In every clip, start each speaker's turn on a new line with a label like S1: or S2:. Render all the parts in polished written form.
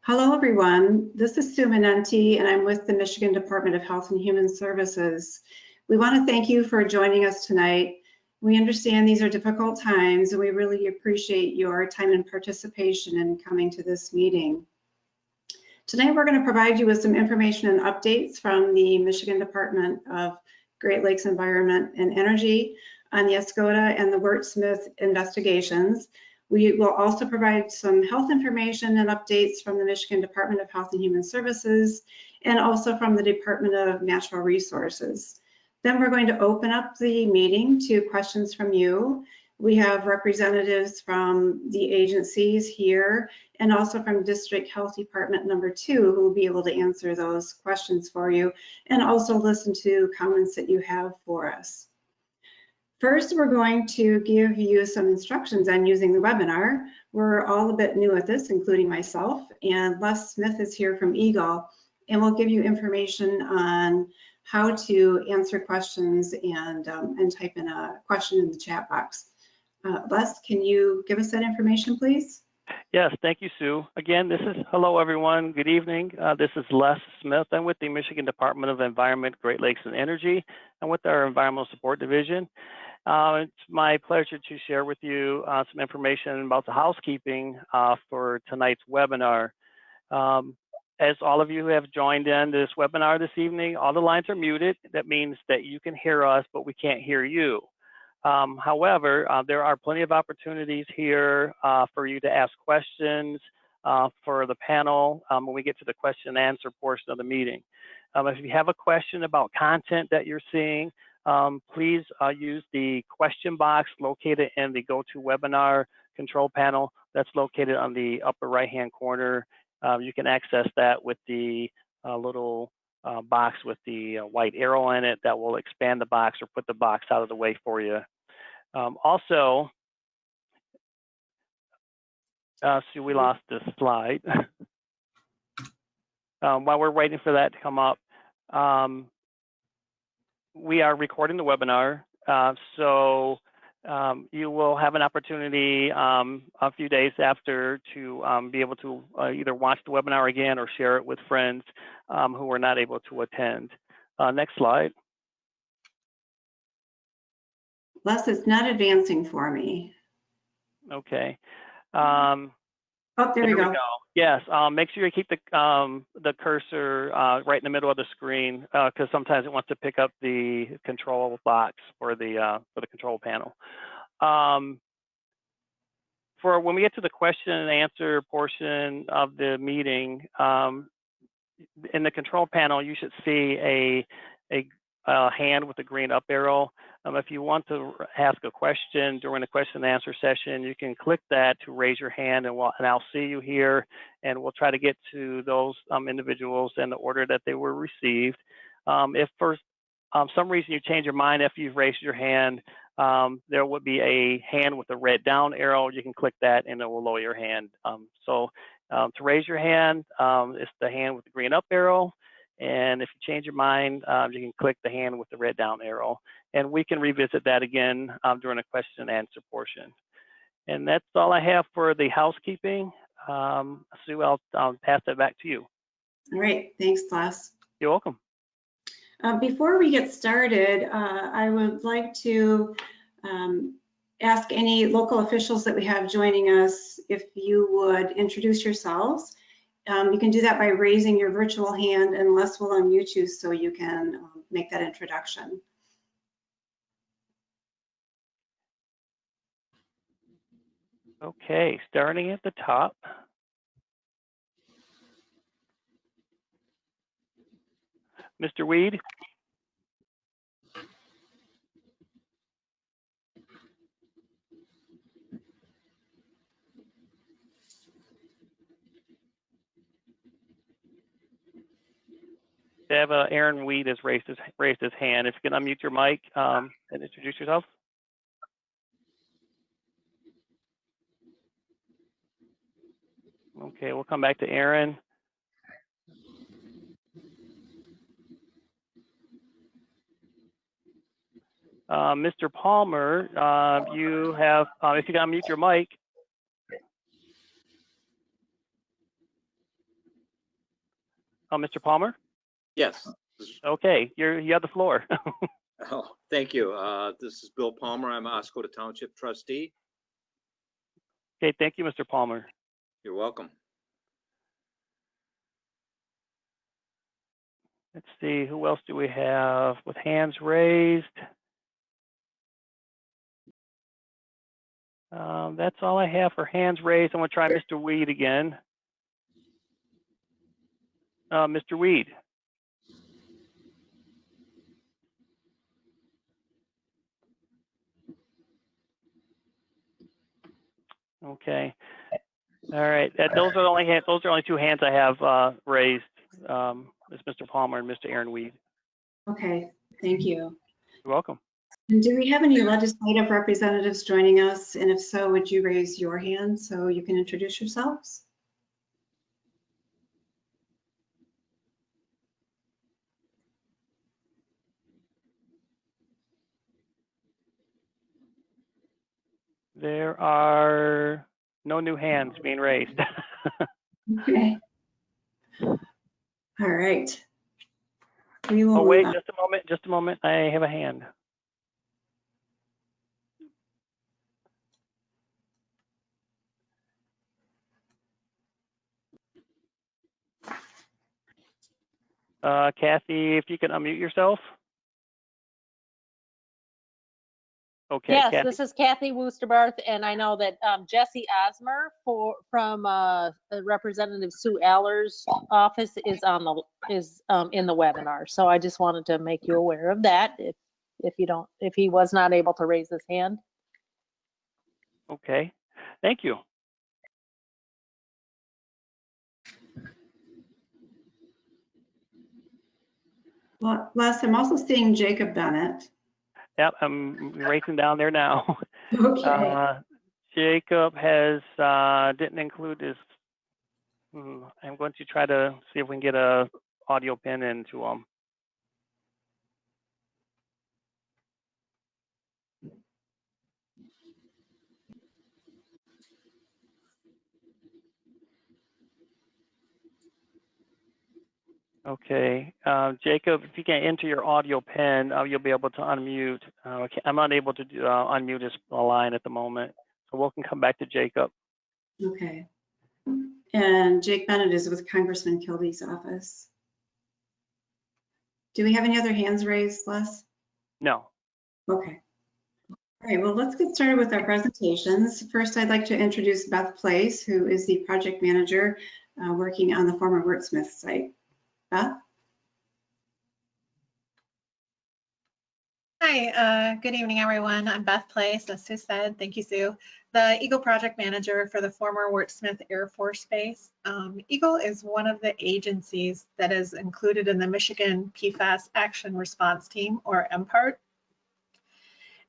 S1: Hello, everyone. This is Sue Manenti, and I'm with the Michigan Department of Health and Human Services. We want to thank you for joining us tonight. We understand these are difficult times, and we really appreciate your time and participation in coming to this meeting. Tonight, we're going to provide you with some information and updates from the Michigan Department of Great Lakes Environment and Energy on the Oscoda and the Wurtsmith investigations. We will also provide some health information and updates from the Michigan Department of Health and Human Services and also from the Department of Natural Resources. Then we're going to open up the meeting to questions from you. We have representatives from the agencies here and also from District Health Department number 2 who will be able to answer those questions for you and also listen to comments that you have for us. First, we're going to give you some instructions on using the webinar. We're all a bit new at this, including myself, and Les Smith is here from Eagle, and we'll give you information on how to answer questions and type in a question in the chat box. Les, can you give us that information, please?
S2: Yes, thank you, Sue. Again, hello, everyone. Good evening. This is Les Smith. I'm with the Michigan Department of Environment, Great Lakes and Energy. I'm with our Environmental Support Division. It's my pleasure to share with you some information about the housekeeping for tonight's webinar. As all of you have joined in this webinar this evening, all the lines are muted. That means that you can hear us, but we can't hear you. However, there are plenty of opportunities here for you to ask questions for the panel when we get to the question and answer portion of the meeting. If you have a question about content that you're seeing, please use the question box located in the GoToWebinar control panel that's located on the upper right-hand corner. You can access that with the little box with the white arrow in it that will expand the box or put the box out of the way for you. Also, see, we lost this slide. While we're waiting for that to come up, we are recording the webinar, so you will have an opportunity a few days after to be able to either watch the webinar again or share it with friends who were not able to attend. Next slide.
S1: Les, it's not advancing for me.
S2: Okay.
S1: Oh, there we go.
S2: Yes, make sure you keep the cursor right in the middle of the screen because sometimes it wants to pick up the control box for the control panel. For when we get to the question and answer portion of the meeting, in the control panel, you should see a hand with a green up arrow. If you want to ask a question during the question and answer session, you can click that to raise your hand, and I'll see you here, and we'll try to get to those individuals in the order that they were received. If for some reason you change your mind after you've raised your hand, there would be a hand with a red down arrow. You can click that, and it will lower your hand. To raise your hand, it's the hand with the green up arrow. And if you change your mind, you can click the hand with the red down arrow. And we can revisit that again during the question and answer portion. And that's all I have for the housekeeping. Sue, I'll pass that back to you.
S1: All right, thanks, Les.
S2: You're welcome.
S1: Before we get started, I would like to ask any local officials that we have joining us if you would introduce yourselves. You can do that by raising your virtual hand, and Les will unmute you so you can make that introduction.
S2: Okay, starting at the top. Mr. Weed. Aaron Weed has raised his hand. If you can unmute your mic and introduce yourself. Okay, we'll come back to Aaron. Mr. Palmer, you have, if you can unmute your mic. Mr. Palmer?
S3: Yes.
S2: Okay, you have the floor.
S3: Oh, thank you. This is Bill Palmer. I'm Oscoda Township trustee.
S2: Okay, thank you, Mr. Palmer.
S3: You're welcome.
S2: Let's see, who else do we have with hands raised? That's all I have for hands raised. I'm going to try Mr. Weed again. Mr. Weed. Okay. All right. Those are only two hands I have raised. It's Mr. Palmer and Mr. Aaron Weed.
S1: Okay, thank you.
S2: You're welcome.
S1: And do we have any legislative representatives joining us? And if so, would you raise your hand so you can introduce yourselves?
S2: There are no new hands being raised.
S1: Okay. All right. We will
S2: Oh, wait,
S1: move on.
S2: just a moment. I have a hand. Kathy, if you can unmute yourself. Okay,
S4: Yes,
S2: Kathy.
S4: this is Kathy Woosterbarth, and I know that Jesse Osmer from Representative Sue Aller's office is in the webinar. So I just wanted to make you aware of that if he was not able to raise his hand.
S2: Okay, thank you.
S1: Well, Les, I'm also seeing Jacob Bennett.
S2: Yep, I'm racing down there now.
S1: Okay.
S2: Jacob has didn't include his. I'm going to try to see if we can get a audio pin into him. Okay, Jacob, if you can enter your audio pin, you'll be able to unmute. Okay, I'm unable to unmute his line at the moment, so we can come back to Jacob.
S1: Okay. And Jake Bennett is with Congressman Kilby's office. Do we have any other hands raised, Les?
S2: No.
S1: Okay. All right, well, let's get started with our presentations. First, I'd like to introduce Beth Place, who is the project manager working on the former Wurtsmith site. Beth?
S5: Hi, good evening, everyone. I'm Beth Place, as Sue said. Thank you, Sue. The EAGLE project manager for the former Wurtsmith Air Force Base. EAGLE is one of the agencies that is included in the Michigan PFAS Action Response Team, or MPART.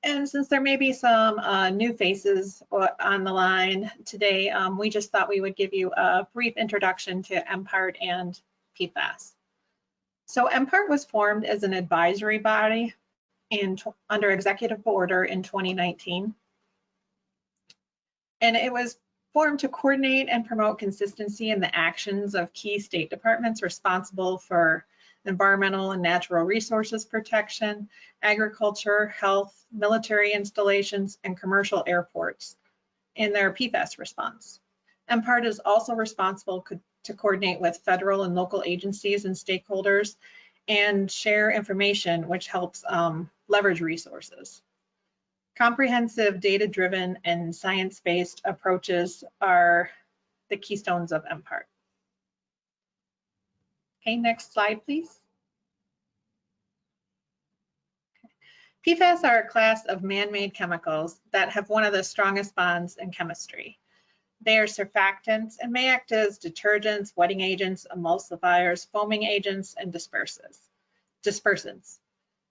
S5: And since there may be some new faces on the line today, we just thought we would give you a brief introduction to MPART and PFAS. So MPART was formed as an advisory body under executive order in 2019. And it was formed to coordinate and promote consistency in the actions of key state departments responsible for environmental and natural resources protection, agriculture, health, military installations, and commercial airports in their PFAS response. MPART is also responsible to coordinate with federal and local agencies and stakeholders and share information, which helps leverage resources. Comprehensive, data-driven, and science-based approaches are the keystones of MPART. Okay, next slide, please. PFAS are a class of man-made chemicals that have one of the strongest bonds in chemistry. They are surfactants and may act as detergents, wetting agents, emulsifiers, foaming agents, and dispersants.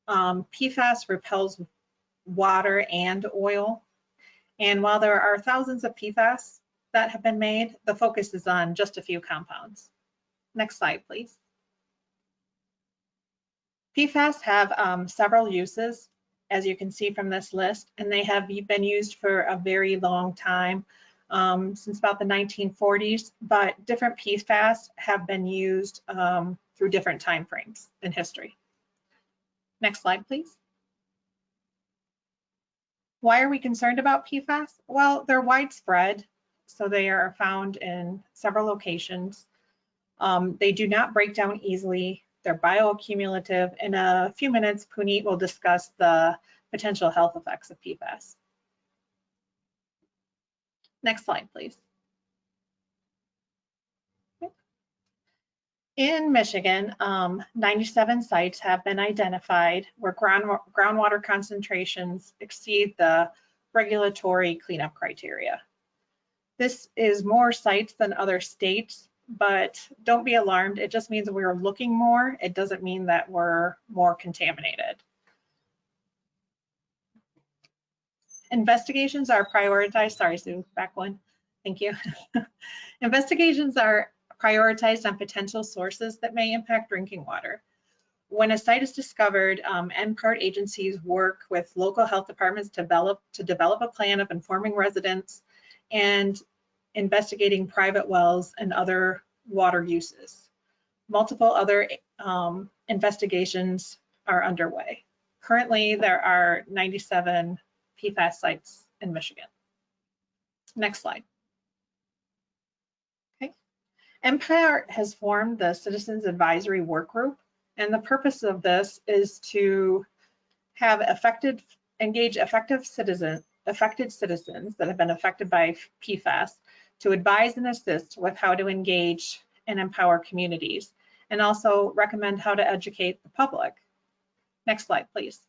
S5: PFAS repels water and oil. And while there are thousands of PFAS that have been made, the focus is on just a few compounds. Next slide, please. PFAS have several uses, as you can see from this list, and they have been used for a very long time. since about the 1940s, but different PFAS have been used through different time frames in history. Next slide, please. Why are we concerned about PFAS? Well, they're widespread, so they are found in several locations. They do not break down easily. They're bioaccumulative. In a few minutes, Puneet will discuss the potential health effects of PFAS. Next slide, please. In Michigan, 97 sites have been identified where groundwater concentrations exceed the regulatory cleanup criteria. This is more sites than other states, but don't be alarmed. It just means we're looking more. It doesn't mean that we're more contaminated. Investigations are prioritized. Sorry, Sue, back one. Thank you. Investigations are prioritized on potential sources that may impact drinking water. When a site is discovered, NPART agencies work with local health departments to develop a plan of informing residents and investigating private wells and other water uses. Multiple other investigations are underway. Currently, there are 97 PFAS sites in Michigan. Next slide. NPART has formed the Citizens Advisory Workgroup, and the purpose of this is to have engage affected citizens that have been affected by PFAS to advise and assist with how to engage and empower communities, and also recommend how to educate the public. Next slide, please.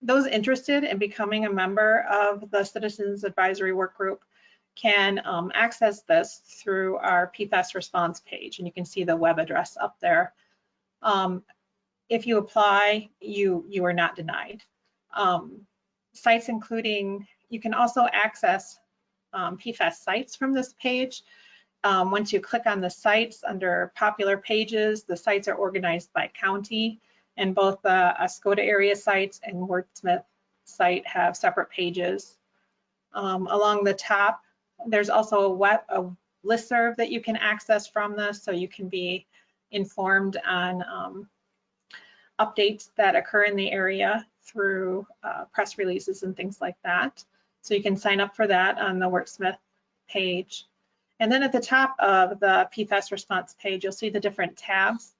S5: Those interested in becoming a member of the Citizens Advisory Workgroup can access this through our PFAS response page, and you can see the web address up there. If you apply, you are not denied. Sites including, you can also access PFAS sites from this page. Once you click on the sites under popular pages, the sites are organized by county, and both the Oscoda area sites and Wurtsmith site have separate pages. Along the top, there's also a listserv that you can access from this, so you can be informed on updates that occur in the area through press releases and things like that. So you can sign up for that on the Wurtsmith page. And then at the top of the PFAS response page, you'll see the different tabs,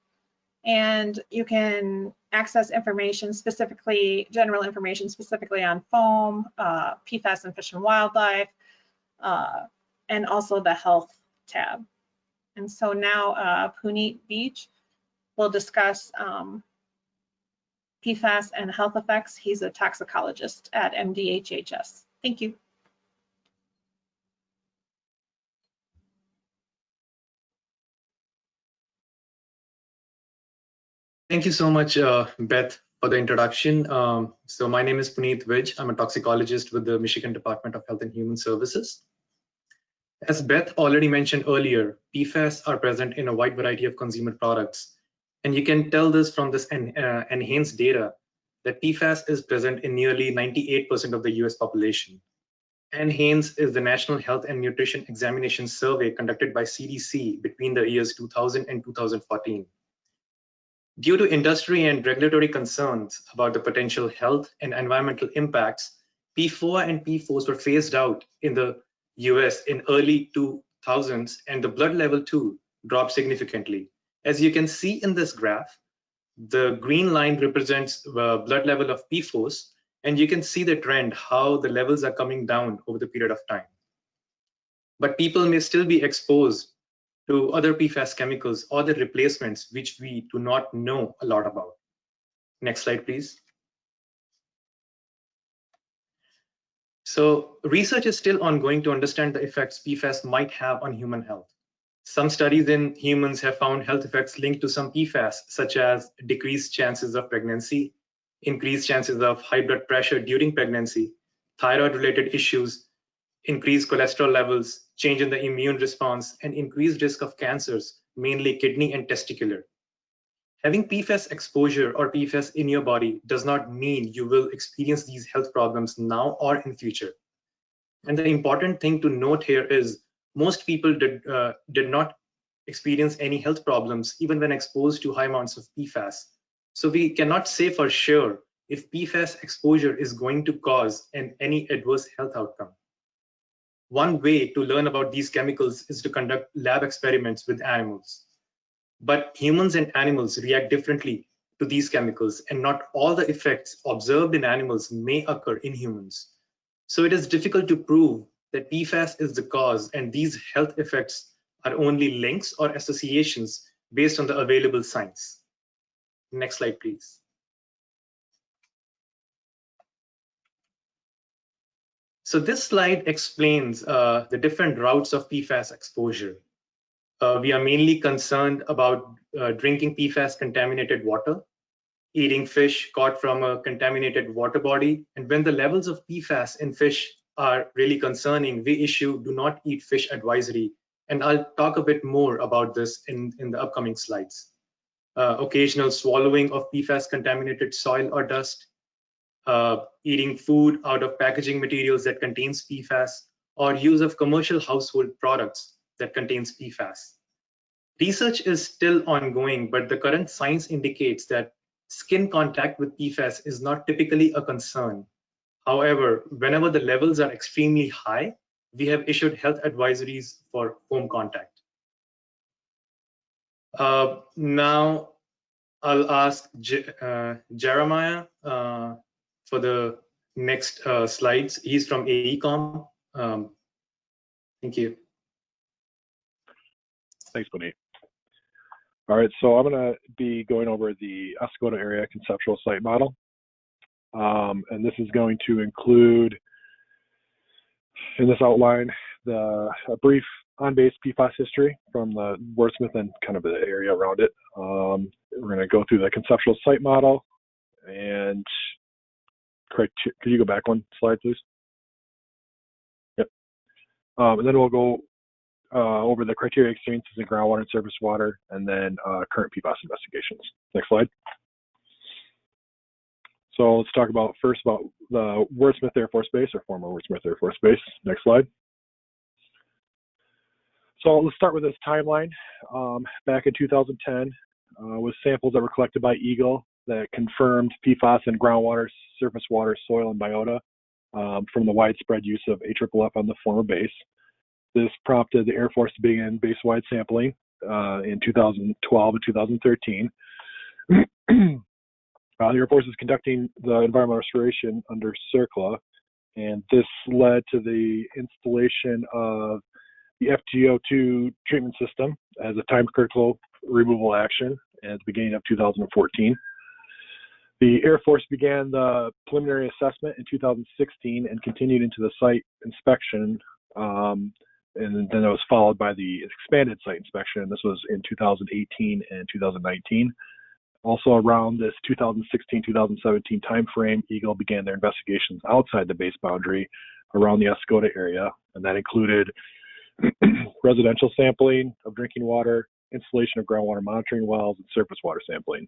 S5: and you can access information specifically, general information specifically on foam, PFAS and fish and wildlife, and also the health tab. And so now Puneet Beach will discuss PFAS and health effects. He's a toxicologist at MDHHS. Thank you.
S6: Thank you so much, Beth, for the introduction. So my name is Puneet Vij. I'm a toxicologist with the Michigan Department of Health and Human Services. As Beth already mentioned earlier, PFAS are present in a wide variety of consumer products. And you can tell this from this enhanced data that PFAS is present in nearly 98% of the US population. NHANES is the National Health and Nutrition Examination Survey conducted by CDC between the years 2000 and 2014. Due to industry and regulatory concerns about the potential health and environmental impacts, P4 and P4s were phased out in the US in early 2000s, and the blood level too dropped significantly. As you can see in this graph, the green line represents the blood level of P4s, and you can see the trend, how the levels are coming down over the period of time. But people may still be exposed to other PFAS chemicals or the replacements, which we do not know a lot about. Next slide, please. So research is still ongoing to understand the effects PFAS might have on human health. Some studies in humans have found health effects linked to some PFAS, such as decreased chances of pregnancy, increased chances of high blood pressure during pregnancy, thyroid-related issues, increased cholesterol levels, change in the immune response, and increased risk of cancers, mainly kidney and testicular. Having PFAS exposure or PFAS in your body does not mean you will experience these health problems now or in future. And the important thing to note here is most people did not experience any health problems even when exposed to high amounts of PFAS. So we cannot say for sure if PFAS exposure is going to cause any adverse health outcome. One way to learn about these chemicals is to conduct lab experiments with animals. But humans and animals react differently to these chemicals, and not all the effects observed in animals may occur in humans. So it is difficult to prove that PFAS is the cause, and these health effects are only links or associations based on the available science. Next slide, please. So this slide explains the different routes of PFAS exposure. We are mainly concerned about drinking PFAS contaminated water, eating fish caught from a contaminated water body, and when the levels of PFAS in fish are really concerning, we issue do not eat fish advisory. And I'll talk a bit more about this in the upcoming slides. Occasional swallowing of PFAS contaminated soil or dust, eating food out of packaging materials that contains PFAS, or use of commercial household products that contains PFAS. Research is still ongoing, but the current science indicates that skin contact with PFAS is not typically a concern. However, whenever the levels are extremely high, we have issued health advisories for home contact. Now, I'll ask Jeremiah for the next slides. He's from AECOM. Thank you.
S7: Thanks, Puneet. All right, so I'm going to be going over the Oscoda area conceptual site model. And this is going to include, in this outline, a brief on-base PFAS history from the Wurtsmith and kind of the area around it. We're going to go through the conceptual site model, and could you go back one slide, please? Yep. And then we'll go over the criteria experiences in groundwater and surface water, and then current PFAS investigations. Next slide. So let's talk first about the Wurtsmith Air Force Base, or former Wurtsmith Air Force Base. Next slide. So let's start with this timeline. Back in 2010, with samples that were collected by Eagle that confirmed PFAS in groundwater, surface water, soil, and biota from the widespread use of AFFF on the former base. This prompted the Air Force to begin base-wide sampling in 2012 and 2013. The Air Force is conducting the environmental restoration under CERCLA, and this led to the installation of the FGO2 treatment system as a time-critical removal action at the beginning of 2014. The Air Force began the preliminary assessment in 2016 and continued into the site inspection, and then it was followed by the expanded site inspection. This was in 2018 and 2019. Also around this 2016-2017 timeframe, Eagle began their investigations outside the base boundary around the Oscoda area, and that included residential sampling of drinking water, installation of groundwater monitoring wells, and surface water sampling.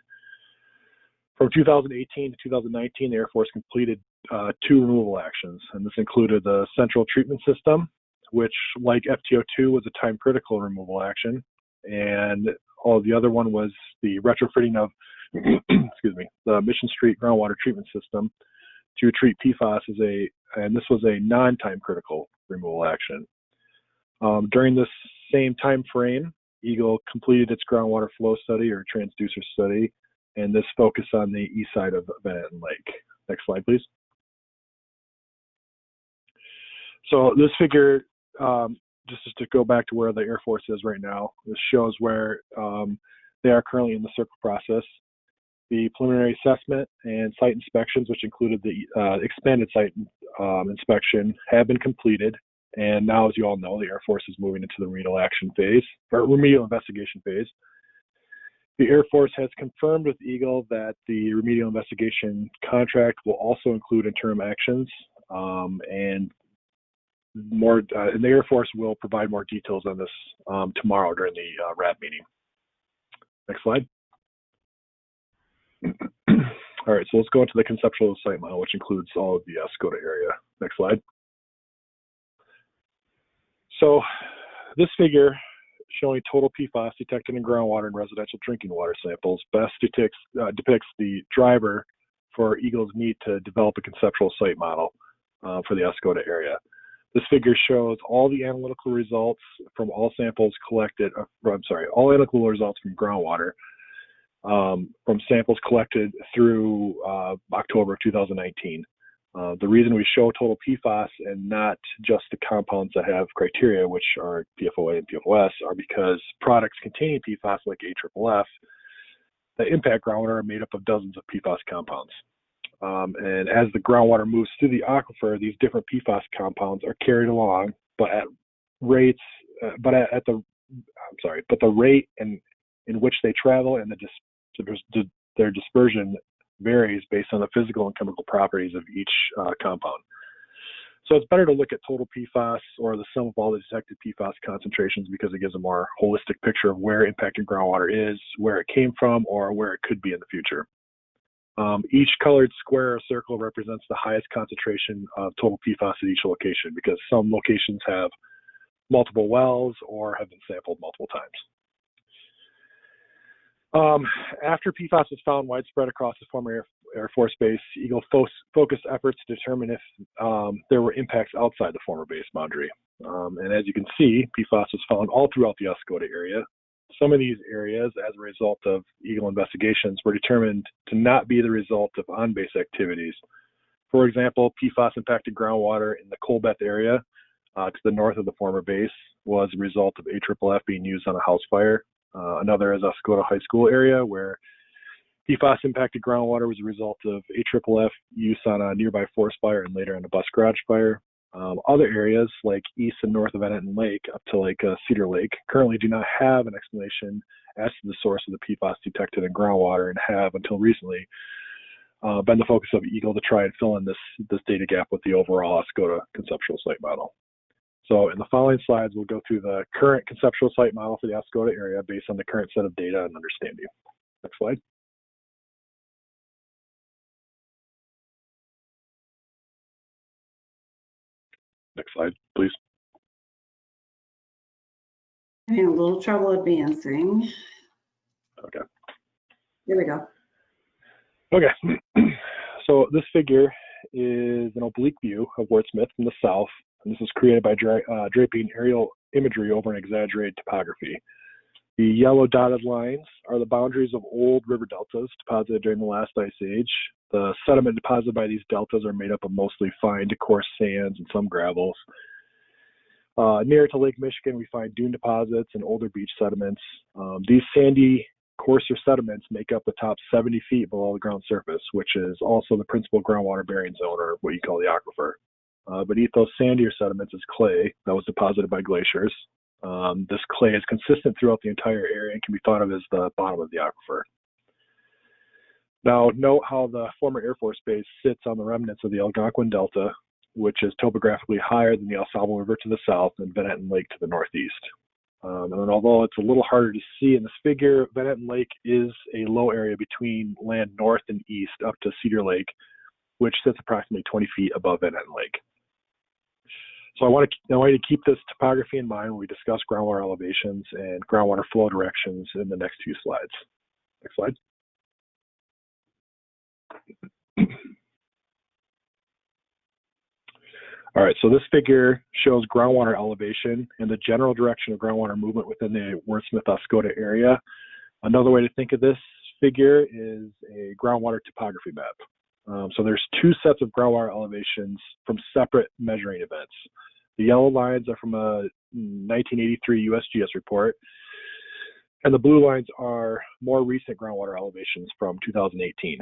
S7: From 2018 to 2019, the Air Force completed 2 removal actions, and this included the central treatment system, which, like FTO2, was a time-critical removal action, and the other one was the retrofitting of excuse me, the Mission Street groundwater treatment system to treat PFAS and this was a non-time critical removal action. During this same time frame, Eagle completed its groundwater flow study or transducer study, and this focused on the east side of Van Lake. Next slide, please. So this figure, just to go back to where the Air Force is right now, this shows where they are currently in the CERCLA process. The preliminary assessment and site inspections, which included the expanded site inspection, have been completed. And now, as you all know, the Air Force is moving into the remedial action phase, or remedial investigation phase. The Air Force has confirmed with Eagle that the remedial investigation contract will also include interim actions, and the Air Force will provide more details on this tomorrow during the RAB meeting. Next slide. All right, so let's go into the conceptual site model, which includes all of the Oscoda area. Next slide. So this figure showing total PFAS detected in groundwater and residential drinking water samples best depicts the driver for Eagle's need to develop a conceptual site model for the Oscoda area. This figure shows all the analytical results from all samples collected, all analytical results from groundwater from samples collected through October of 2019. The reason we show total PFAS and not just the compounds that have criteria, which are PFOA and PFOS, are because products containing PFAS like AFFF that impact groundwater are made up of dozens of PFAS compounds. And as the groundwater moves through the aquifer, these different PFAS compounds are carried along, but at rates, the rate in which they travel and their dispersion varies based on the physical and chemical properties of each compound. So it's better to look at total PFAS or the sum of all the detected PFAS concentrations because it gives a more holistic picture of where impacted groundwater is, where it came from, or where it could be in the future. Each colored square or circle represents the highest concentration of total PFAS at each location because some locations have multiple wells or have been sampled multiple times. After PFAS was found widespread across the former Air Force Base, Eagle focused efforts to determine if there were impacts outside the former base boundary. And as you can see, PFAS was found all throughout the Oscoda area. Some of these areas, as a result of Eagle investigations, were determined to not be the result of on-base activities. For example, PFAS impacted groundwater in the Colbeth area to the north of the former base was a result of AFFF being used on a house fire. Another is Oscoda High School area, where PFAS impacted groundwater was a result of AFFF use on a nearby forest fire and later on a bus garage fire. Other areas like east and north of Annetton Lake up to Cedar Lake currently do not have an explanation as to the source of the PFAS detected in groundwater and have until recently been the focus of Eagle to try and fill in this data gap with the overall Oscoda conceptual site model. So in the following slides, we'll go through the current conceptual site model for the Oscoda area based on the current set of data and understanding. Next slide. Next slide, please.
S1: Having a little trouble advancing.
S7: Okay.
S1: Here we go.
S7: Okay. So this figure is an oblique view of Wurtsmith from the south. And this is created by draping aerial imagery over an exaggerated topography. The yellow dotted lines are the boundaries of old river deltas deposited during the last ice age. The sediment deposited by these deltas are made up of mostly fine to coarse sands and some gravels. Near to Lake Michigan, we find dune deposits and older beach sediments. These sandy, coarser sediments make up the top 70 feet below the ground surface, which is also the principal groundwater bearing zone, or what you call the aquifer. Beneath those sandier sediments is clay that was deposited by glaciers. This clay is consistent throughout the entire area and can be thought of as the bottom of the aquifer. Now, note how the former Air Force Base sits on the remnants of the Algonquin Delta, which is topographically higher than the Sable River to the south and Van Etten Lake to the northeast. And although it's a little harder to see in this figure, Van Etten Lake is a low area between land north and east up to Cedar Lake, which sits approximately 20 feet above Van Etten Lake. So I want you to keep this topography in mind when we discuss groundwater elevations and groundwater flow directions in the next few slides. Next slide. All right, so this figure shows groundwater elevation and the general direction of groundwater movement within the Wurtsmith-Oscoda area. Another way to think of this figure is a groundwater topography map. So there's two sets of groundwater elevations from separate measuring events. The yellow lines are from a 1983 USGS report, and the blue lines are more recent groundwater elevations from 2018.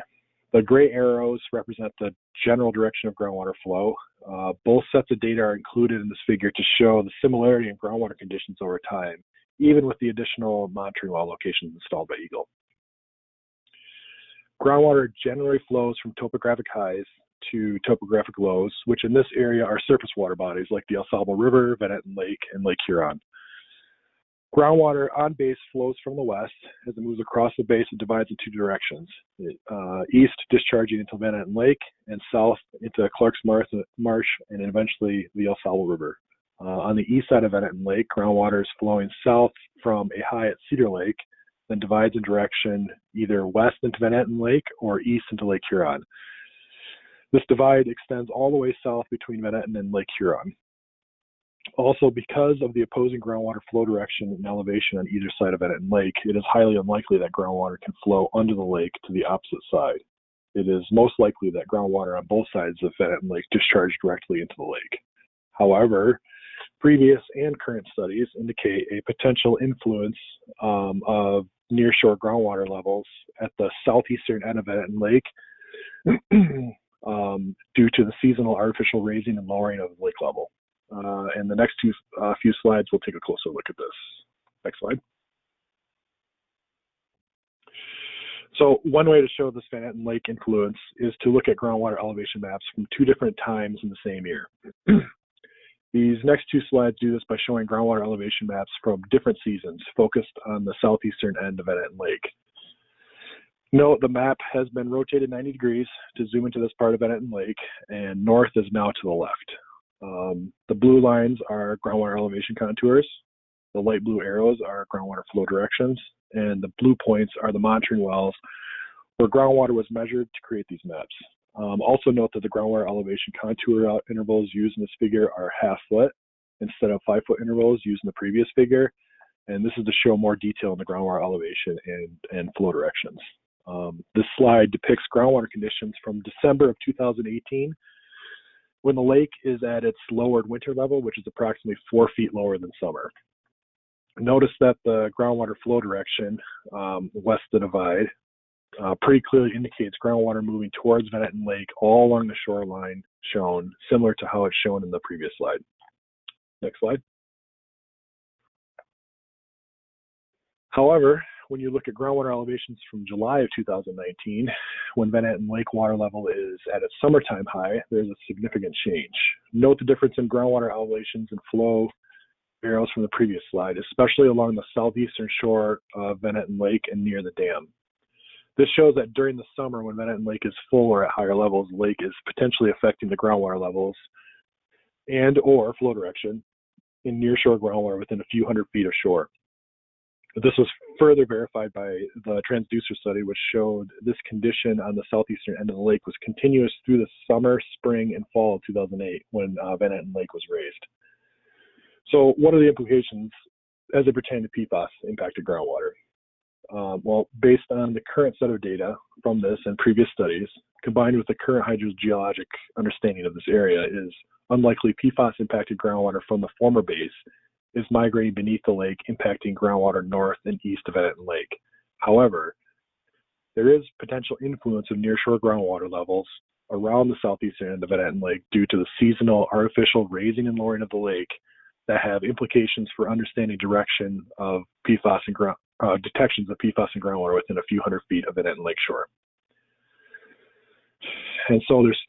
S7: The gray arrows represent the general direction of groundwater flow. Both sets of data are included in this figure to show the similarity in groundwater conditions over time, even with the additional monitoring well locations installed by Eagle. Groundwater generally flows from topographic highs to topographic lows, which in this area are surface water bodies like the Sable River, Van Etten Lake, and Lake Huron. Groundwater on base flows from the west. As it moves across the base, it divides in two directions. East discharging into Van Etten Lake, and south into Clark's Marsh, and eventually the Sable River. On the east side of Benetton Lake, groundwater is flowing south from a high at Cedar Lake, then divides in direction either west into Benetton Lake or east into Lake Huron. This divide extends all the way south between Benetton and Lake Huron. Also, because of the opposing groundwater flow direction and elevation on either side of Benetton Lake, it is highly unlikely that groundwater can flow under the lake to the opposite side. It is most likely that groundwater on both sides of Benetton Lake discharge directly into the lake. However, previous and current studies indicate a potential influence of nearshore groundwater levels at the southeastern end of Benetton Lake due to the seasonal artificial raising and lowering of lake level. And the next few slides, we'll take a closer look at this. Next slide. So one way to show this Benetton Lake influence is to look at groundwater elevation maps from two different times in the same year. These next two slides do this by showing groundwater elevation maps from different seasons focused on the southeastern end of Benetton Lake. Note the map has been rotated 90 degrees to zoom into this part of Benetton Lake, and north is now to the left. The blue lines are groundwater elevation contours. The light blue arrows are groundwater flow directions, and the blue points are the monitoring wells where groundwater was measured to create these maps. Also note that the groundwater elevation contour intervals used in this figure are ½ instead of 5-foot intervals used in the previous figure, and this is to show more detail in the groundwater elevation and flow directions. This slide depicts groundwater conditions from December of 2018 when the lake is at its lowered winter level, which is approximately 4 feet lower than summer. Notice that the groundwater flow direction west of the divide pretty clearly indicates groundwater moving towards Benetton Lake all along the shoreline shown, similar to how it's shown in the previous slide. Next slide. However, when you look at groundwater elevations from July of 2019, when Benetton Lake water level is at its summertime high, there's a significant change. Note the difference in groundwater elevations and flow arrows from the previous slide, especially along the southeastern shore of Benetton Lake and near the dam. This shows that during the summer, when Benetton Lake is full or at higher levels, the lake is potentially affecting the groundwater levels and or flow direction in nearshore groundwater within a few hundred feet of shore. This was further verified by the transducer study, which showed this condition on the southeastern end of the lake was continuous through the summer, spring, and fall of 2008 when Benetton Lake was raised. So what are the implications as they pertain to PFAS impacted groundwater? Well, based on the current set of data from this and previous studies, combined with the current hydrogeologic understanding of this area, is unlikely PFAS impacted groundwater from the former base is migrating beneath the lake, impacting groundwater north and east of Benetton Lake. However, there is potential influence of nearshore groundwater levels around the southeastern end of Benetton Lake due to the seasonal artificial raising and lowering of the lake that have implications for understanding direction of PFAS and detections of PFAS and groundwater within a few hundred feet of Benetton Lake shore. And so there's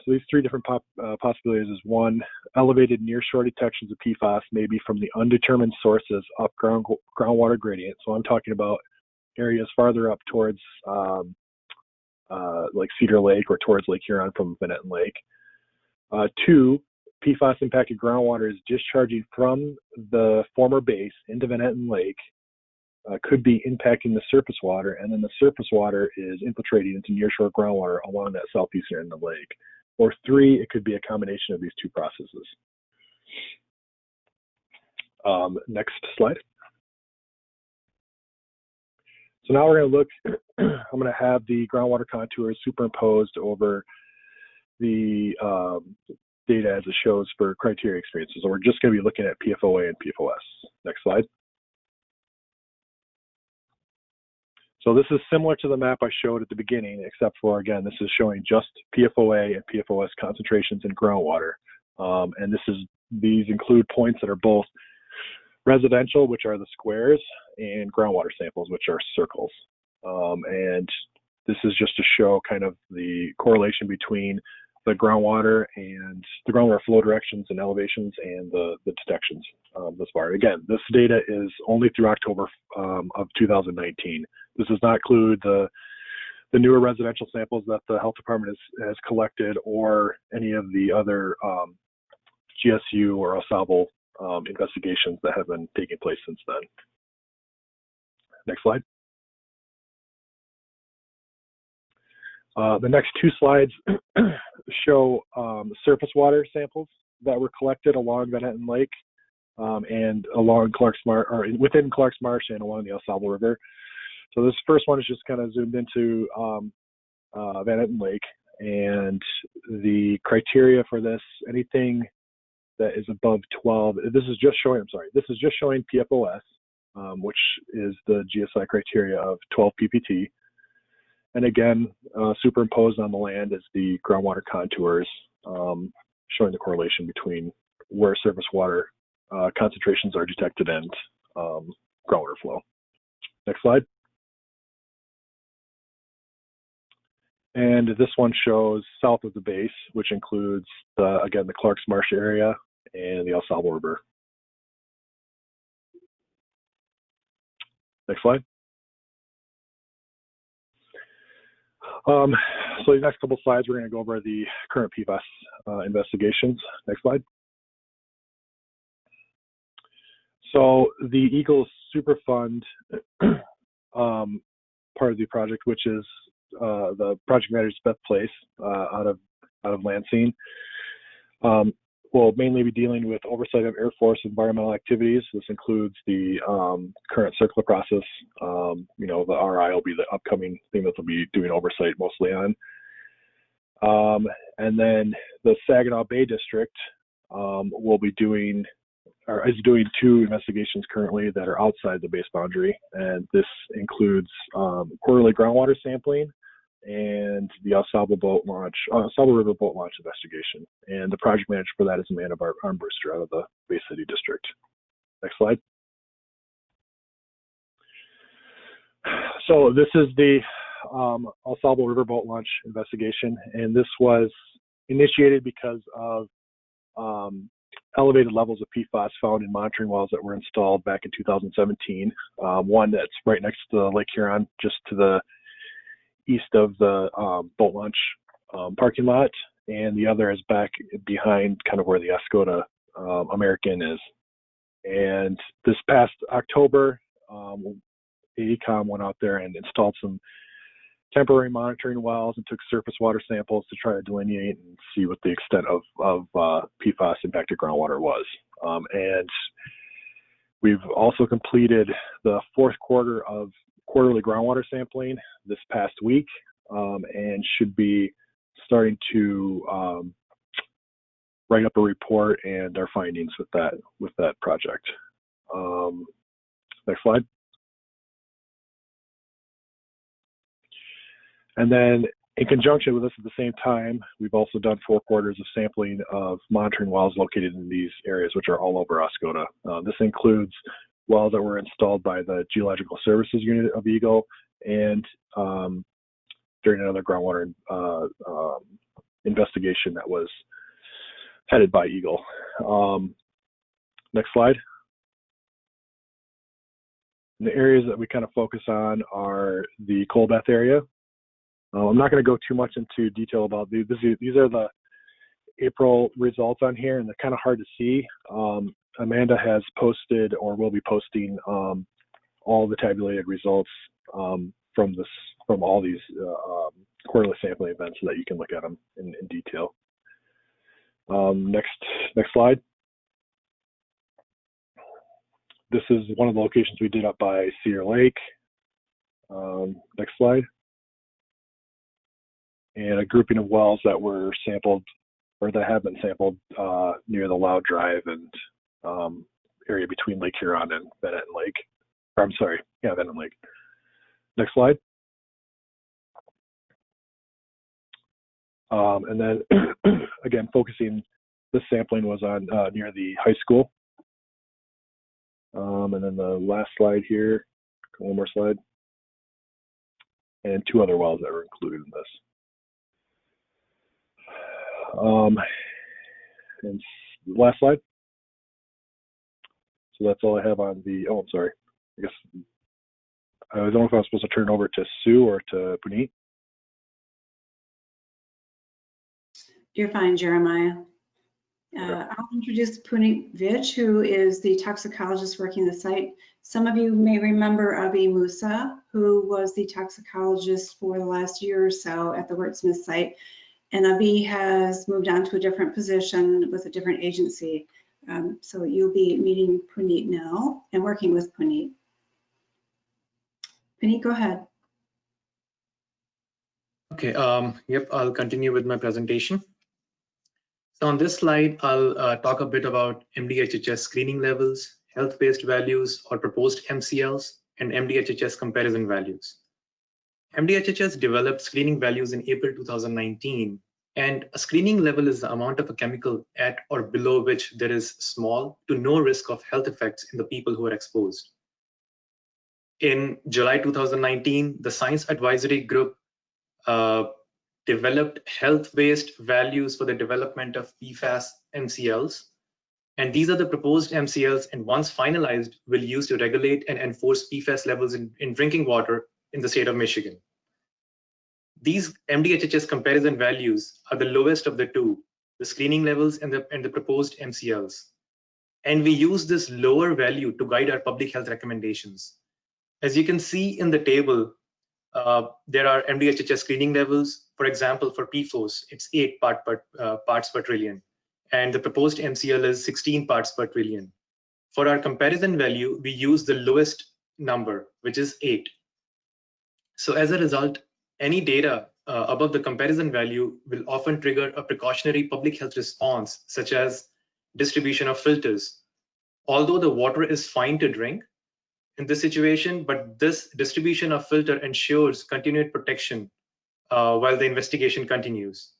S7: these three different possibilities is one, elevated nearshore detections of PFAS may be from the undetermined sources up groundwater gradient. So I'm talking about areas farther up towards like Cedar Lake or towards Lake Huron from Benetton Lake. Two, PFAS impacted groundwater is discharging from the former base into Benetton Lake, could be impacting the surface water, and then the surface water is infiltrating into nearshore groundwater along that southeastern end of the lake. Or three, it could be a combination of these two processes. Next slide. So now we're going to look, I'm going to have the groundwater contours superimposed over the data as it shows for criteria experiences. So we're just going to be looking at PFOA and PFOS. Next slide. So this is similar to the map I showed at the beginning, except for, again, this is showing just PFOA and PFOS concentrations in groundwater. And these include points that are both residential, which are the squares, and groundwater samples, which are circles. And this is just to show kind of the correlation between the groundwater and the groundwater flow directions and elevations and the detections thus far. Again, this data is only through October of 2019. This does not include the newer residential samples that the health department has collected or any of the other GSU or Sable investigations that have been taking place since then. Next slide. The next two slides show surface water samples that were collected along Manhattan Lake and along Clark's Marsh, or within Clark's Marsh and along the Sable River. So this first one is just kind of zoomed into Manhattan Lake, and the criteria for this, anything that is above 12, this is just showing PFAS, which is the GSI criteria of 12 ppt. And again, superimposed on the land is the groundwater contours, showing the correlation between where surface water concentrations are detected and groundwater flow. Next slide. And this one shows south of the base, which includes, again, the Clark's Marsh area and the Sable River. Next slide. So the next couple slides, we're going to go over the current PFAS investigations. Next slide. So the Eagles Superfund part of the project, which is the project manager's Beth Place out of Lansing, will mainly be dealing with oversight of Air Force environmental activities. This includes the current circular process. You know, the RI will be the upcoming thing that they'll be doing oversight mostly on. And then the Saginaw Bay District will be doing, or is doing 2 investigations currently that are outside the base boundary. And this includes quarterly groundwater sampling and the Sable River boat launch investigation. And the project manager for that is Amanda Armbruster out of the Bay City District. Next slide. So this is the Sable River boat launch investigation, and this was initiated because of elevated levels of PFAS found in monitoring wells that were installed back in 2017. One that's right next to Lake Huron, just to the east of the boat launch parking lot, and the other is back behind kind of where the Oscoda American is. And this past October, AECOM went out there and installed some temporary monitoring wells and took surface water samples to try to delineate and see what the extent of PFAS impacted groundwater was. And we've also completed the 4th quarter of quarterly groundwater sampling this past week, and should be starting to write up a report and our findings with that project. Next slide. And then in conjunction with this at the same time, we've also done 4 quarters of sampling of monitoring wells located in these areas, which are all over Oscoda. This includes wells that were installed by the Geological Services Unit of Eagle and during another groundwater investigation that was headed by Eagle. Next slide. And the areas that we kind of focus on are the Coal Bath area. I'm not going to go too much into detail about these. These are the April results on here, and they're kind of hard to see. Amanda has posted, or will be posting, all the tabulated results from all these quarterly sampling events, so that you can look at them in detail. Next slide. This is one of the locations we did up by Cedar Lake. Next slide. And a grouping of wells that were sampled, or that have been sampled near the Loud Drive and area between Lake Huron and Manhattan Lake. Or, I'm sorry, yeah, Manhattan Lake. Next slide. And then again, focusing, this sampling was on near the high school. And then the last slide here, one more slide, and 2 other wells that were included in this. And last slide. So that's all I have on the, oh, I'm sorry. I guess, I don't know if I was supposed to turn over to Sue or to Puneet.
S1: You're fine, Jeremiah. I'll introduce Puneet Vij, who is the toxicologist working the site. Some of you may remember Avi Musa, who was the toxicologist for the last year or so at the Wurtsmith site. And Avi has moved on to a different position with a different agency. So you'll be meeting Puneet now and working with Puneet. Puneet, go ahead.
S6: Okay, yep, I'll continue with my presentation. So on this slide, I'll talk a bit about MDHHS screening levels, health-based values or proposed MCLs, and MDHHS comparison values. MDHHS developed screening values in April 2019, and a screening level is the amount of a chemical at or below which there is small to no risk of health effects in the people who are exposed. In July 2019, the Science Advisory Group developed health-based values for the development of PFAS MCLs. And these are the proposed MCLs, and once finalized, will use to regulate and enforce PFAS levels in drinking water in the state of Michigan. These MDHHS comparison values are the lowest of the two, the screening levels and the proposed MCLs. And we use this lower value to guide our public health recommendations. As you can see in the table, there are MDHHS screening levels. For example, for PFOS, it's 8 parts per trillion, and the proposed MCL is 16 parts per trillion. For our comparison value, we use the lowest number, which is 8. So as a result, any data above the comparison value will often trigger a precautionary public health response, such as distribution of filters. Although the water is fine to drink in this situation, but this distribution of filter ensures continued protection while the investigation continues.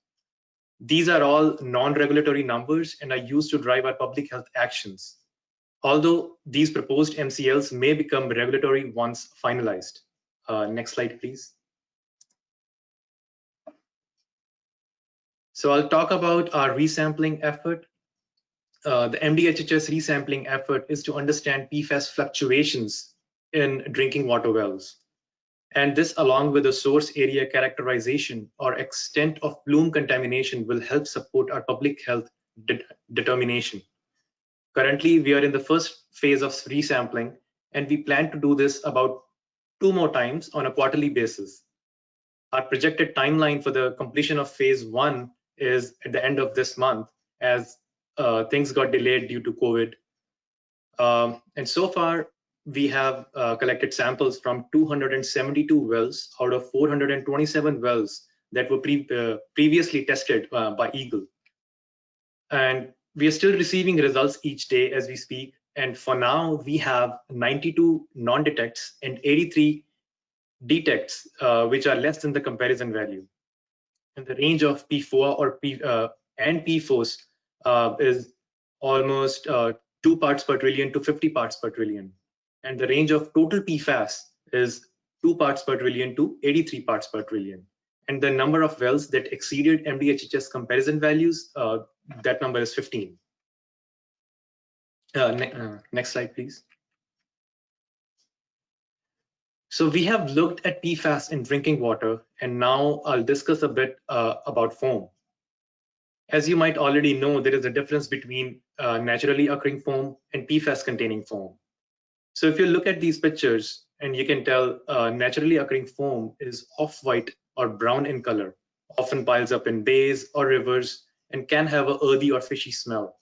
S6: These are all non-regulatory numbers and are used to drive our public health actions, although these proposed MCLs may become regulatory once finalized. Next slide, please. So I'll talk about our resampling effort. The MDHHS resampling effort is to understand PFAS fluctuations in drinking water wells. And this, along with the source area characterization or extent of plume contamination, will help support our public health determination. Currently, we are in the first phase of resampling, and we plan to do this about 2 more times on a quarterly basis. Our projected timeline for the completion of phase 1 is at the end of this month, as things got delayed due to COVID. And so far, we have collected samples from 272 wells out of 427 wells that were previously tested by Eagle. And we are still receiving results each day as we speak. And for now, we have 92 non-detects and 83 detects, which are less than the comparison value. And the range of P4 and PFOS is almost 2 parts per trillion to 50 parts per trillion. And the range of total PFAS is 2 parts per trillion to 83 parts per trillion. And the number of wells that exceeded MDHHS comparison values, that number is 15. Next slide, please. So we have looked at PFAS in drinking water, and now I'll discuss a bit about foam. As you might already know, there is a difference between naturally occurring foam and PFAS-containing foam. So if you look at these pictures, and you can tell naturally occurring foam is off-white or brown in color, often piles up in bays or rivers, and can have an earthy or fishy smell.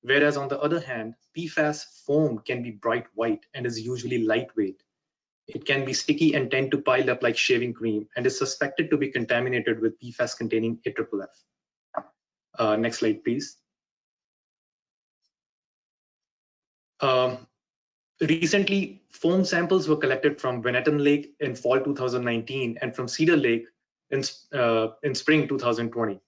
S6: Whereas on the other hand, PFAS foam can be bright white and is usually lightweight. It can be sticky and tend to pile up like shaving cream, and is suspected to be contaminated with PFAS-containing AFFF. Next slide, please. Recently, foam samples were collected from Venetton Lake in fall 2019 and from Cedar Lake in spring 2020.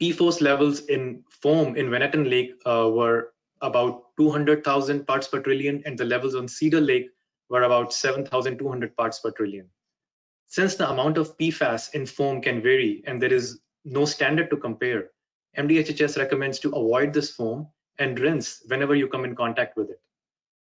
S6: PFOS levels in foam in Venetton Lake were about 200,000 parts per trillion, and the levels on Cedar Lake were about 7,200 parts per trillion. Since the amount of PFAS in foam can vary and there is no standard to compare, MDHHS recommends to avoid this foam and rinse whenever you come in contact with it.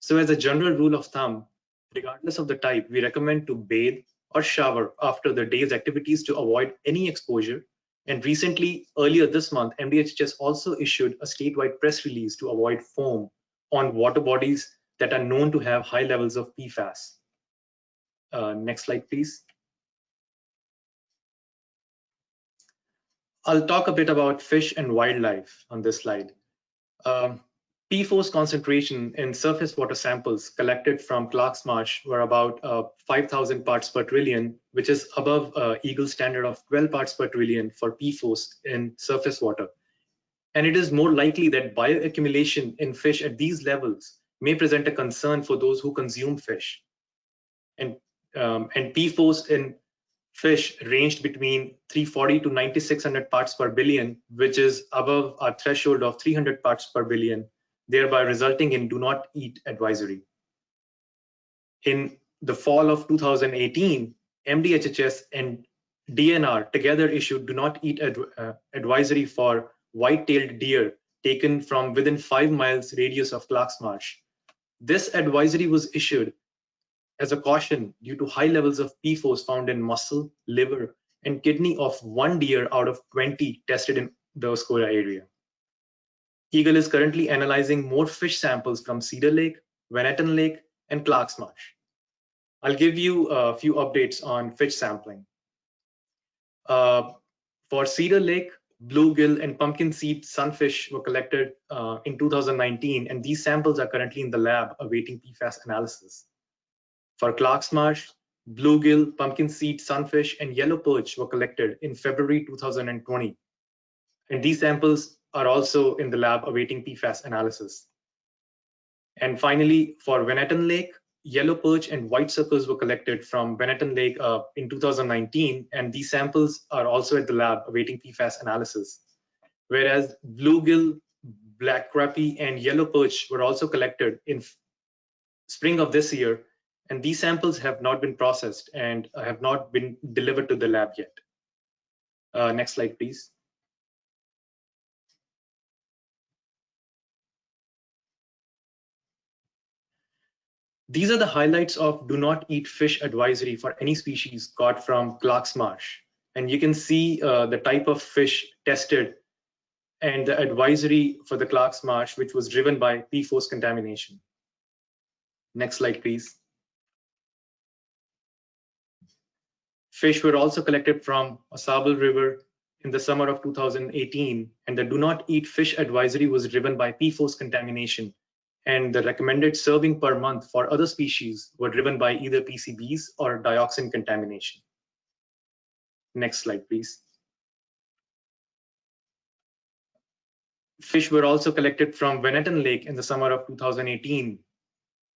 S6: So as a general rule of thumb, regardless of the type, we recommend to bathe or shower after the day's activities to avoid any exposure And recently, earlier this month, MDHHS also issued a statewide press release to avoid foam on water bodies that are known to have high levels of PFAS. Next slide, please. I'll talk a bit about fish and wildlife on this slide. PFAS concentration in surface water samples collected from Clark's Marsh were about 5,000 parts per trillion, which is above EGLE standard of 12 parts per trillion for PFAS in surface water. And it is more likely that bioaccumulation in fish at these levels may present a concern for those who consume fish. And PFAS in fish ranged between 340 to 9,600 parts per billion, which is above our threshold of 300 parts per billion, thereby resulting in do not eat advisory. In the fall of 2018, MDHHS and DNR together issued do not eat advisory for white-tailed deer taken from within 5 miles radius of Clark's Marsh. This advisory was issued as a caution due to high levels of PFAS found in muscle, liver, and kidney of 1 deer out of 20 tested in the Oscoda area. EGLE is currently analyzing more fish samples from Cedar Lake, Venetton Lake, and Clark's Marsh. I'll give you a few updates on fish sampling. For Cedar Lake, bluegill and pumpkin seed sunfish were collected in 2019, and these samples are currently in the lab awaiting PFAS analysis. For Clark's Marsh, bluegill, pumpkin seed sunfish, and yellow perch were collected in February 2020, and these samples are also in the lab awaiting PFAS analysis. And finally, for Venetton Lake, yellow perch and white suckers were collected from Venetton Lake in 2019, and these samples are also at the lab awaiting PFAS analysis. Whereas bluegill, black crappie, and yellow perch were also collected in spring of this year, and these samples have not been processed and have not been delivered to the lab yet. Next slide, please. These are the highlights of do not eat fish advisory for any species caught from Clark's Marsh. And you can see the type of fish tested and the advisory for the Clark's Marsh, which was driven by PFAS contamination. Next slide, please. Fish were also collected from Sable River in the summer of 2018, and the do not eat fish advisory was driven by PFAS contamination, and the recommended serving per month for other species were driven by either PCBs or dioxin contamination. Next slide, please. Fish were also collected from Venetton Lake in the summer of 2018,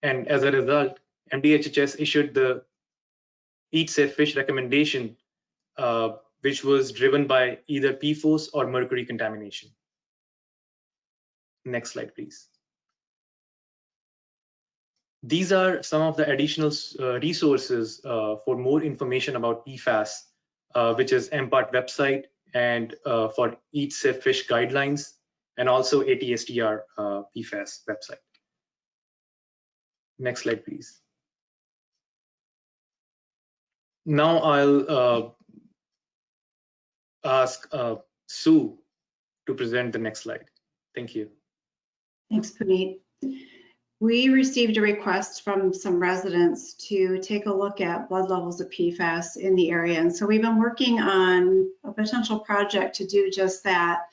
S6: and as a result, MDHHS issued the Eat Safe Fish recommendation, which was driven by either PFAS or mercury contamination. Next slide, please. These are some of the additional resources for more information about PFAS, which is MPART website, and for Eat Safe Fish guidelines, and also ATSTR PFAS website. Next slide, please. Now I'll ask Sue to present the next slide. Thank you.
S1: Thanks, Puneet. We received a request from some residents to take a look at blood levels of PFAS in the area. And so we've been working on a potential project to do just that.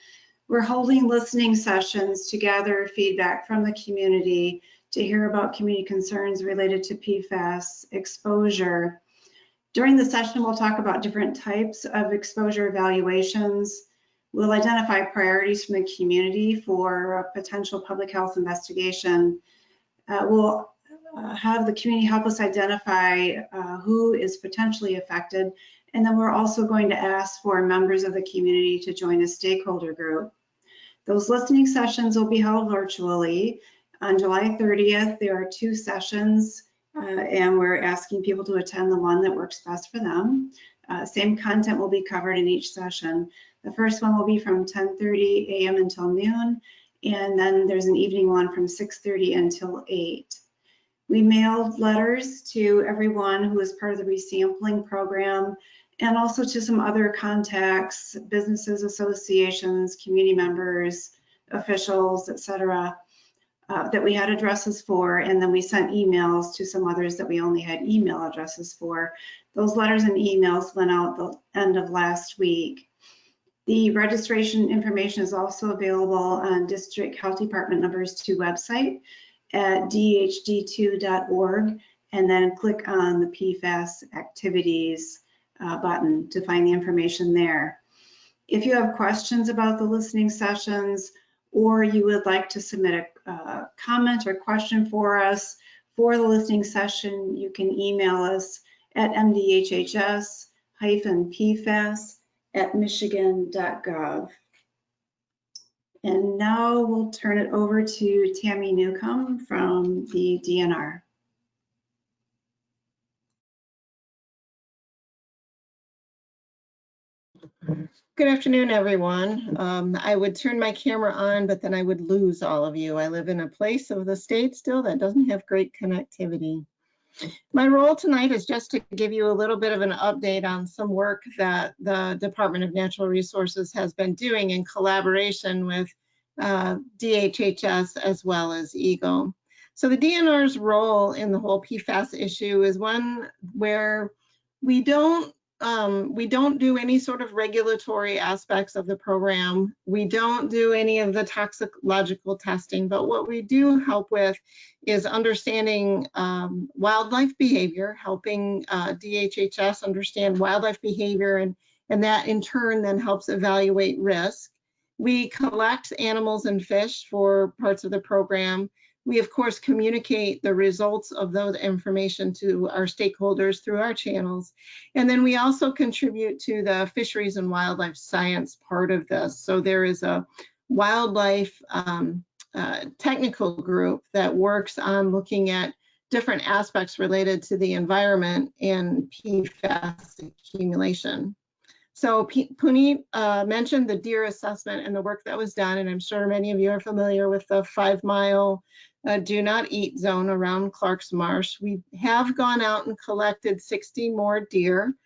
S1: We're holding listening sessions to gather feedback from the community, to hear about community concerns related to PFAS exposure. During the session, we'll talk about different types of exposure evaluations. We'll identify priorities from the community for a potential public health investigation. We'll have the community help us identify who is potentially affected. And then we're also going to ask for members of the community to join a stakeholder group. Those listening sessions will be held virtually. On July 30th, there are 2 sessions, and we're asking people to attend the one that works best for them. Same content will be covered in each session. The first one will be from 10:30 a.m. until noon, and then there's an evening one from 6:30 until 8. We mailed letters to everyone who is part of the resampling program, and also to some other contacts, businesses, associations, community members, officials, etc., that we had addresses for, and then we sent emails to some others that we only had email addresses for. Those letters and emails went out the end of last week. The registration information is also available on District Health Department Numbers 2 website at dhd2.org, and then click on the PFAS activities button to find the information there. If you have questions about the listening sessions, or you would like to submit a comment or question for us for the listening session, you can email us at mdhhs-pfas@michigan.gov. And now we'll turn it over to Tammy Newcomb from the DNR.
S8: Good afternoon, everyone. I would turn my camera on, but then I would lose all of you. I live in a place of the state still that doesn't have great connectivity. My role tonight is just to give you a little bit of an update on some work that the Department of Natural Resources has been doing in collaboration with DHHS as well as EGLE. So the DNR's role in the whole PFAS issue is one where we don't do any sort of regulatory aspects of the program. We don't do any of the toxicological testing, but what we do help with is understanding wildlife behavior, helping DHHS understand wildlife behavior, and that in turn then helps evaluate risk. We collect animals and fish for parts of the program. We, of course, communicate the results of those information to our stakeholders through our channels. And then we also contribute to the fisheries and wildlife science part of this. So there is a wildlife technical group that works on looking at different aspects related to the environment and PFAS accumulation. So Puneet mentioned the deer assessment and the work that was done, and I'm sure many of you are familiar with the 5-mile do not eat zone around Clark's Marsh. We have gone out and collected 60 more deer.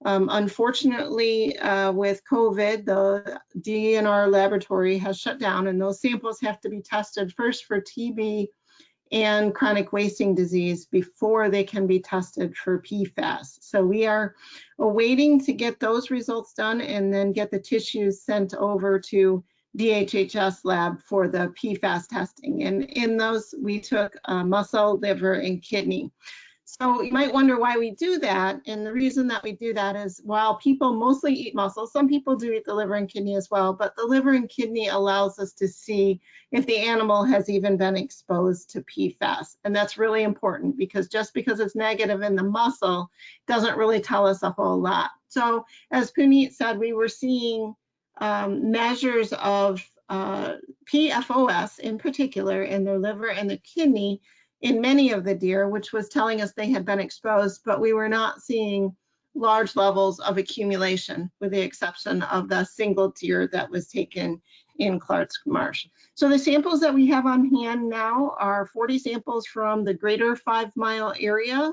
S8: Unfortunately, with COVID, the DNR laboratory has shut down, and those samples have to be tested first for TB and chronic wasting disease before they can be tested for PFAS. So we are awaiting to get those results done and then get the tissues sent over to DHHS lab for the PFAS testing. And in those, we took muscle, liver, and kidney. So you might wonder why we do that. And the reason that we do that is while people mostly eat muscle, some people do eat the liver and kidney as well, but the liver and kidney allows us to see if the animal has even been exposed to PFAS. And that's really important because just because it's negative in the muscle doesn't really tell us a whole lot. So as Puneet said, we were seeing measures of PFAS in particular in the liver and the kidney in many of the deer, which was telling us they had been exposed, but we were not seeing large levels of accumulation with the exception of the single deer that was taken in Clark's Marsh. So the samples that we have on hand now are 40 samples from the greater 5-mile area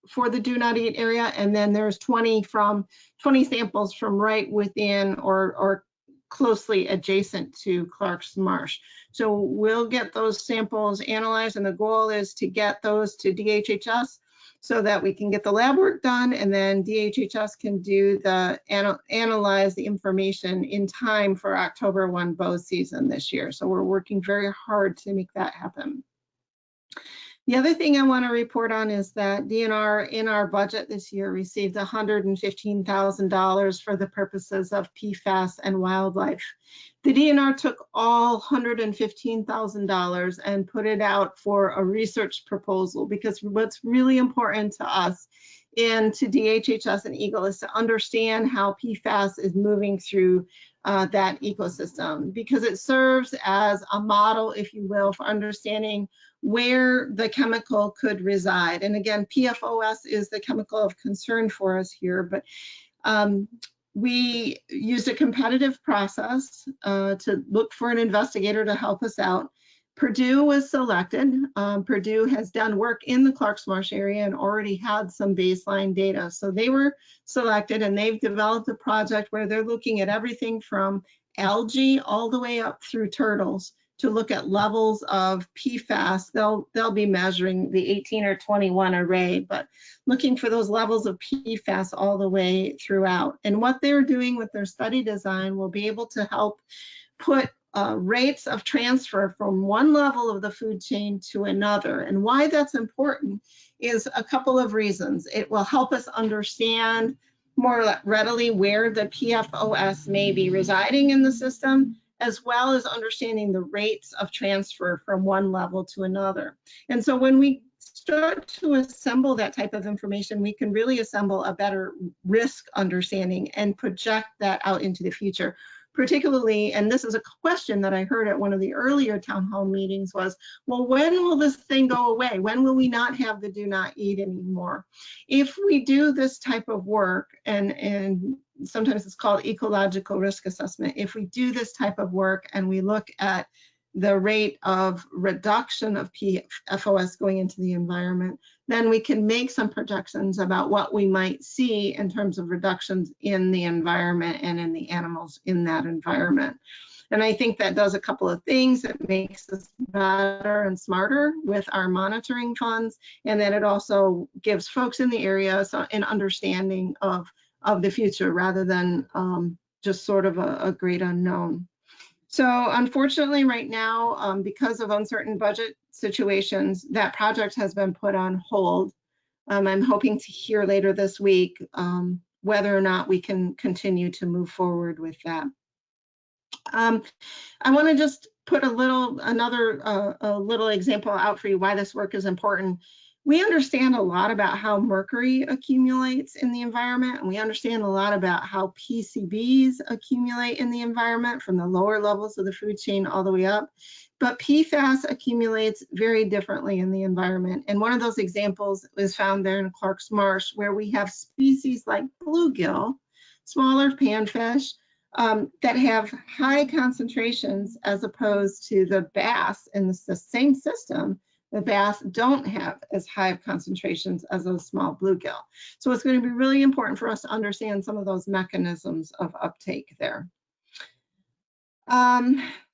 S8: for the do not eat area, and then there's 20 samples from right within or closely adjacent to Clark's Marsh. So we'll get those samples analyzed, and the goal is to get those to DHHS so that we can get the lab work done, and then DHHS can do the analyze the information in time for October 1 bow season this year. So we're working very hard to make that happen. The other thing I want to report on is that DNR in our budget this year received $115,000 for the purposes of PFAS and wildlife. The DNR took all $115,000 and put it out for a research proposal because what's really important to us and to DHHS and EGLE is to understand how PFAS is moving through that ecosystem, because it serves as a model, if you will, for understanding where the chemical could reside. And again, PFAS is the chemical of concern for us here, but we used a competitive process to look for an investigator to help us out. Purdue was selected. Purdue has done work in the Clarks Marsh area and already had some baseline data. So they were selected, and they've developed a project where they're looking at everything from algae all the way up through turtles to look at levels of PFAS. They'll be measuring the 18 or 21 array, but looking for those levels of PFAS all the way throughout. And what they're doing with their study design will be able to help put rates of transfer from one level of the food chain to another. And why that's important is a couple of reasons. It will help us understand more readily where the PFOS may be residing in the system, as well as understanding the rates of transfer from one level to another. And so when we start to assemble that type of information, we can really assemble a better risk understanding and project that out into the future. Particularly, and this is a question that I heard at one of the earlier town hall meetings, was, well, when will this thing go away? When will we not have the do not eat anymore? If we do this type of work, and sometimes it's called ecological risk assessment, if we do this type of work and we look at the rate of reduction of PFOS going into the environment, then we can make some projections about what we might see in terms of reductions in the environment and in the animals in that environment. And I think that does a couple of things. It makes us better and smarter with our monitoring funds, and then it also gives folks in the area an understanding of the future rather than just sort of a great unknown. So unfortunately right now, because of uncertain budget situations, that project has been put on hold. I'm hoping to hear later this week whether or not we can continue to move forward with that. I want to just put a little example out for you why this work is important. We understand a lot about how mercury accumulates in the environment, and we understand a lot about how PCBs accumulate in the environment from the lower levels of the food chain all the way up. But PFAS accumulates very differently in the environment. And one of those examples is found there in Clarks Marsh, where we have species like bluegill, smaller panfish, that have high concentrations as opposed to the bass in the same system. The bass don't have as high of concentrations as those small bluegill. So it's going to be really important for us to understand some of those mechanisms of uptake there.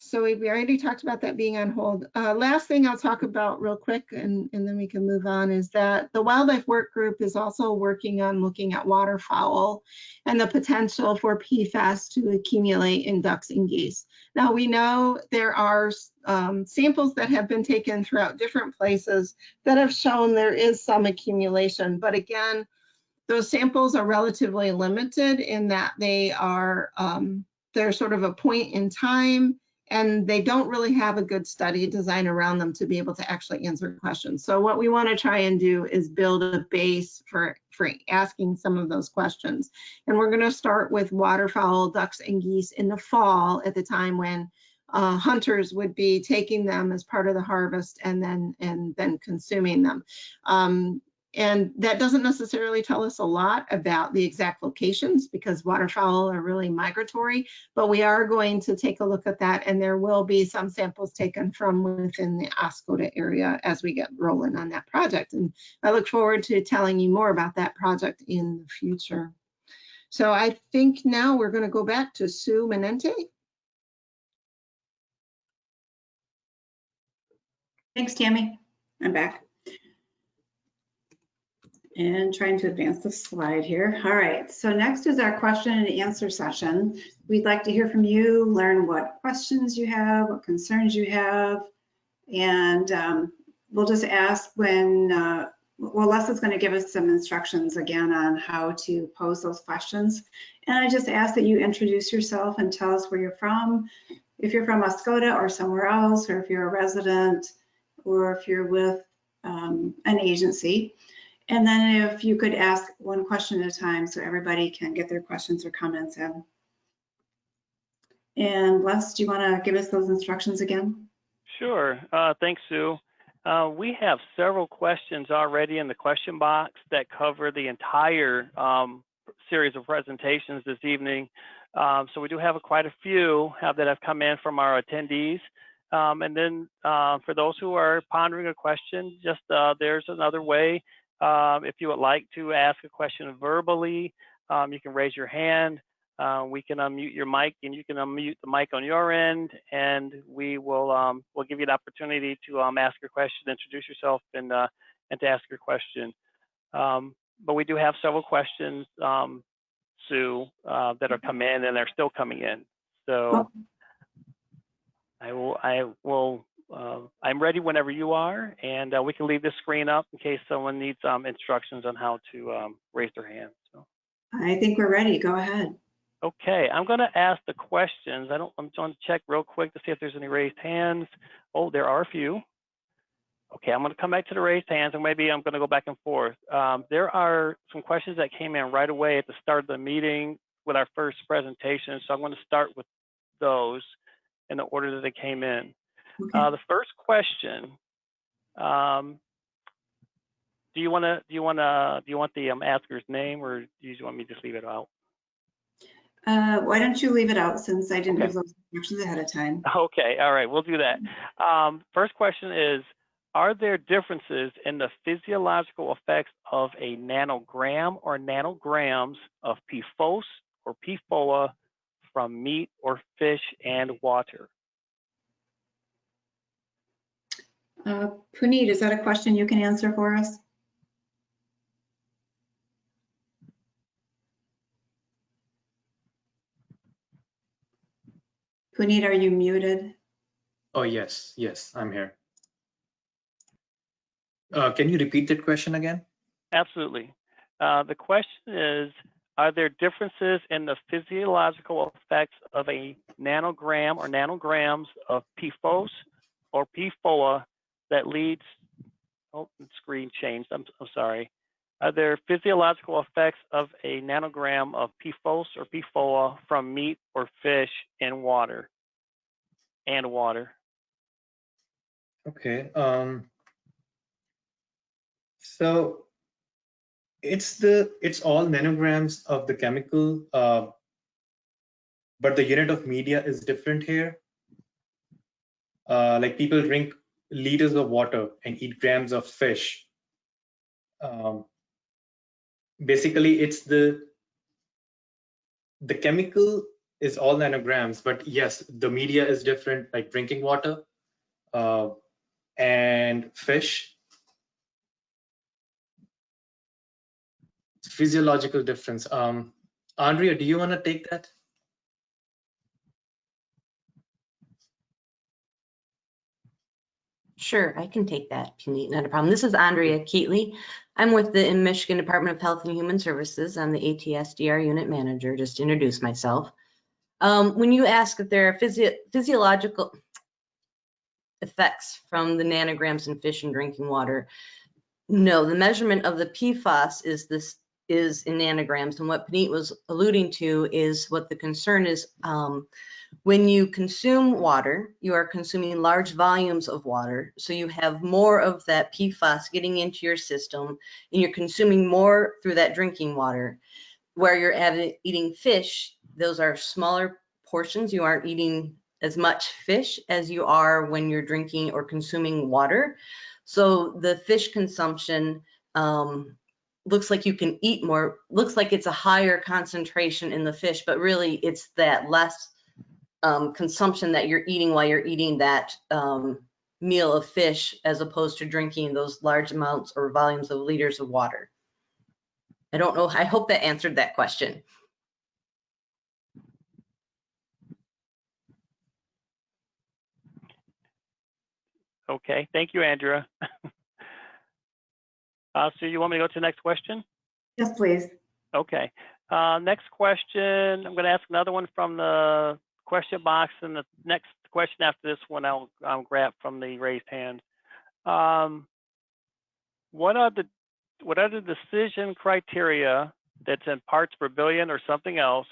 S8: So we already talked about that being on hold. Last thing I'll talk about real quick, and then we can move on, is that the Wildlife Workgroup is also working on looking at waterfowl and the potential for PFAS to accumulate in ducks and geese. Now we know there are samples that have been taken throughout different places that have shown there is some accumulation, but again, those samples are relatively limited in that they are they're sort of a point in time, and they don't really have a good study design around them to be able to actually answer questions. So what we want to try and do is build a base for asking some of those questions. And we're going to start with waterfowl, ducks, and geese in the fall at the time when hunters would be taking them as part of the harvest and then consuming them. And that doesn't necessarily tell us a lot about the exact locations because waterfowl are really migratory, but we are going to take a look at that, and there will be some samples taken from within the Oscoda area as we get rolling on that project. And I look forward to telling you more about that project in the future. So I think now we're going to go back to Sue Manente.
S1: Thanks, Tammy. I'm back. And trying to advance the slide here. All right, so next is our question and answer session. We'd like to hear from you, learn what questions you have, what concerns you have, and we'll just ask when, well, Leslie's going to give us some instructions again on how to pose those questions. And I just ask that you introduce yourself and tell us where you're from, if you're from Oscoda or somewhere else, or if you're a resident, or if you're with an agency. And then if you could ask one question at a time so everybody can get their questions or comments in. And Les, do you want to give us those instructions again?
S2: Sure. Thanks, Sue. We have several questions already in the question box that cover the entire series of presentations this evening. So we do have quite a few that have come in from our attendees. And then for those who are pondering a question, just there's another way. If you would like to ask a question verbally, you can raise your hand. We can unmute your mic, and you can unmute the mic on your end, and we will we'll give you the opportunity to ask your question, introduce yourself, and to ask your question. But we do have several questions, Sue, that are come in, and they're still coming in. So I'm ready whenever you are, and we can leave the screen up in case someone needs instructions on how to raise their hand. So.
S1: I think we're ready. Go ahead.
S2: Okay, I'm going to ask the questions. I'm going to check real quick to see if there's any raised hands. Oh, there are a few. Okay, I'm going to come back to the raised hands, and maybe I'm going to go back and forth. There are some questions that came in right away at the start of the meeting with our first presentation, so I'm going to start with those in the order that they came in.
S1: Okay.
S2: The first question: do you want the asker's name, or do you just want me to just leave it out?
S1: Why don't you leave it out, since I didn't
S2: Okay.
S1: give those instructions ahead of time.
S2: Okay, all right, we'll do that. First question is, are there differences in the physiological effects of a nanogram or nanograms of PFOS or PFOA from meat or fish and water?
S1: Puneet, is that a question you can answer for us? Puneet, are you muted?
S6: Oh, yes, I'm here. Can you repeat that question again?
S2: Absolutely. The question is, are there differences in the physiological effects of a nanogram or nanograms of PFOS or PFOA that leads, oh, the screen changed, I'm sorry. Are there physiological effects of a nanogram of PFOS or PFOA from meat or fish in water and water?
S6: Okay. So it's all nanograms of the chemical, but the unit of media is different here. Like people drink liters of water and eat grams of fish. Basically, it's the chemical is all nanograms, but yes, the media is different, like drinking water and fish. Physiological difference. Andrea, do you want to take that?
S9: Sure, I can take that, Puneet, not a problem. This is Andrea Keatley. I'm with the Michigan Department of Health and Human Services. I'm the ATSDR unit manager, just to introduce myself. When you ask if there are physiological effects from the nanograms in fish and drinking water, no, the measurement of the PFAS is in nanograms, and what Puneet was alluding to is what the concern is. When you consume water, you are consuming large volumes of water, so you have more of that PFAS getting into your system, and you're consuming more through that drinking water. Where you're eating fish, those are smaller portions. You aren't eating as much fish as you are when you're drinking or consuming water. So the fish consumption looks like you can eat more, looks like it's a higher concentration in the fish, but really it's that less consumption that you're eating while you're eating that meal of fish, as opposed to drinking those large amounts or volumes of liters of water. I don't know, I hope that answered that question.
S2: Okay, thank you, Andrea. So you want me to go to the next question?
S1: Yes, please.
S2: Okay. Next question, I'm going to ask another one from the question box, and the next question after this one I'll grab from the raised hand. What are the decision criteria that's in parts per billion or something else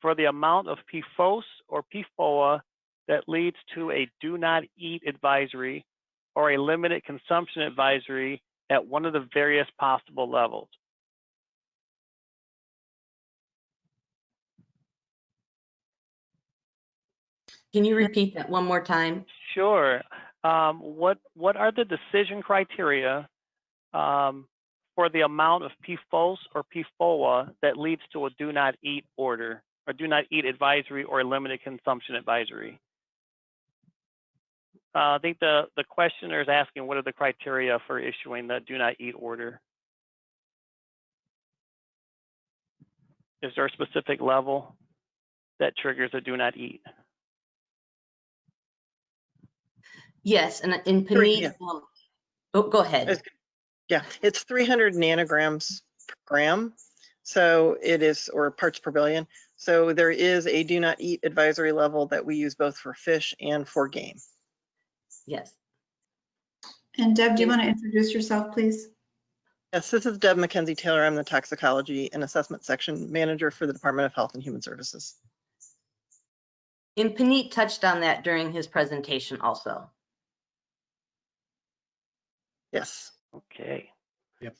S2: for the amount of PFOS or PFOA that leads to a do not eat advisory or a limited consumption advisory at one of the various possible levels?
S9: Can you repeat that one more time?
S2: Sure. What are the decision criteria for the amount of PFOS or PFOA that leads to a do not eat order, or do not eat advisory, or limited consumption advisory? I think the questioner is asking what are the criteria for issuing the do not eat order. Is there a specific level that triggers a do not eat?
S9: Yes, and in Panit, oh, go ahead.
S10: Yeah, it's 300 nanograms per gram. So it is, or parts per billion. So there is a do not eat advisory level that we use both for fish and for game.
S9: Yes.
S1: And Deb, do you want to introduce yourself, please?
S10: Yes, this is Deb Mackenzie Taylor. I'm the Toxicology and Assessment Section Manager for the Department of Health and Human Services.
S9: And Panit touched on that during his presentation also.
S10: Yes.
S2: Okay.
S6: Yep.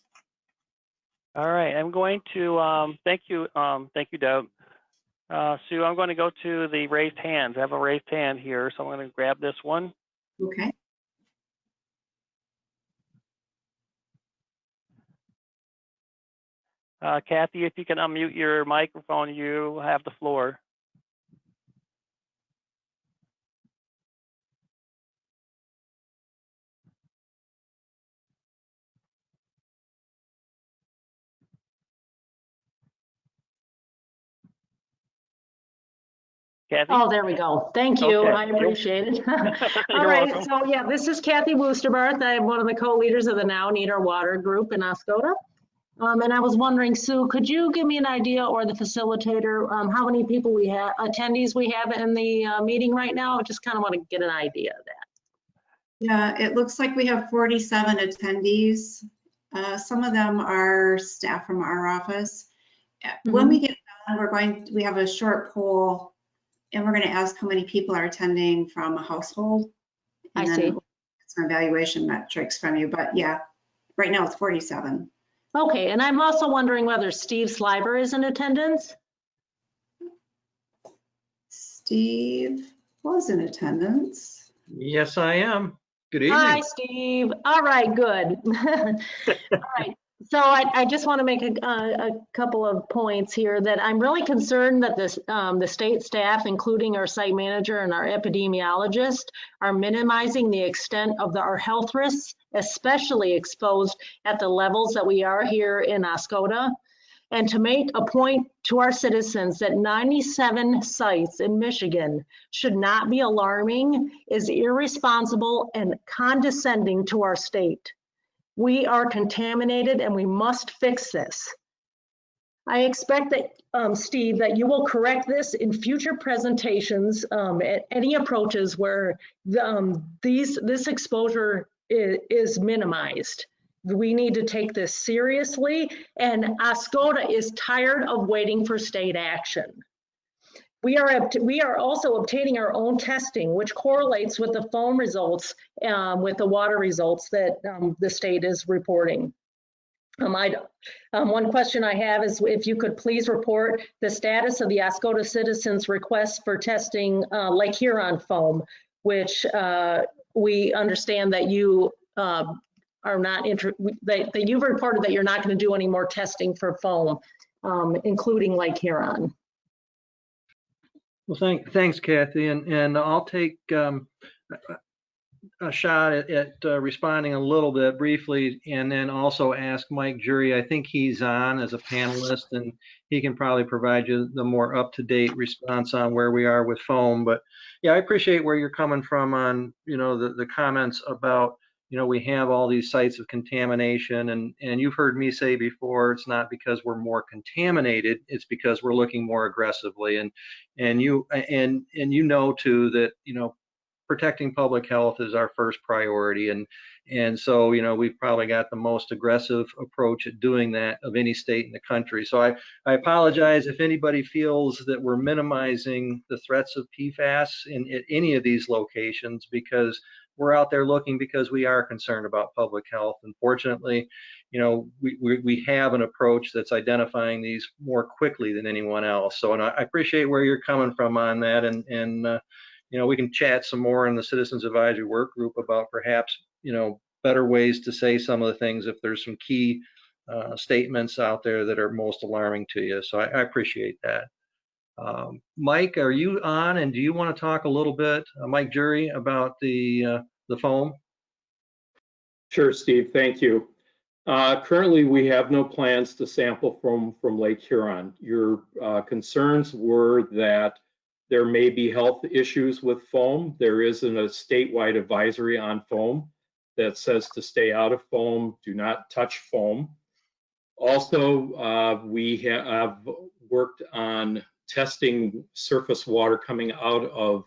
S2: All right. I'm going to thank you, Deb. Sue, I'm going to go to the raised hands. I have a raised hand here, so I'm going to grab this one.
S1: Okay.
S2: Kathy, if you can unmute your microphone, you have the floor. Kathy?
S11: Oh, there we go. Thank you.
S2: Okay.
S11: I appreciate it. All
S2: You're
S11: right.
S2: welcome.
S11: So yeah, this is Kathy Wurtsmith. I'm one of the co-leaders of the Now Need Our Water group in Oscoda. And I was wondering, Sue, could you give me an idea, or the facilitator, how many people we have, attendees we have in the meeting right now? I just kind of want to get an idea of that.
S1: Yeah, it looks like we have 47 attendees. Some of them are staff from our office. When we get done, we have a short poll, and we're going to ask how many people are attending from a household. And
S11: I see.
S1: then we'll get some evaluation metrics from you. But yeah, right now it's 47.
S11: Okay, and I'm also wondering whether Steve Sliver is in attendance.
S1: Steve was in attendance.
S12: Yes, I am. Good evening.
S11: Hi, Steve. All right, good. All right. So I just want to make a couple of points here, that I'm really concerned that the state staff, including our site manager and our epidemiologist, are minimizing the extent of our health risks, especially exposed at the levels that we are here in Oscoda. And to make a point to our citizens that 97 sites in Michigan should not be alarming is irresponsible and condescending to our state. We are contaminated and we must fix this. I expect that, Steve, that you will correct this in future presentations at any approaches where this exposure is minimized. We need to take this seriously, and Oscoda is tired of waiting for state action. We are also obtaining our own testing, which correlates with the foam results, with the water results that the state is reporting. One question I have is if you could please report the status of the Oscoda citizens' request for testing Lake Huron foam, which we understand that you are not that you've reported that you're not going to do any more testing for foam, including Lake Huron.
S12: Well, thanks, Kathy, and I'll take a shot at responding a little bit briefly, and then also ask Mike Jury. I think he's on as a panelist, and he can probably provide you the more up-to-date response on where we are with foam. But yeah, I appreciate where you're coming from on, the comments about, we have all these sites of contamination, and you've heard me say before, it's not because we're more contaminated, it's because we're looking more aggressively, and you know too that protecting public health is our first priority, and so we've probably got the most aggressive approach at doing that of any state in the country. So I apologize if anybody feels that we're minimizing the threats of PFAS at any of these locations, because we're out there looking because we are concerned about public health. And fortunately, we have an approach that's identifying these more quickly than anyone else. So, and I appreciate where you're coming from on that. And we can chat some more in the Citizens Advisory Work Group about perhaps, better ways to say some of the things if there's some key statements out there that are most alarming to you. So I appreciate that. Mike, are you on, and do you want to talk a little bit, Mike Jury, about the foam?
S13: Sure, Steve, thank you. Currently, we have no plans to sample from Lake Huron. Your concerns were that there may be health issues with foam. There isn't a statewide advisory on foam that says to stay out of foam, do not touch foam. Also, we have worked on testing surface water coming out of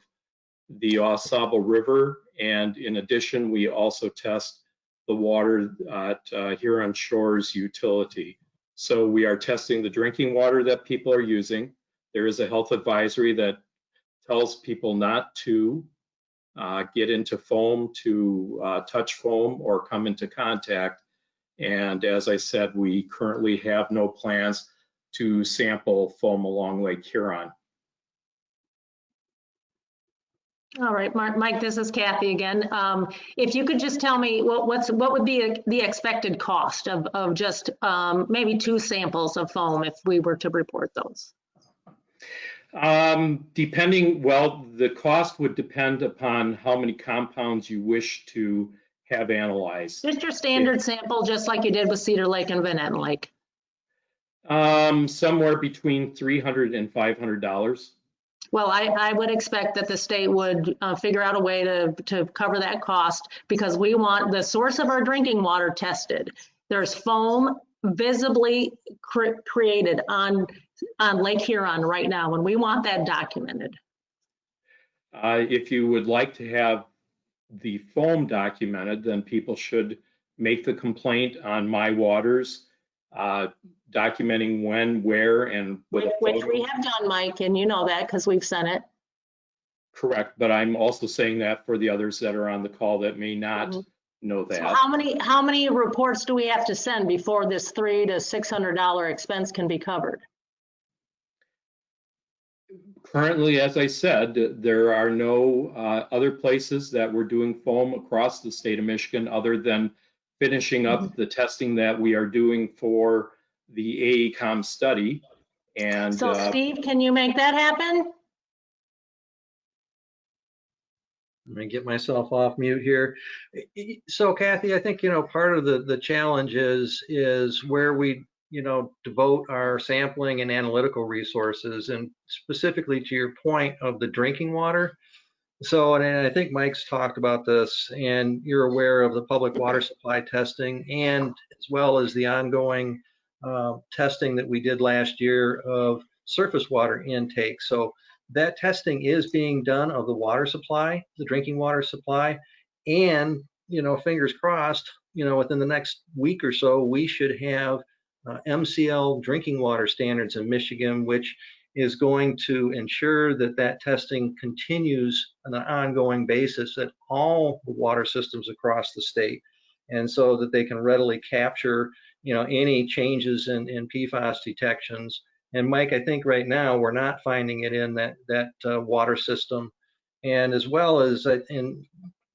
S13: the Sable River, and in addition, we also test the water at Huron Shores utility. So we are testing the drinking water that people are using. There is a health advisory that tells people not to get into foam, to touch foam, or come into contact. And as I said, we currently have no plans to sample foam along Lake Huron.
S11: All right, Mike, this is Kathy again. If you could just tell me what would be the expected cost of just maybe 2 samples of foam if we were to report those?
S13: The cost would depend upon how many compounds you wish to have analyzed.
S11: Just your standard sample, just like you did with Cedar Lake and Van Etten Lake.
S13: Somewhere between $300 and $500.
S11: Well, I would expect that the state would figure out a way to cover that cost, because we want the source of our drinking water tested. There's foam visibly created on Lake Huron right now, and we want that documented.
S13: If you would like to have the foam documented, then people should make the complaint on My Waters, documenting when, where, and with
S11: which we have done, Mike, and you know that because we've sent it.
S13: Correct, but I'm also saying that for the others that are on the call that may not know that.
S11: So how many reports do we have to send before this $300 to $600 expense can be covered?
S13: Currently, as I said, there are no other places that we're doing foam across the state of Michigan other than finishing up the testing that we are doing for the AECOM study. And
S11: so Steve, can you make that happen?
S12: Let me get myself off mute here. So Kathy, I think, part of the challenge is where we, devote our sampling and analytical resources, and specifically to your point of the drinking water. So, and I think Mike's talked about this, and you're aware of the public water supply testing, and as well as the ongoing testing that we did last year of surface water intake. So that testing is being done of the water supply, the drinking water supply, and, fingers crossed, within the next week or so, we should have MCL drinking water standards in Michigan, which is going to ensure that that testing continues on an ongoing basis at all the water systems across the state, and so that they can readily capture, any changes in PFAS detections. And Mike, I think right now we're not finding it in that water system, and as well as, and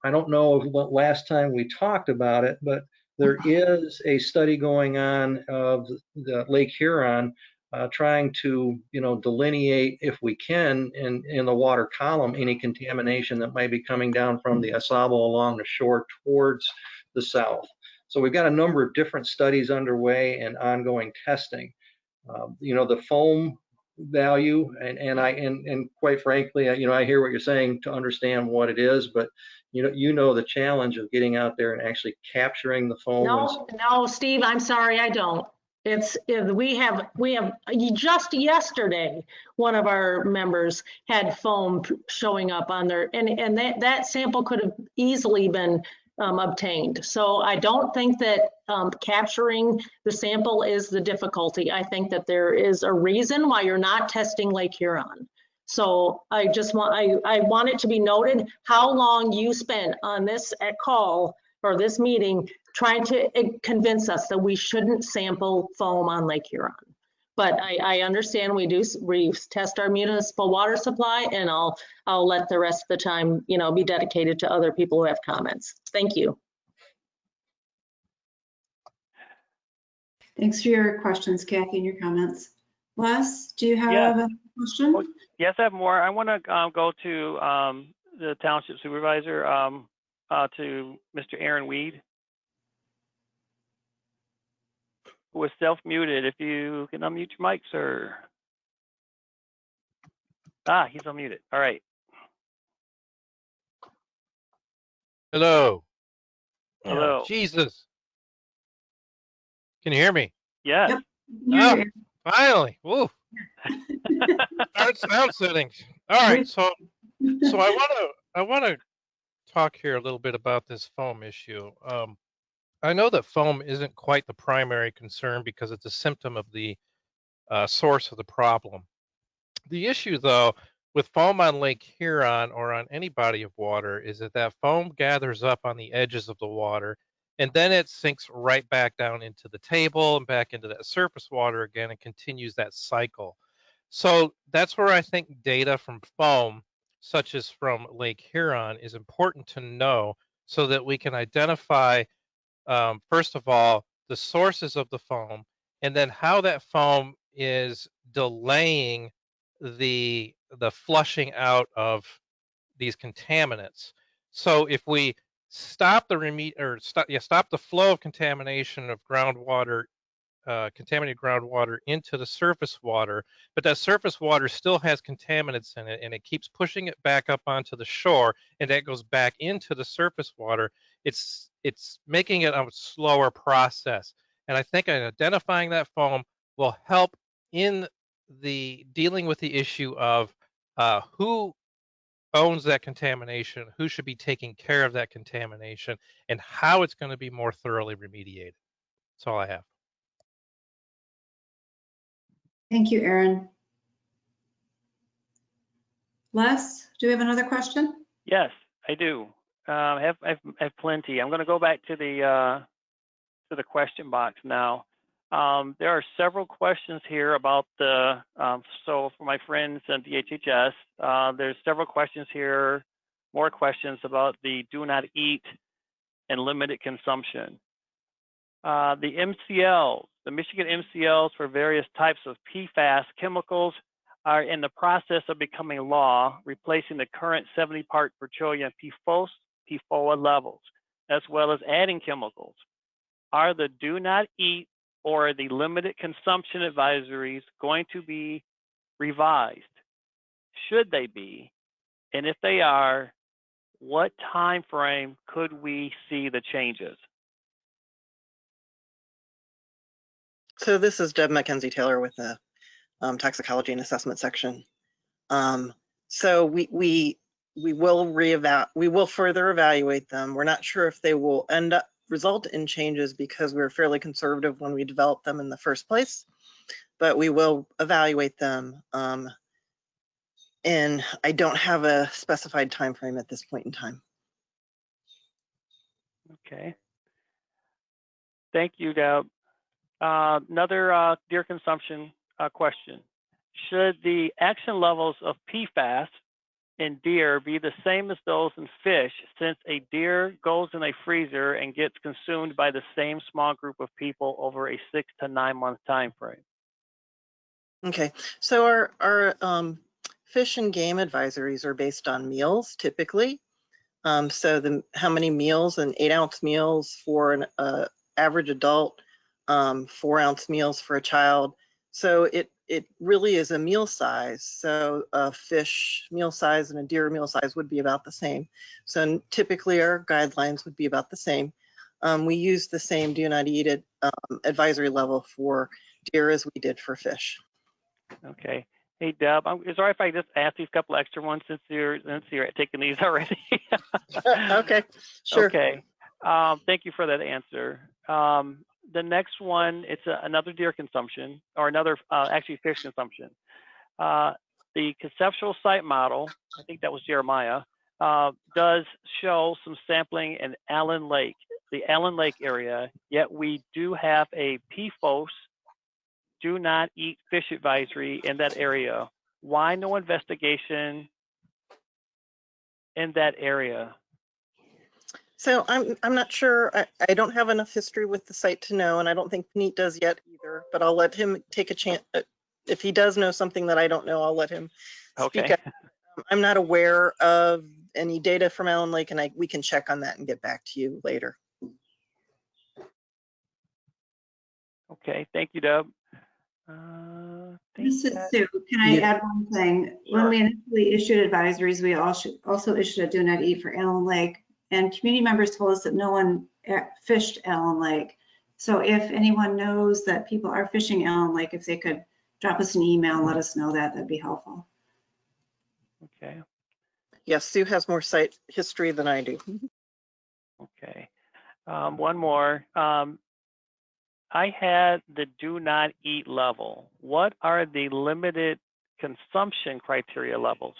S12: I don't know what last time we talked about it, but there is a study going on of the Lake Huron trying to, delineate, if we can, in the water column, any contamination that might be coming down from the Sable along the shore towards the south. So we've got a number of different studies underway and ongoing testing. The foam value, and quite frankly, I hear what you're saying to understand what it is, but the challenge of getting out there and actually capturing the foam.
S11: No, Steve, I'm sorry, I don't. We have just yesterday, one of our members had foam showing up on there, and that sample could have easily been obtained. So I don't think that capturing the sample is the difficulty. I think that there is a reason why you're not testing Lake Huron. So I want it to be noted how long you spent on this call or this meeting trying to convince us that we shouldn't sample foam on Lake Huron. But I understand we test our municipal water supply, and I'll let the rest of the time, be dedicated to other people who have comments. Thank you.
S1: Thanks for your questions, Kathy, and your comments. Les, do you have a question?
S2: Oh, yes, I have more. I want to go to the township supervisor, to Mr. Aaron Weed, who was self-muted. If you can unmute your mic, sir. Ah, he's unmuted. All right.
S14: Hello.
S2: Hello.
S14: Jesus. Can you hear me?
S2: Yes.
S1: Yep.
S14: Oh, finally. Woo. Hard sound settings. All right. So I want to talk here a little bit about this foam issue. I know that foam isn't quite the primary concern because it's a symptom of the source of the problem. The issue, though, with foam on Lake Huron or on any body of water is that foam gathers up on the edges of the water, and then it sinks right back down into the table and back into that surface water again and continues that cycle. So that's where I think data from foam, such as from Lake Huron, is important to know so that we can identify, first of all, the sources of the foam, and then how that foam is delaying the flushing out of these contaminants. So if we stop the stop the flow of contamination of groundwater, contaminated groundwater into the surface water, but that surface water still has contaminants in it, and it keeps pushing it back up onto the shore, and that goes back into the surface water. It's making it a slower process, and I think identifying that foam will help in the dealing with the issue of who owns that contamination, who should be taking care of that contamination, and how it's going to be more thoroughly remediated. That's all I have.
S1: Thank you, Aaron. Les, do we have another question?
S2: Yes, I do. I have plenty. I'm going to go back to the question box now. There are several questions here about the, so for my friends at DHHS, there's several questions here, more questions about the do not eat and limited consumption. The MCLs, the Michigan MCLs for various types of PFAS chemicals are in the process of becoming law, replacing the current 70 part per trillion PFOA levels, as well as adding chemicals. Are the do not eat or the limited consumption advisories going to be revised? Should they be? And if they are, what time frame could we see the changes?
S10: So this is Deb Mackenzie Taylor with the Toxicology and Assessment section. So we will further evaluate them. We're not sure if they will result in changes because we were fairly conservative when we developed them in the first place, but we will evaluate them. And I don't have a specified time frame at this point in time.
S2: Okay. Thank you, Deb. Another deer consumption question. Should the action levels of PFAS in deer be the same as those in fish, since a deer goes in a freezer and gets consumed by the same small group of people over a 6 to 9 month time frame?
S10: Okay, so our fish and game advisories are based on meals typically. So how many meals, and 8-ounce meals for an average adult, 4-ounce meals for a child. So it really is a meal size. So a fish meal size and a deer meal size would be about the same. So typically our guidelines would be about the same. We use the same do not eat it advisory level for deer as we did for fish. Okay.
S2: Hey, Deb, is it all right if I just ask these couple extra ones since you're taking these already?
S10: Okay, sure.
S2: Okay. Thank you for that answer. The next one, it's another deer consumption, or another, actually fish consumption. The conceptual site model, I think that was Jeremiah, does show some sampling in Allen Lake, the Allen Lake area, yet we do have a PFOS do not eat fish advisory in that area. Why no investigation in that area?
S10: So I'm not sure. I don't have enough history with the site to know, and I don't think Puneet does yet either, but I'll let him take a chance. If he does know something that I don't know, I'll let him speak
S2: Okay.
S10: up. I'm not aware of any data from Allen Lake, and we can check on that and get back to you later.
S2: Okay, thank you, Deb.
S1: This is Sue. Can I add one thing? When we initially issued advisories, we also issued a do not eat for Allen Lake, and community members told us that no one fished Allen Lake. So if anyone knows that people are fishing Allen Lake, if they could drop us an email and let us know that, that'd be helpful.
S2: Okay.
S10: Yes, Sue has more site history than I do.
S2: Okay. One more. I had the do not eat level. What are the limited consumption criteria levels?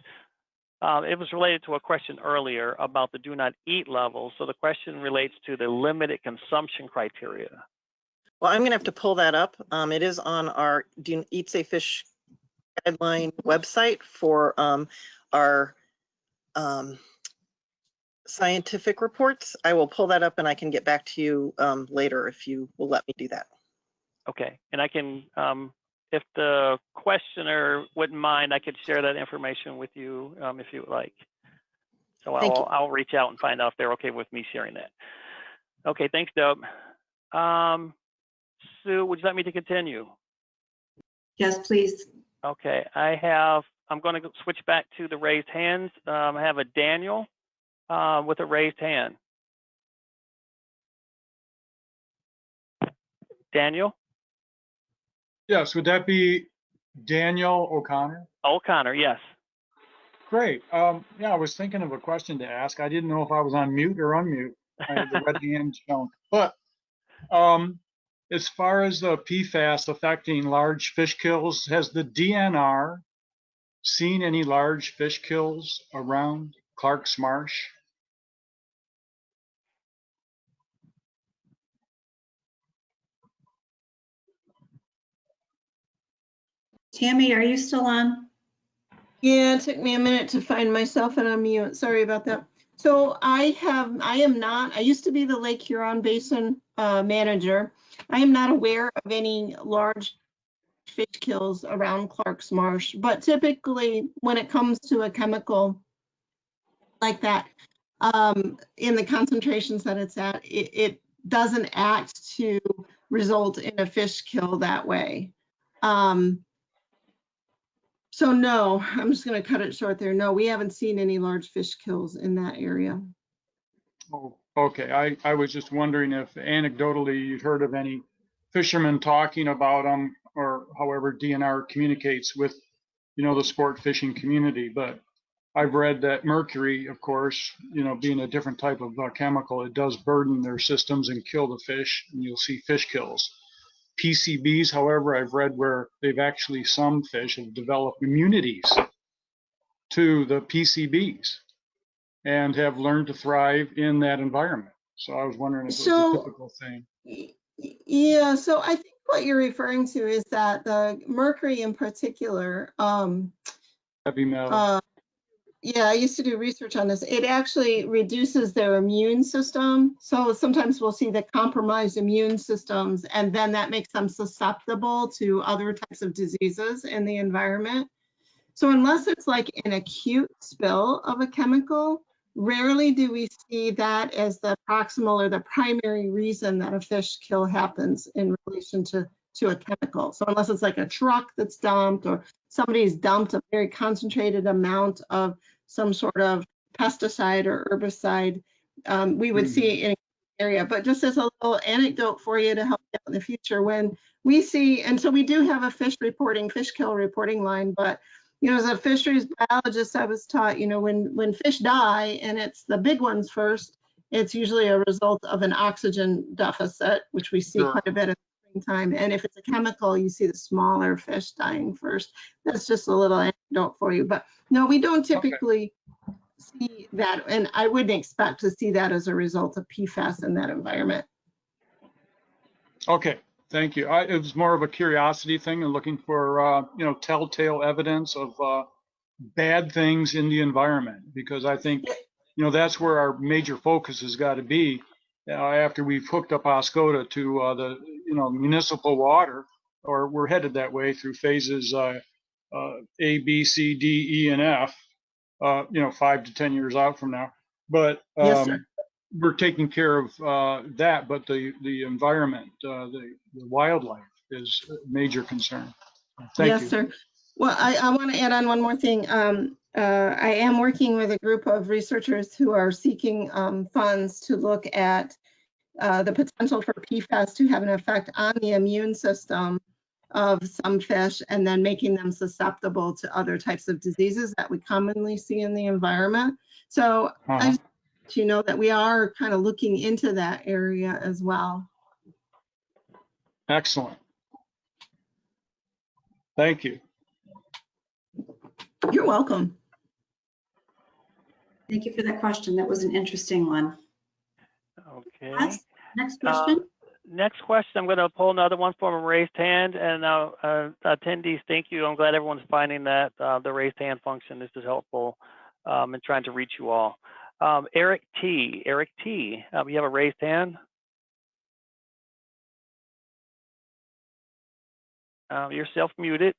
S2: It was related to a question earlier about the do not eat level. So the question relates to the limited consumption criteria.
S10: Well, I'm going to have to pull that up. It is on our Do Eat Safe Fish guideline website for our scientific reports. I will pull that up and I can get back to you later if you will let me do that.
S2: Okay, and I can, if the questioner wouldn't mind, I could share that information with you if you would like. So I'll reach out and find out if they're okay with me sharing that. Okay, thanks, Deb. Sue, would you like me to continue?
S1: Yes, please.
S2: Okay, I'm going to switch back to the raised hands. I have a Daniel with a raised hand. Daniel?
S15: Yes, would that be Daniel O'Connor?
S2: O'Connor, yes.
S15: Great. Yeah, I was thinking of a question to ask. I didn't know if I was on mute or unmute. I had the red hand shown. But as far as the PFAS affecting large fish kills, has the DNR seen any large fish kills around Clark's Marsh?
S1: Tammy, are you still on?
S8: Yeah, it took me a minute to find myself and unmute. Sorry about that. So I used to be the Lake Huron Basin manager. I am not aware of any large fish kills around Clark's Marsh, but typically when it comes to a chemical like that, in the concentrations that it's at, it doesn't act to result in a fish kill that way. So no, I'm just going to cut it short there. No, we haven't seen any large fish kills in that area.
S15: Oh, okay. I was just wondering if anecdotally you'd heard of any fishermen talking about them, or however DNR communicates with, the sport fishing community. But I've read that mercury, of course, being a different type of chemical, it does burden their systems and kill the fish, and you'll see fish kills. PCBs, however, I've read where some fish have developed immunities to the PCBs and have learned to thrive in that environment. So I was wondering if it was a typical thing.
S8: Yeah, so I think what you're referring to is that the mercury in particular,
S15: heavy metal.
S8: Yeah, I used to do research on this. It actually reduces their immune system. So sometimes we'll see the compromised immune systems, and then that makes them susceptible to other types of diseases in the environment. So unless it's like an acute spill of a chemical, rarely do we see that as the proximal or the primary reason that a fish kill happens in relation to a chemical. So unless it's like a truck that's dumped, or somebody's dumped a very concentrated amount of some sort of pesticide or herbicide, we would see it in an area. But just as a little anecdote for you to help you out in the future, when we see, and so we do have a fish kill reporting line, but as a fisheries biologist, I was taught, when fish die, and it's the big ones first, it's usually a result of an oxygen deficit, which we see quite a bit of time. And if it's a chemical, you see the smaller fish dying first. That's just a little anecdote for you. But no, we don't typically see that. And I wouldn't expect to see that as a result of PFAS in that environment.
S15: Okay, Thank you. It was more of a curiosity thing and looking for, telltale evidence of bad things in the environment, because I think, that's where our major focus has got to be after we've hooked up Oscoda to the, municipal water, or we're headed that way through phases A, B, C, D, E, and F, 5 to 10 years out from now. But
S8: Yes, sir.
S15: we're taking care of that, but the environment, the wildlife is a major concern. Thank
S8: Yes,
S15: you.
S8: sir. Well, I want to add on one more thing. I am working with a group of researchers who are seeking funds to look at the potential for PFAS to have an effect on the immune system of some fish, and then making them susceptible to other types of diseases that we commonly see in the environment. So I just want you to know that we are kind of looking into that area as well.
S15: Excellent. Thank you.
S8: You're welcome.
S1: Thank you for that question. That was an interesting one.
S2: Okay.
S1: Next question.
S2: Next question, I'm going to pull another one from a raised hand. And now, attendees, thank you. I'm glad everyone's finding that the raised hand function. This is helpful in trying to reach you all. Eric T. You have a raised hand? You're self-muted.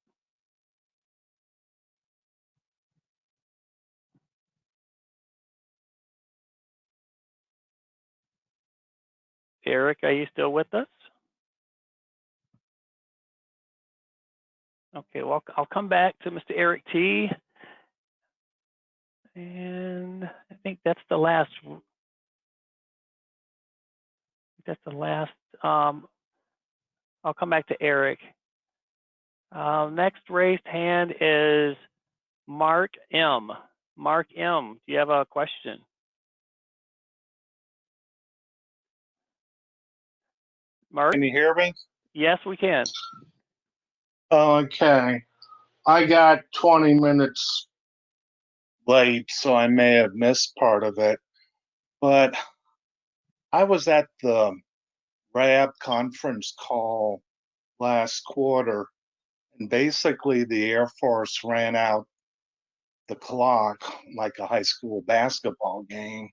S2: Eric, are you still with us? Okay, well, I'll come back to Mr. Eric T. And I think that's the last. I'll come back to Eric. Next raised hand is Mark M. Mark M, do you have a question? Mark?
S16: Can you hear me?
S2: Yes, we can.
S16: Okay. I got 20 minutes late, so I may have missed part of it. But I was at the RAB conference call last quarter, and basically the Air Force ran out the clock like a high school basketball game,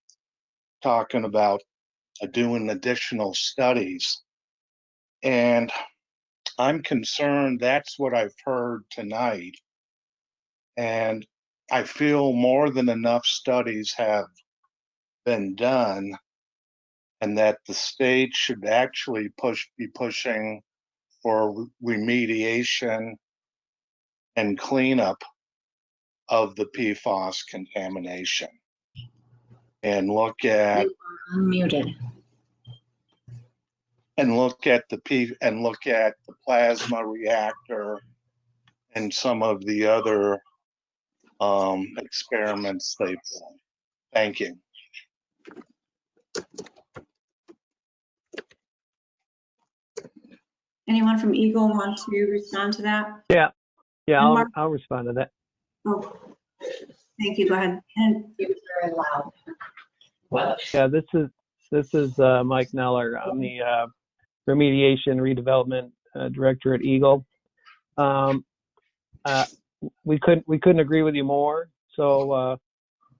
S16: talking about doing additional studies. And I'm concerned that's what I've heard tonight. And I feel more than enough studies have been done, and that the state should actually be pushing for remediation and cleanup of the PFAS contamination. And look at
S11: Unmuted.
S16: and look at the plasma reactor and some of the other experiments they've done. Thank you.
S1: Anyone from Eagle want to respond to that?
S17: Yeah,
S1: Mark?
S17: I'll respond to that.
S1: Oh, thank you. Go ahead. And
S11: It was very loud.
S17: Yeah, this is Mike Neller. I'm the remediation redevelopment director at Eagle. We couldn't agree with you more. So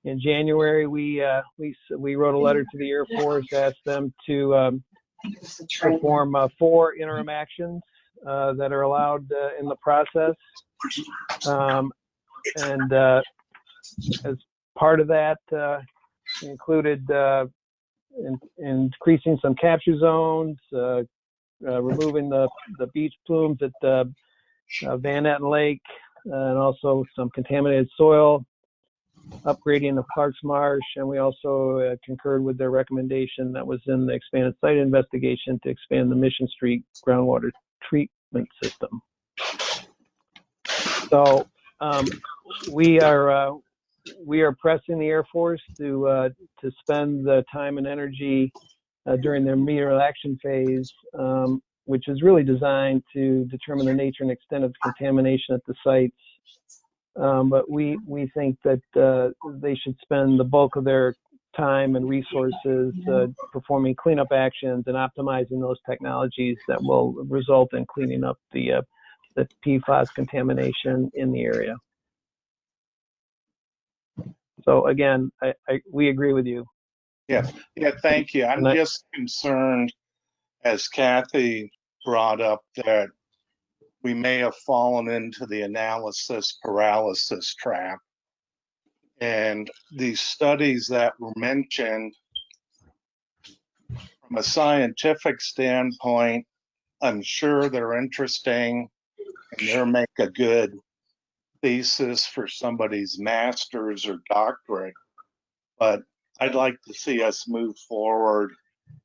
S17: in January, we wrote a letter to the Air Force, asked them to perform 4 interim actions that are allowed in the process. And as part of that, included increasing some capture zones, removing the beach plumes at Van Etten Lake, and also some contaminated soil, upgrading the Clark's Marsh, and we also concurred with their recommendation that was in the expanded site investigation to expand the Mission Street groundwater treatment system. So we are pressing the Air Force to spend the time and energy during their remedial action phase, which is really designed to determine the nature and extent of contamination at the sites. But we think that they should spend the bulk of their time and resources performing cleanup actions and optimizing those technologies that will result in cleaning up the PFAS contamination in the area. So again, we agree with you.
S16: Yeah, thank you. I'm just concerned, as Kathy brought up, that we may have fallen into the analysis paralysis trap. And these studies that were mentioned, from a scientific standpoint, I'm sure they're interesting and they'll make a good thesis for somebody's master's or doctorate. But I'd like to see us move forward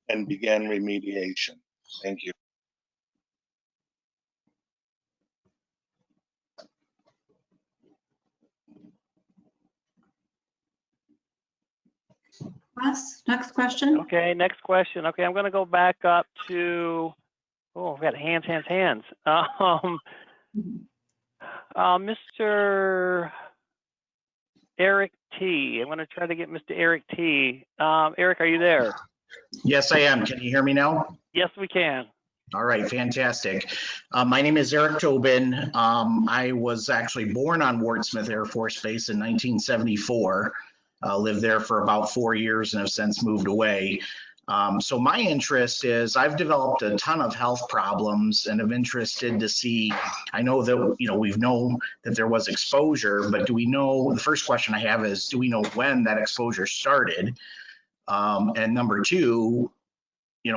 S16: and begin remediation. Thank you.
S1: Russ, next question.
S2: Okay, next question. Okay, I'm going to go back up to, oh, we've got hands. Mr. Eric T. I'm going to try to get Mr. Eric T. Eric, are you there?
S18: Yes, I am. Can you hear me now?
S2: Yes, we can.
S18: All right, fantastic. My name is Eric Tobin. I was actually born on Wurtsmith Air Force Base in 1974. Lived there for about 4 years and have since moved away. So my interest is I've developed a ton of health problems and am interested to see, I know that, we've known that there was exposure, but do we know, the first question I have is, do we know when that exposure started? And number two,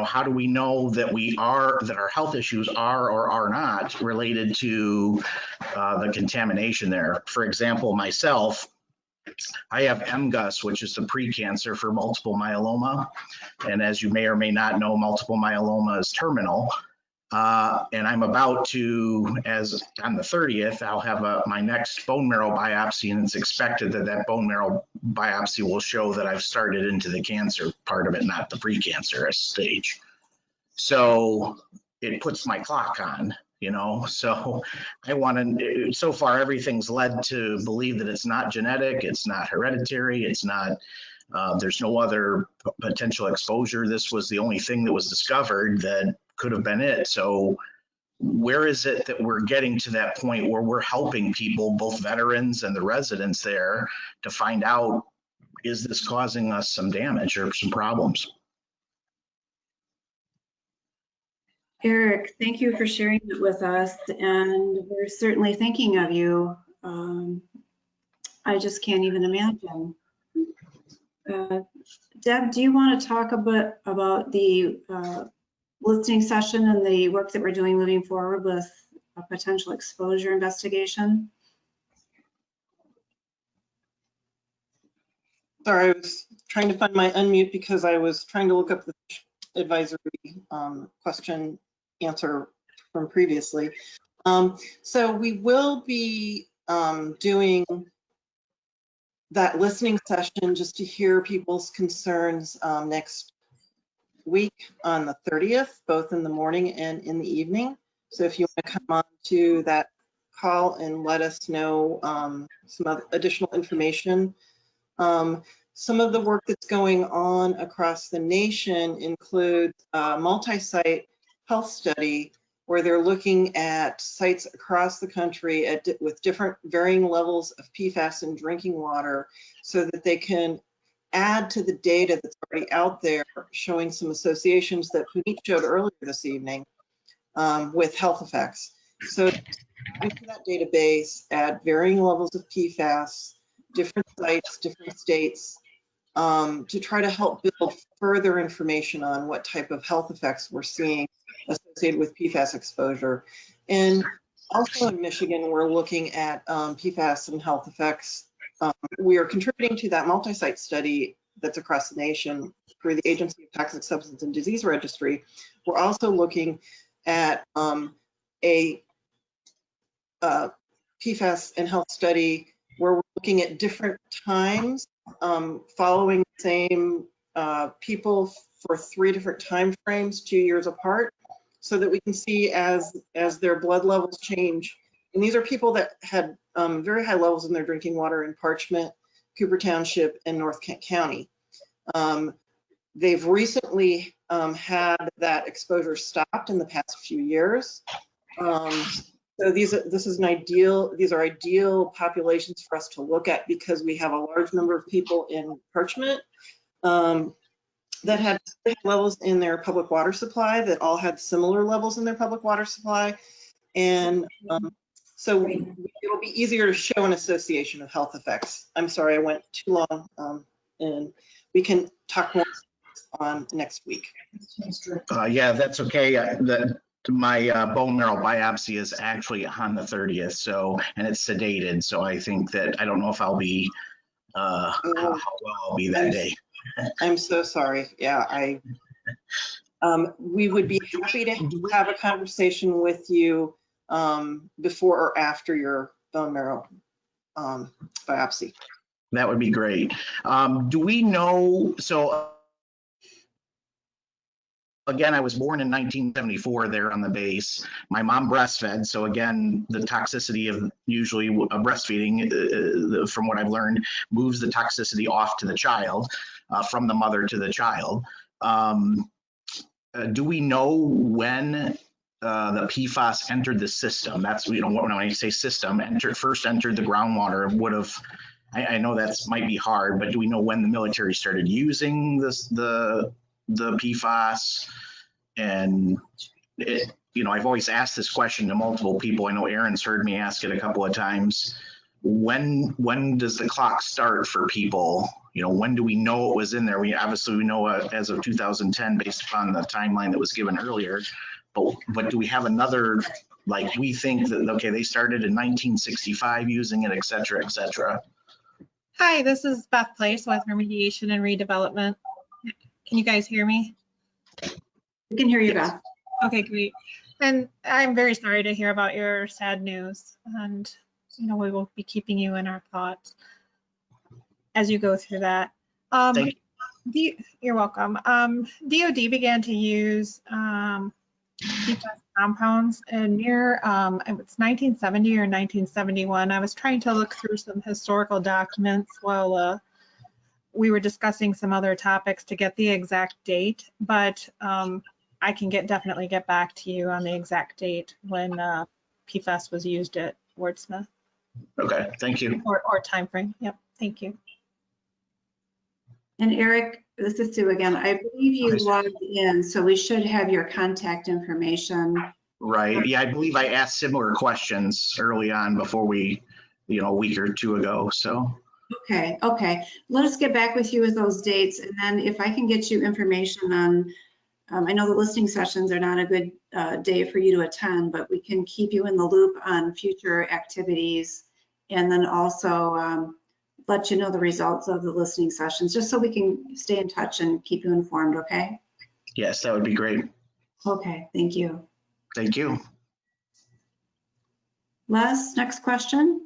S18: how do we know that that our health issues are or are not related to the contamination there? For example, myself, I have MGUS, which is the precancer for multiple myeloma. And as you may or may not know, multiple myeloma is terminal. And I'm about to, as on the 30th, I'll have my next bone marrow biopsy, and it's expected that bone marrow biopsy will show that I've started into the cancer part of it, not the precancerous stage. So it puts my clock on. So I want to, so far everything's led to believe that it's not genetic, it's not hereditary, it's not, there's no other potential exposure. This was the only thing that was discovered that could have been it. So where is it that we're getting to that point where we're helping people, both veterans and the residents there, to find out, is this causing us some damage or some problems?
S1: Eric, thank you for sharing it with us, and we're certainly thinking of you. I just can't even imagine. Deb, do you want to talk a bit about the listening session and the work that we're doing moving forward with a potential exposure investigation?
S10: Sorry, I was trying to find my unmute because I was trying to look up the advisory question answer from previously. So we will be doing that listening session just to hear people's concerns next week on the 30th, both in the morning and in the evening. So if you want to come on to that call and let us know some additional information. Some of the work that's going on across the nation includes a multi-site health study where they're looking at sites across the country with different varying levels of PFAS in drinking water so that they can add to the data that's already out there, showing some associations that Puneet showed earlier this evening with health effects. So into that database, add varying levels of PFAS, different sites, different states, to try to help build further information on what type of health effects we're seeing associated with PFAS exposure. And also in Michigan, we're looking at PFAS and health effects. We are contributing to that multi-site study that's across the nation through the Agency of Toxic Substance and Disease Registry. We're also looking at a PFAS and health study where we're looking at different times following the same people for 3 different time frames, 2 years apart, so that we can see as their blood levels change. And these are people that had very high levels in their drinking water in Parchment, Cooper Township, and North Kent County. They've recently had that exposure stopped in the past few years. So these are ideal populations for us to look at because we have a large number of people in Parchment that had levels in their public water supply that all had similar levels in their public water supply. And so it'll be easier to show an association of health effects. I'm sorry, I went too long, and we can talk more on next week.
S18: Yeah, that's okay. My bone marrow biopsy is actually on the 30th, so, and it's sedated, so I think that, I don't know if I'll be, how well I'll be that day.
S10: I'm so sorry. Yeah, we would be happy to have a conversation with you before or after your bone marrow biopsy.
S18: That would be great. Do we know, so again, I was born in 1974 there on the base. My mom breastfed, so again, the toxicity of usually breastfeeding, from what I've learned, moves the toxicity off to the child, from the mother to the child. Do we know when the PFAS entered the system? That's, you know, when I say system, first entered the groundwater, would have, I know that might be hard, but do we know when the military started using the PFAS? And it, you know, I've always asked this question to multiple people. I know Aaron's heard me ask it a couple of times. When does the clock start for people? You know, when do we know it was in there? We know as of 2010, based upon the timeline that was given earlier. But do we have another, like, we think that, okay, they started in 1965 using it, et cetera, et cetera.
S5: Hi, this is Beth Place with Remediation and Redevelopment. Can you guys hear me?
S1: We can hear you, Beth.
S5: Okay, great. And I'm very sorry to hear about your sad news. And, you know, we will be keeping you in our thoughts as you go through that.
S18: Thank you.
S5: You're welcome. DOD began to use PFAS compounds in near, it's 1970 or 1971. I was trying to look through some historical documents while we were discussing some other topics to get the exact date, but I can definitely get back to you on the exact date when PFAS was used at Wurtsmith.
S18: Okay, thank you.
S5: Or time frame. Yep, thank you.
S1: And Eric, this is Sue again. I believe you logged in, so we should have your contact information.
S18: Right. Yeah, I believe I asked similar questions early on before we, you know, a week or two ago. So.
S1: Okay. Let us get back with you with those dates, and then if I can get you information on, I know the listening sessions are not a good day for you to attend, but we can keep you in the loop on future activities, and then also let you know the results of the listening sessions, just so we can stay in touch and keep you informed, okay?
S18: Yes, that would be great.
S1: Okay, thank you.
S18: Thank you.
S1: Les, next question.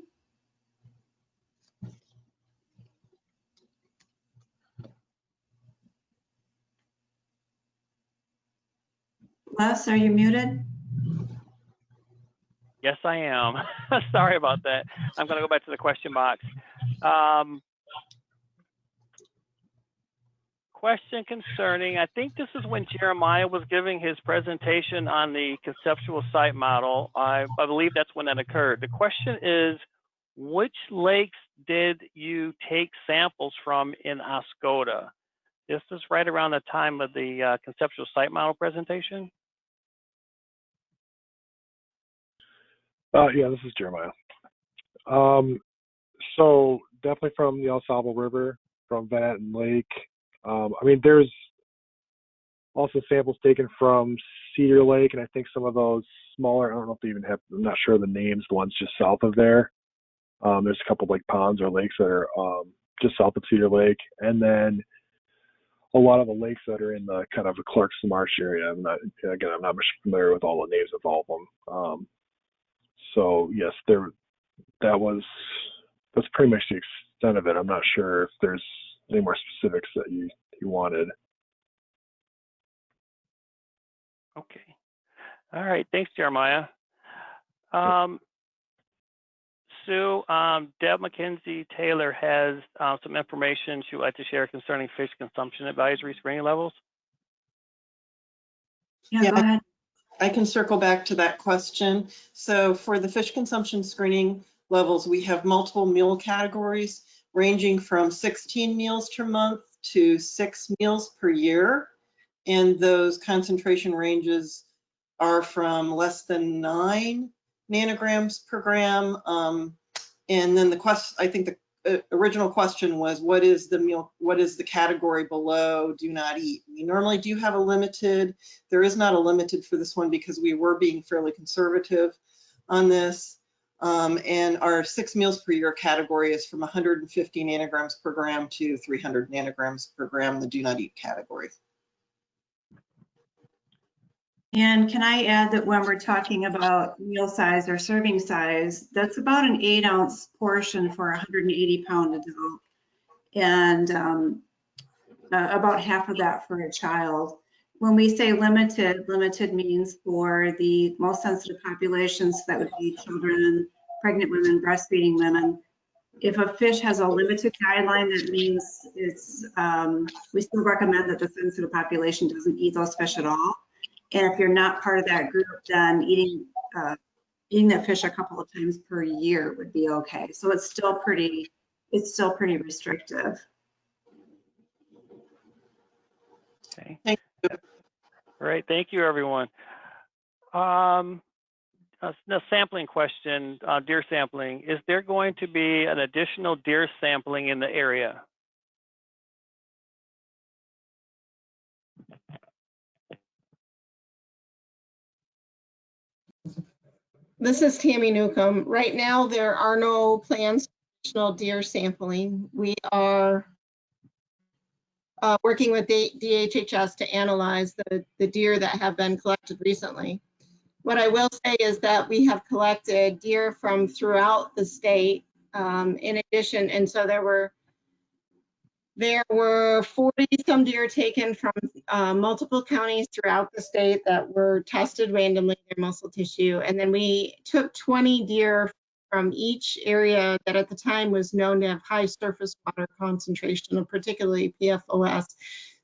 S1: Les, are you muted?
S2: Yes, I am. Sorry about that. I'm going to go back to the question box. Question concerning, I think this is when Jeremiah was giving his presentation on the conceptual site model. I believe that's when that occurred. The question is, which lakes did you take samples from in Oscoda? This is right around the time of the conceptual site model presentation.
S7: Yeah, this is Jeremiah. So definitely from the Sable River, from Van Etten Lake. I mean, there's also samples taken from Cedar Lake, and I think some of those smaller, I don't know if they even have, I'm not sure the names, the ones just south of there. There's a couple like ponds or lakes that are just south of Cedar Lake. And then a lot of the lakes that are in the kind of the Clarkson Marsh area. I'm not much familiar with all the names of all of them. So yes, that's pretty much the extent of it. I'm not sure if there's any more specifics that you wanted.
S2: Okay. All right. Thanks, Jeremiah. Sue. Deb McKenzie Taylor has some information she would like to share concerning fish consumption advisory screening levels.
S1: Yeah, go ahead.
S10: I can circle back to that question. So for the fish consumption screening levels, we have multiple meal categories ranging from 16 meals per month to 6 meals per year. And those concentration ranges are from less than 9 nanograms per gram. And then the question, I think the original question was, what is the meal, what is the category below do not eat? We normally do have a limited, there is not a limited for this one because we were being fairly conservative on this. And our 6 meals per year category is from 150 nanograms per gram to 300 nanograms per gram, the do not eat category.
S1: And can I add that when we're talking about meal size or serving size, that's about an 8-ounce portion for a 180-pound adult, and about half of that for a child. When we say limited, limited means for the most sensitive populations, that would be children, pregnant women, breastfeeding women. If a fish has a limited guideline, that means it's, we still recommend that the sensitive population doesn't eat those fish at all. And if you're not part of that group, then eating that fish a couple of times per year would be okay. So it's still pretty restrictive.
S2: Okay.
S10: Thank you.
S2: All right, thank you, everyone. A sampling question, deer sampling. Is there going to be an additional deer sampling in the area?
S8: This is Tammy Newcomb. Right now, there are no plans for additional deer sampling. We are working with DHHS to analyze the deer that have been collected recently. What I will say is that we have collected deer from throughout the state in addition, and so there were 40 some deer taken from multiple counties throughout the state that were tested randomly, their muscle tissue. And then we took 20 deer from each area that at the time was known to have high surface water concentration, and particularly PFAS.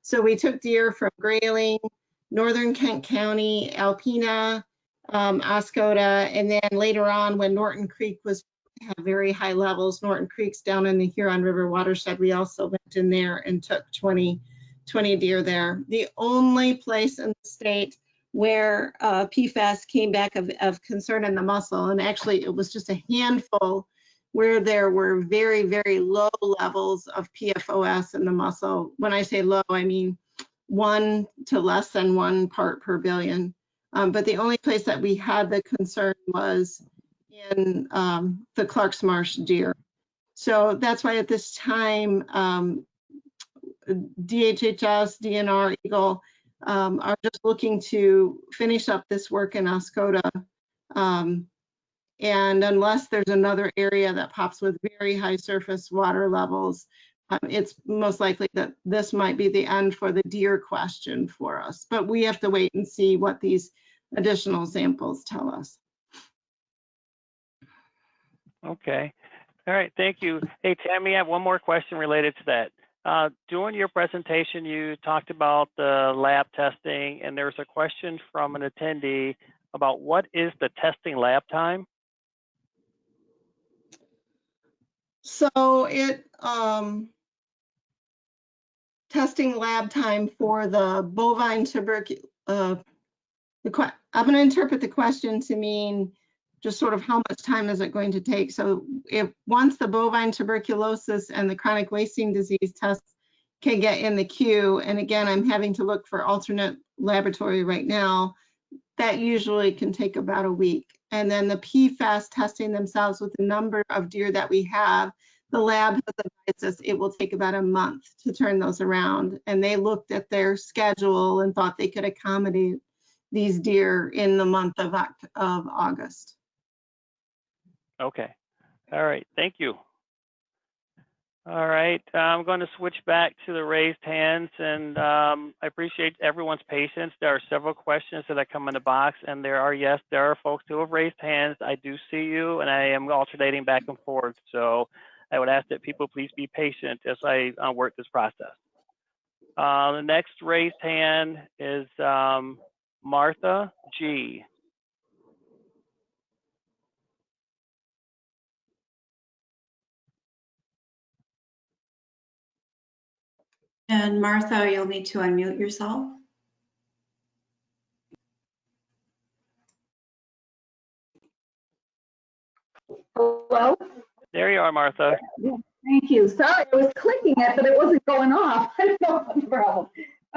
S8: So we took deer from Grayling, Northern Kent County, Alpena, Oscoda, and then later on when Norton Creek was have very high levels. Norton Creek's down in the Huron River watershed. We also went in there and took 20 deer there. The only place in the state where PFAS came back of concern in the muscle, and actually it was just a handful where there were very, very low levels of PFOS in the muscle. When I say low, I mean 1 to less than 1 part per billion. But the only place that we had the concern was in the Clark's Marsh deer. So that's why at this time, DHHS, DNR, Eagle are just looking to finish up this work in Oscoda. And unless there's another area that pops with very high surface water levels, it's most likely that this might be the end for the deer question for us. But we have to wait and see what these additional samples tell us.
S2: Okay. All right. Thank you. Hey, Tammy, I have one more question related to that. During your presentation, you talked about the lab testing, and there's a question from an attendee about what is the testing lab time?
S8: So testing lab time for the bovine tuberculosis, I'm going to interpret the question to mean just sort of how much time is it going to take. So if once the bovine tuberculosis and the chronic wasting disease tests can get in the queue, and again, I'm having to look for alternate laboratory right now, that usually can take about a week. And then the PFAS testing themselves with the number of deer that we have, the lab has advised us it will take about a month to turn those around. And they looked at their schedule and thought they could accommodate these deer in the month of August.
S2: Okay. All right. Thank you. All right, I'm going to switch back to the raised hands, and I appreciate everyone's patience. There are several questions that come in the box, and there are folks who have raised hands. I do see you, and I am alternating back and forth. So I would ask that people please be patient as I work this process. The next raised hand is Martha G.
S1: And Martha, you'll need to unmute yourself.
S19: Hello?
S2: There you are, Martha.
S19: Thank you. Sorry, I was clicking it, but it wasn't going off. I don't know what the problem.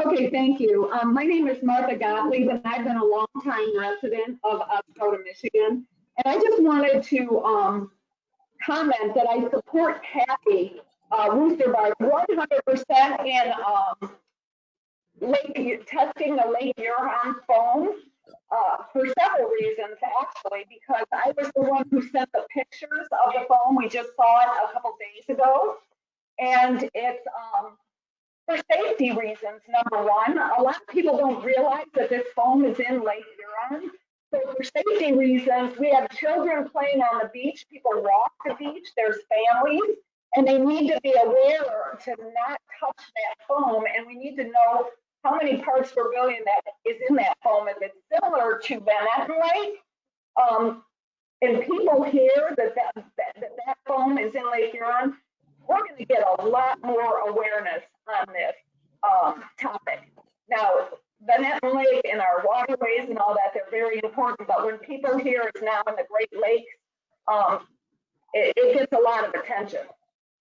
S19: Okay, thank you. My name is Martha Gottlieb, and I've been a longtime resident of Oscoda, Michigan. And I just wanted to comment that I support Kathy Woosterbar 100% in testing the Lake Huron foam for several reasons, actually, because I was the one who sent the pictures of the foam. We just saw it a couple days ago. And it's for safety reasons, number one. A lot of people don't realize that this foam is in Lake Huron. So for safety reasons, we have children playing on the beach. People walk the beach. There's families. And they need to be aware to not touch that foam. And we need to know how many parts per billion that is in that foam. If it's similar to Van Etten Lake, and people hear that foam is in Lake Huron, we're going to get a lot more awareness on this topic. Now, Van Etten Lake and our waterways and all that, they're very important, but when people hear it's now in the Great Lakes, it gets a lot of attention.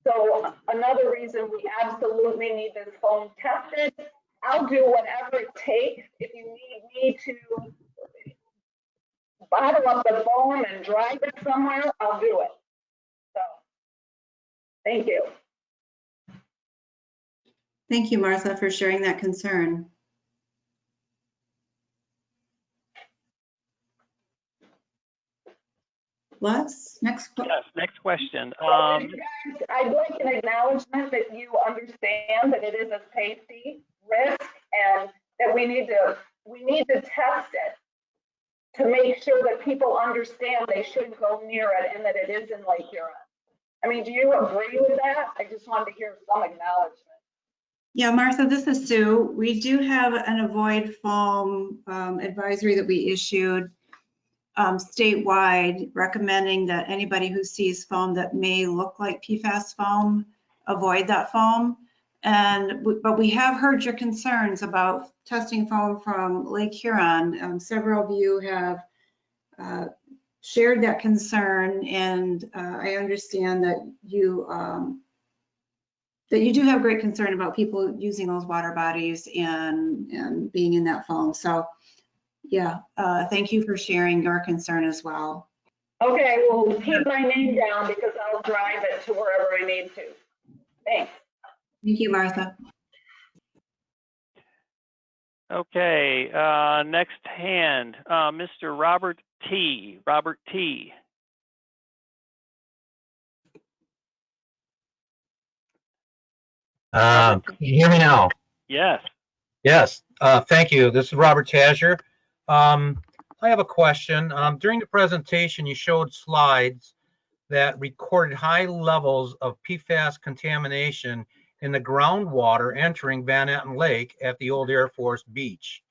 S19: So another reason we absolutely need this foam tested. I'll do whatever it takes. If you need me to bottle up the foam and drive it somewhere, I'll do it. So, thank you.
S1: Thank you, Martha, for sharing that concern. Les, next question.
S2: Yes, next question.
S19: I'd like an acknowledgement that you understand that it is a safety risk and that we need to test it to make sure that people understand they shouldn't go near it and that it is in Lake Huron. I mean, do you agree with that? I just wanted to hear some acknowledgement.
S1: Yeah, Martha, this is Sue. We do have an avoid foam advisory that we issued statewide, recommending that anybody who sees foam that may look like PFAS foam, avoid that foam. But we have heard your concerns about testing foam from Lake Huron. Several of you have shared that concern, and I understand that you do have great concern about people using those water bodies and being in that foam. So yeah, thank you for sharing your concern as well.
S19: Okay, well, keep my name down because I'll drive it to wherever I need to. Thanks.
S1: Thank you, Martha.
S2: Okay, next hand, Mr. Robert T. Robert T.
S20: Can you hear me now?
S2: Yes.
S20: Yes. Thank you. This is Robert Tasher. I have a question. During the presentation, you showed slides that recorded high levels of PFAS contamination in the groundwater entering Van Etten Lake at the old Air Force Beach.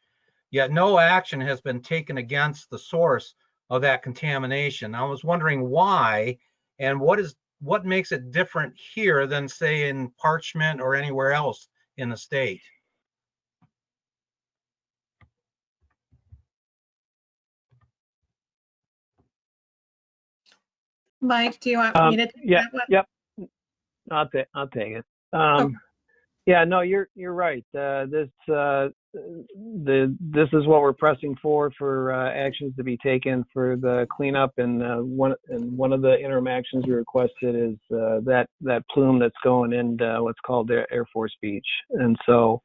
S20: Yet no action has been taken against the source of that contamination. I was wondering why, and what makes it different here than, say, in Parchment or anywhere else in the state?
S5: Mike, do you want me to take that one?
S17: Yep. I'll take it. Yeah, no, you're right. This is what we're pressing for actions to be taken for the cleanup, and one of the interim actions we requested is that plume that's going into what's called the Air Force Beach, and so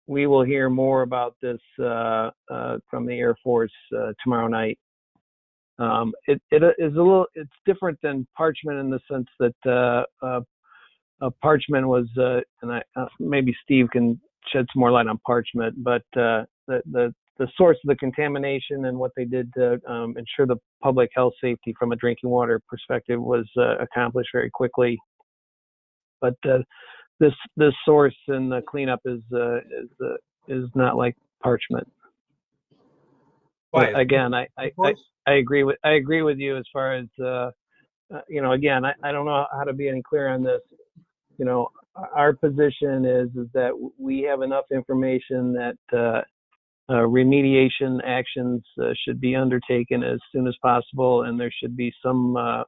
S17: we will hear more about this from the Air Force tomorrow night. It is it's different than Parchment in the sense that parchment was, and maybe Steve can shed some more light on parchment, but the source of the contamination and what they did to ensure the public health safety from a drinking water perspective was accomplished very quickly. But this source and the cleanup is not like parchment. But again, I agree with you as far as again, I don't know how to be any clearer on this. Our position is that we have enough information that remediation actions should be undertaken as soon as possible, and there should be some.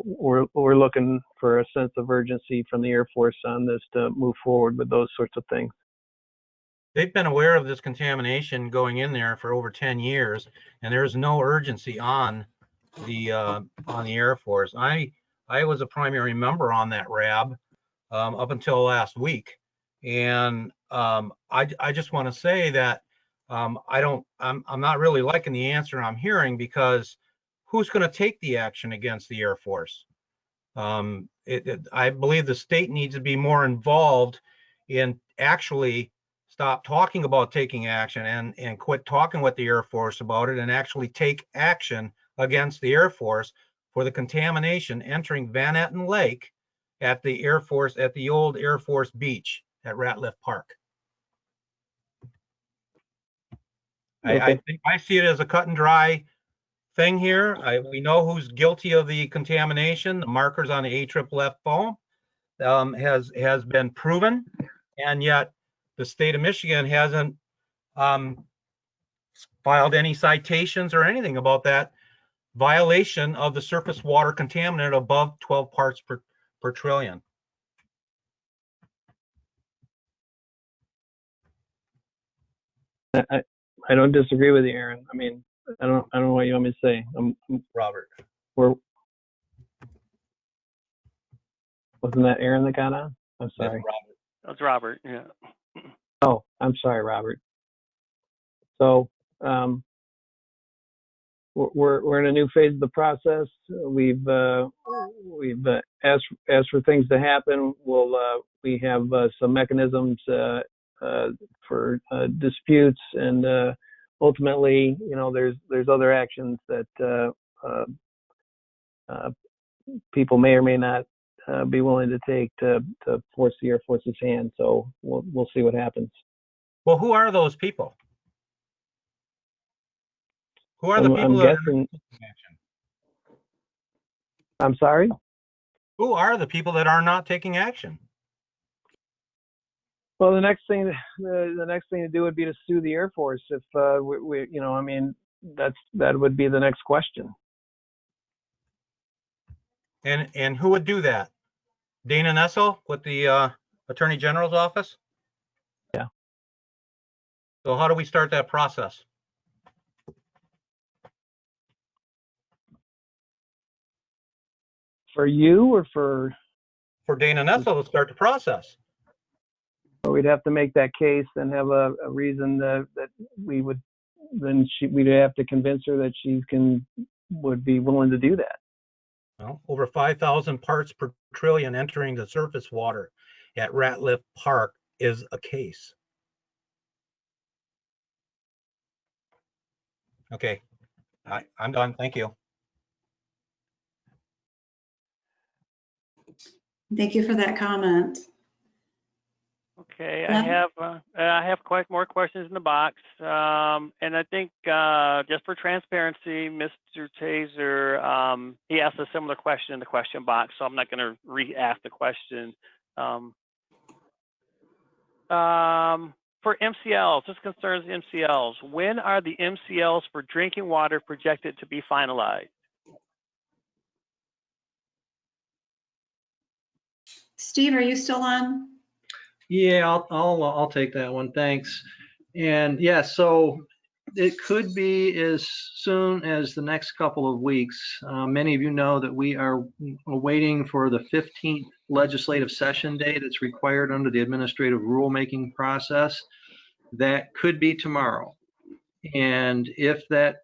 S17: We're looking for a sense of urgency from the Air Force on this to move forward with those sorts of things.
S20: They've been aware of this contamination going in there for over 10 years, and there's no urgency on the Air Force. I was a primary member on that RAB up until last week, and I just want to say that I'm not really liking the answer I'm hearing, because who's going to take the action against the Air Force? I believe the state needs to be more involved in actually stop talking about taking action and quit talking with the Air Force about it, and actually take action against the Air Force for the contamination entering Van Etten Lake at the Air Force, at the old Air Force beach at Ratliff Park. Okay. I see it as a cut and dry thing here. We know who's guilty of the contamination. The markers on the AFFF foam has been proven, and yet the state of Michigan hasn't filed any citations or anything about that violation of the surface water contaminant above 12 parts per trillion.
S17: I don't disagree with you, Aaron. I mean, I don't know what you want me to say.
S20: Robert.
S17: Wasn't that Aaron that got on? I'm sorry.
S2: That's Robert. Yeah.
S17: Oh, I'm sorry, Robert. So we're in a new phase of the process. We've asked for things to happen. We have some mechanisms for disputes, and ultimately, there's other actions that people may or may not be willing to take to force the Air Force's hand. So we'll see what happens.
S20: Well, who are those people? Who are the people that are taking action?
S17: I'm sorry?
S20: Who are the people that are not taking action?
S17: Well, the next thing to do would be to sue the Air Force. If I mean, that would be the next question.
S20: And who would do that? Dana Nessel with the Attorney General's office?
S17: Yeah.
S20: So how do we start that process?
S17: For you or for
S20: Dana Nessel to start the process?
S17: We'd have to make that case and have a reason that we'd have to convince her that she would be willing to do that.
S20: Well, over 5,000 parts per trillion entering the surface water at Ratliff Park is a case. Okay, I'm done. Thank you.
S1: Thank you for that comment.
S2: Okay, I have quite more questions in the box, and I think just for transparency, Mr. Taser, he asked a similar question in the question box, so I'm not going to re-ask the question. For MCLs, this concerns MCLs. When are the MCLs for drinking water projected to be finalized?
S1: Steve, are you still on?
S12: Yeah, I'll take that one. Thanks. And yeah, so it could be as soon as the next couple of weeks. Many of you know that we are waiting for the 15th legislative session date that's required under the administrative rulemaking process. That could be tomorrow. And if that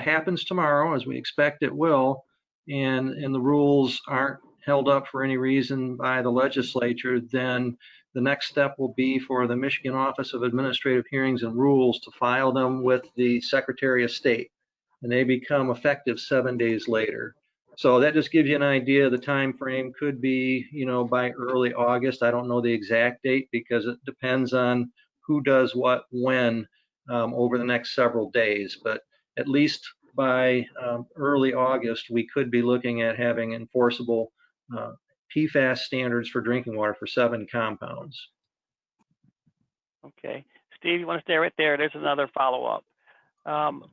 S12: happens tomorrow, as we expect it will, and the rules aren't held up for any reason by the legislature, then the next step will be for the Michigan Office of Administrative Hearings and Rules to file them with the Secretary of State, and they become effective 7 days later. So that just gives you an idea. The time frame could be, by early August. I don't know the exact date because it depends on who does what when over the next several days. But at least by early August, we could be looking at having enforceable PFAS standards for drinking water for 7 compounds.
S2: Okay. Steve, you want to stay right there? There's another follow-up.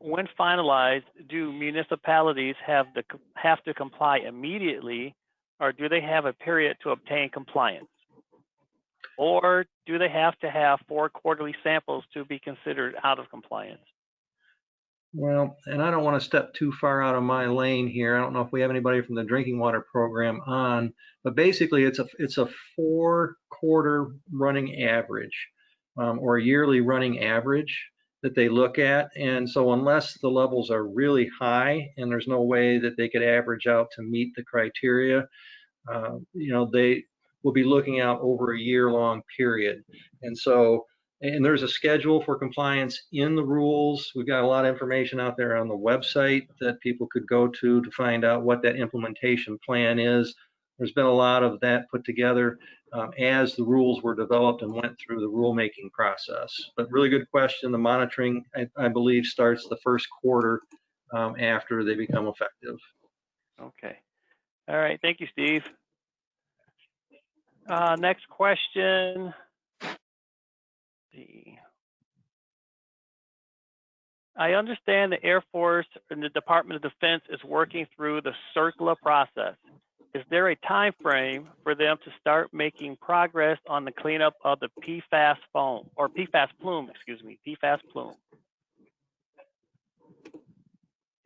S2: When finalized, do municipalities have to comply immediately, or do they have a period to obtain compliance? Or do they have to have 4 quarterly samples to be considered out of compliance?
S12: Well, and I don't want to step too far out of my lane here. I don't know if we have anybody from the drinking water program on, but basically it's a 4-quarter running average or a yearly running average that they look at. And so unless the levels are really high and there's no way that they could average out to meet the criteria, they will be looking out over a year-long period. And so, and there's a schedule for compliance in the rules. We've got a lot of information out there on the website that people could go to find out what that implementation plan is. There's been a lot of that put together as the rules were developed and went through the rulemaking process. But really good question. The monitoring, I believe, starts the 1st quarter after they become effective.
S2: Okay. All right. Thank you, Steve. Next question. Let's see. I understand the Air Force and the Department of Defense is working through the CERCLA process. Is there a time frame for them to start making progress on the cleanup of the PFAS foam, or PFAS plume, excuse me, PFAS plume?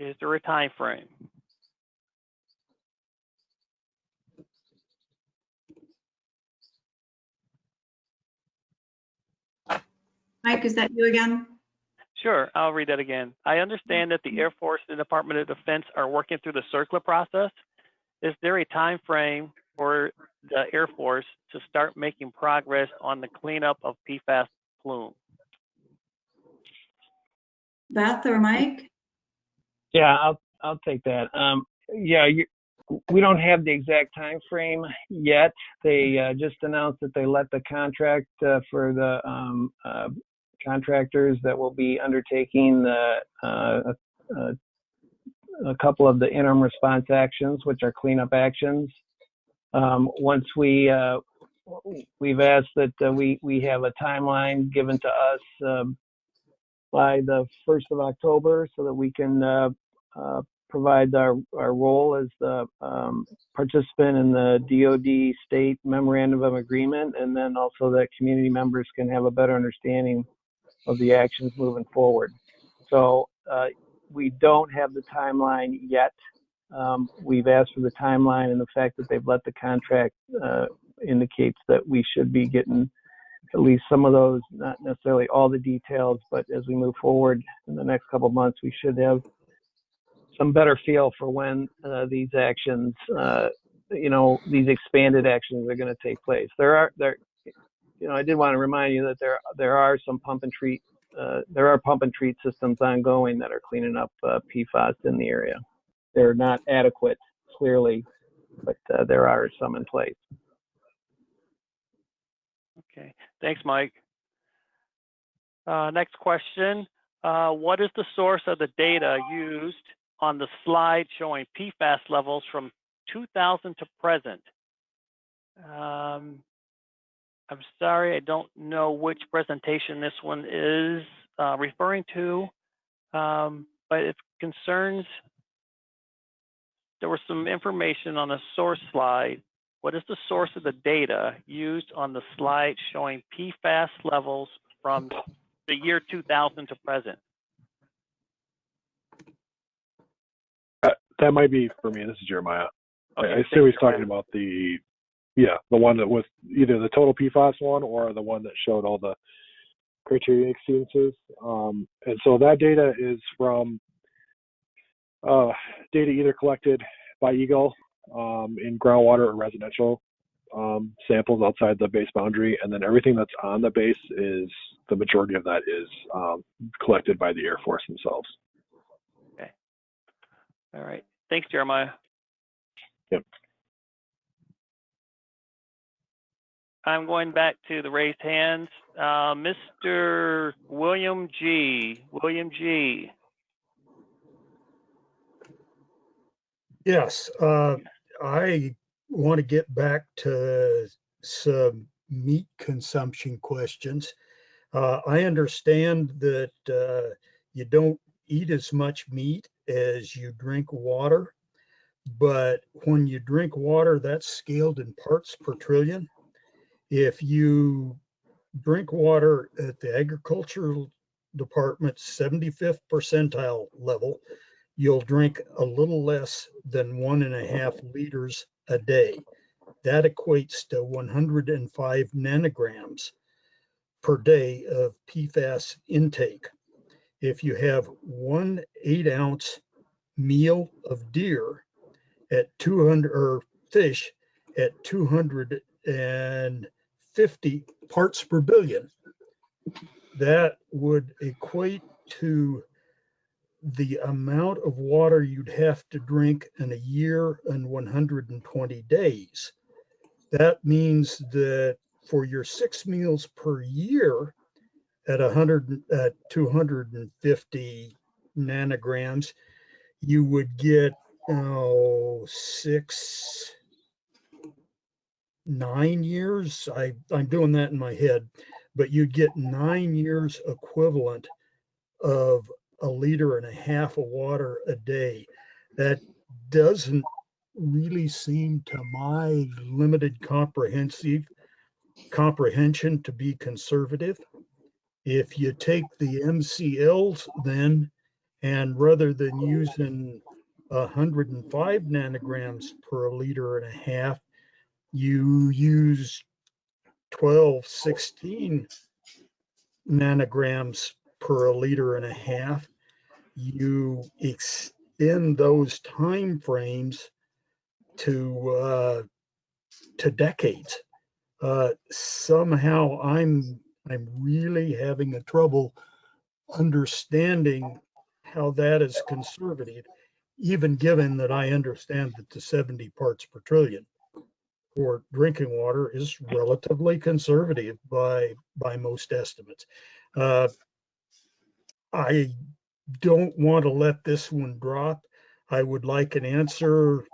S2: Is there a time frame?
S1: Mike, is that you again?
S2: Sure, I'll read that again. I understand that the Air Force and the Department of Defense are working through the CERCLA process. Is there a time frame for the Air Force to start making progress on the cleanup of PFAS plume?
S1: Beth or Mike?
S17: Yeah, I'll take that. We don't have the exact time frame yet. They just announced that they let the contract for the contractors that will be undertaking a couple of the interim response actions, which are cleanup actions. Once we've asked that we have a timeline given to us by the 1st of October so that we can provide our role as the participant in the DoD state memorandum of agreement, and then also that community members can have a better understanding of the actions moving forward. So we don't have the timeline yet. We've asked for the timeline, and the fact that they've let the contract indicates that we should be getting at least some of those, not necessarily all the details, but as we move forward in the next couple of months, we should have some better feel for when these actions, these expanded actions are going to take place. I did want to remind you that there are some pump and treat systems ongoing that are cleaning up PFAS in the area. They're not adequate, clearly, but there are some in place.
S2: Okay, thanks, Mike. Next question. What is the source of the data used on the slide showing PFAS levels from 2000 to present? I'm sorry, I don't know which presentation this one is referring to, but it concerns, there was some information on the source slide. What is the source of the data used on the slide showing PFAS levels from the year 2000 to present?
S7: That might be for me. This is Jeremiah.
S2: Okay,
S7: I assume he's talking about the one that was either the total PFAS one or the one that showed all the criteria exceedances. And so that data is from data either collected by Eagle in groundwater or residential samples outside the base boundary, and then everything that's on the base is, the majority of that is collected by the Air Force themselves.
S2: Okay. All right. Thanks, Jeremiah.
S7: Yep.
S2: I'm going back to the raised hands. Mr. William G. William G.
S21: Yes, I want to get back to some meat consumption questions. I understand that you don't eat as much meat as you drink water, but when you drink water, that's scaled in parts per trillion. If you drink water at the agricultural department's 75th percentile level, you'll drink a little less than 1.5 liters a day. That equates to 105 nanograms per day of PFAS intake. If you have 1 8-ounce meal of deer at 200, or fish at 250 parts per billion, that would equate to the amount of water you'd have to drink in a year and 120 days. That means that for your 6 meals per year at 250 nanograms, you would get 9 years. I'm doing that in my head, but you'd get 9 years equivalent of 1.5 liters of water a day. That doesn't really seem to my limited comprehension to be conservative. If you take the MCLs then, and rather than using 105 nanograms per 1.5 liters, you use 12, 16 nanograms per 1.5 liters, you extend those time frames to decades. Somehow I'm really having a trouble understanding how that is conservative, even given that I understand that the 70 parts per trillion for drinking water is relatively conservative by most estimates. I don't want to let this one drop. I would like an answer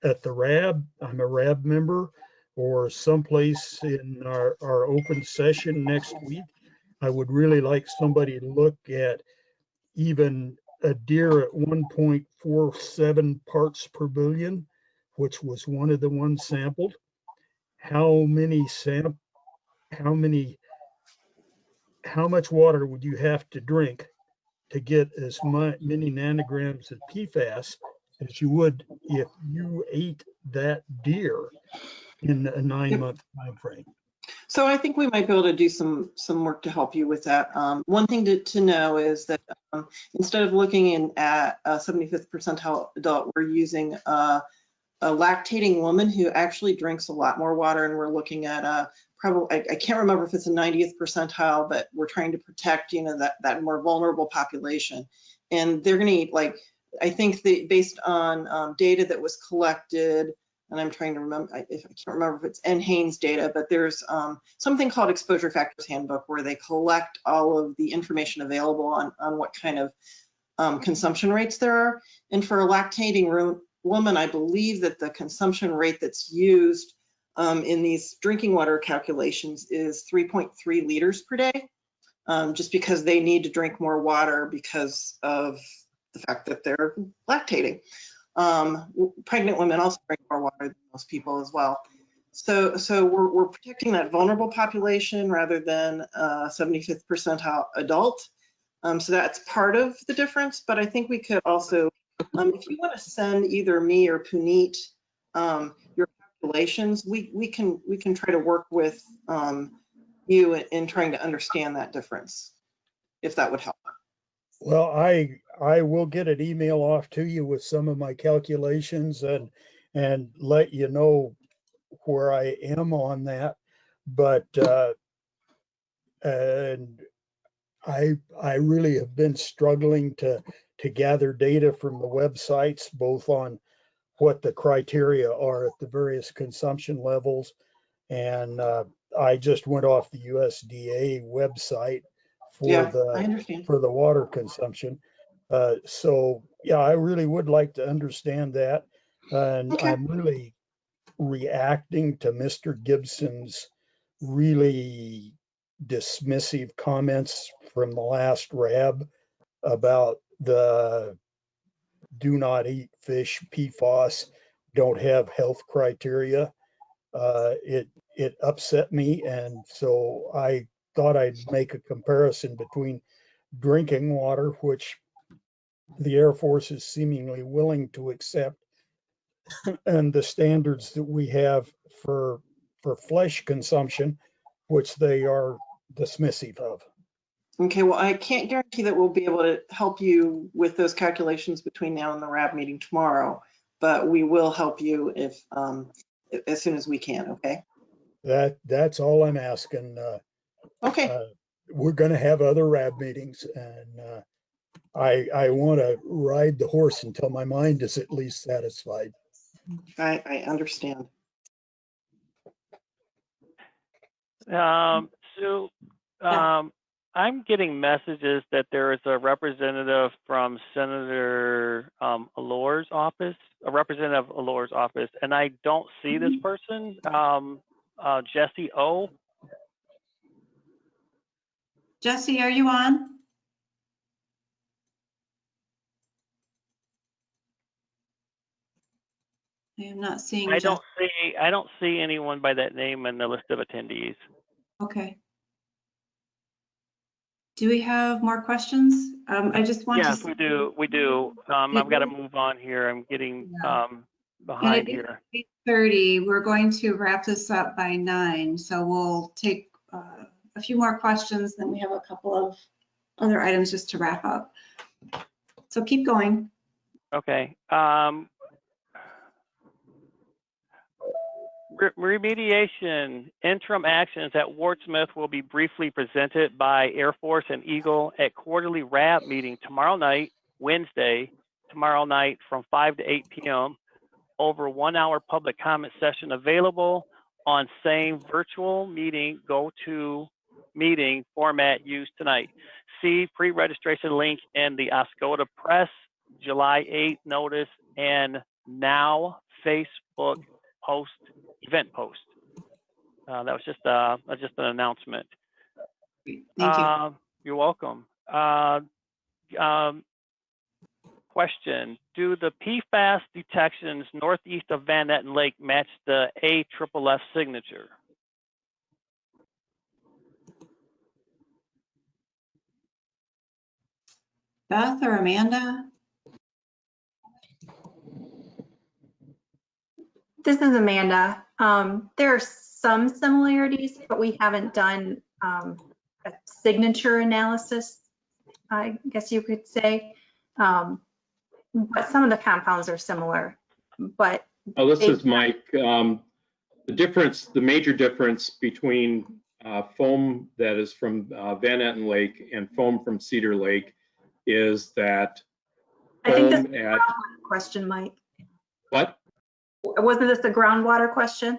S21: at the RAB. I'm a RAB member, or someplace in our open session next week. I would really like somebody to look at even a deer at 1.47 parts per billion, which was one of the ones sampled. How much water would you have to drink to get as many nanograms of PFAS as you would if you ate that deer in a 9-month time frame?
S10: So I think we might be able to do some work to help you with that. One thing to know is that instead of looking at a 75th percentile adult, we're using a lactating woman who actually drinks a lot more water, and we're looking at probably, I can't remember if it's a 90th percentile, but we're trying to protect, that more vulnerable population. And they're going to eat, like, I think based on data that was collected, and I'm trying to remember, I can't remember if it's NHANES data, but there's something called Exposure Factors Handbook, where they collect all of the information available on what kind of consumption rates there are. And for a lactating woman, I believe that the consumption rate that's used in these drinking water calculations is 3.3 liters per day, just because they need to drink more water because of the fact that they're lactating. Pregnant women also drink more water than most people as well. So we're protecting that vulnerable population rather than 75th percentile adult. So that's part of the difference, but I think we could also, if you want to send either me or Puneet your calculations, we can try to work with you in trying to understand that difference, if that would help.
S21: Well, I will get an email off to you with some of my calculations, and and let you know where I am on that. But and I really have been struggling to gather data from the websites, both on what the criteria are at the various consumption levels. And I just went off the USDA website for
S10: I understand.
S21: the water consumption. So yeah, I really would like to understand that. And I'm really reacting to Mr. Gibson's really dismissive comments from the last RAB about the do not eat fish, PFAS, don't have health criteria. It upset me, and so I thought I'd make a comparison between drinking water, which the Air Force is seemingly willing to accept, and the standards that we have for flesh consumption, which they are dismissive of.
S10: Okay, well, I can't guarantee that we'll be able to help you with those calculations between now and the RAB meeting tomorrow, but we will help you if as soon as we can, okay?
S21: That's all I'm asking.
S10: Okay.
S21: We're going to have other RAB meetings, and I want to ride the horse until my mind is at least satisfied.
S10: I understand.
S2: Sue, I'm getting messages that there is a representative from Senator Allore's office, a representative of Allore's office, and I don't see this person, Jesse O.
S1: Jesse, are you on? I am not seeing.
S2: I don't see anyone by that name in the list of attendees.
S1: Okay. Do we have more questions? I just want to.
S2: Yes, we do. I've got to move on here. I'm getting behind here.
S1: 8:30, we're going to wrap this up by 9. So we'll take a few more questions, then we have a couple of other items just to wrap up. So keep going.
S2: Okay. Remediation interim actions at Wurtsmith will be briefly presented by Air Force and Eagle at quarterly RAB meeting tomorrow night, Wednesday, tomorrow night from 5 to 8 p.m. Over 1 hour public comment session available on same virtual meeting go-to meeting format used tonight. See pre-registration link in the Oscoda Press July 8th notice and now Facebook post. Event post. That was just an announcement.
S1: Thank you.
S2: You're welcome. Question: do the PFAS detections northeast of Van Etten Lake match the AFFF signature?
S1: Beth or Amanda?
S3: This is Amanda. There are some similarities, but we haven't done a signature analysis, I guess you could say. But some of the compounds are similar. But
S13: this is Mike. The major difference between foam that is from Van Etten Lake and foam from Cedar Lake is that
S3: I think that's a groundwater question, Mike.
S13: What?
S3: Wasn't this a groundwater question?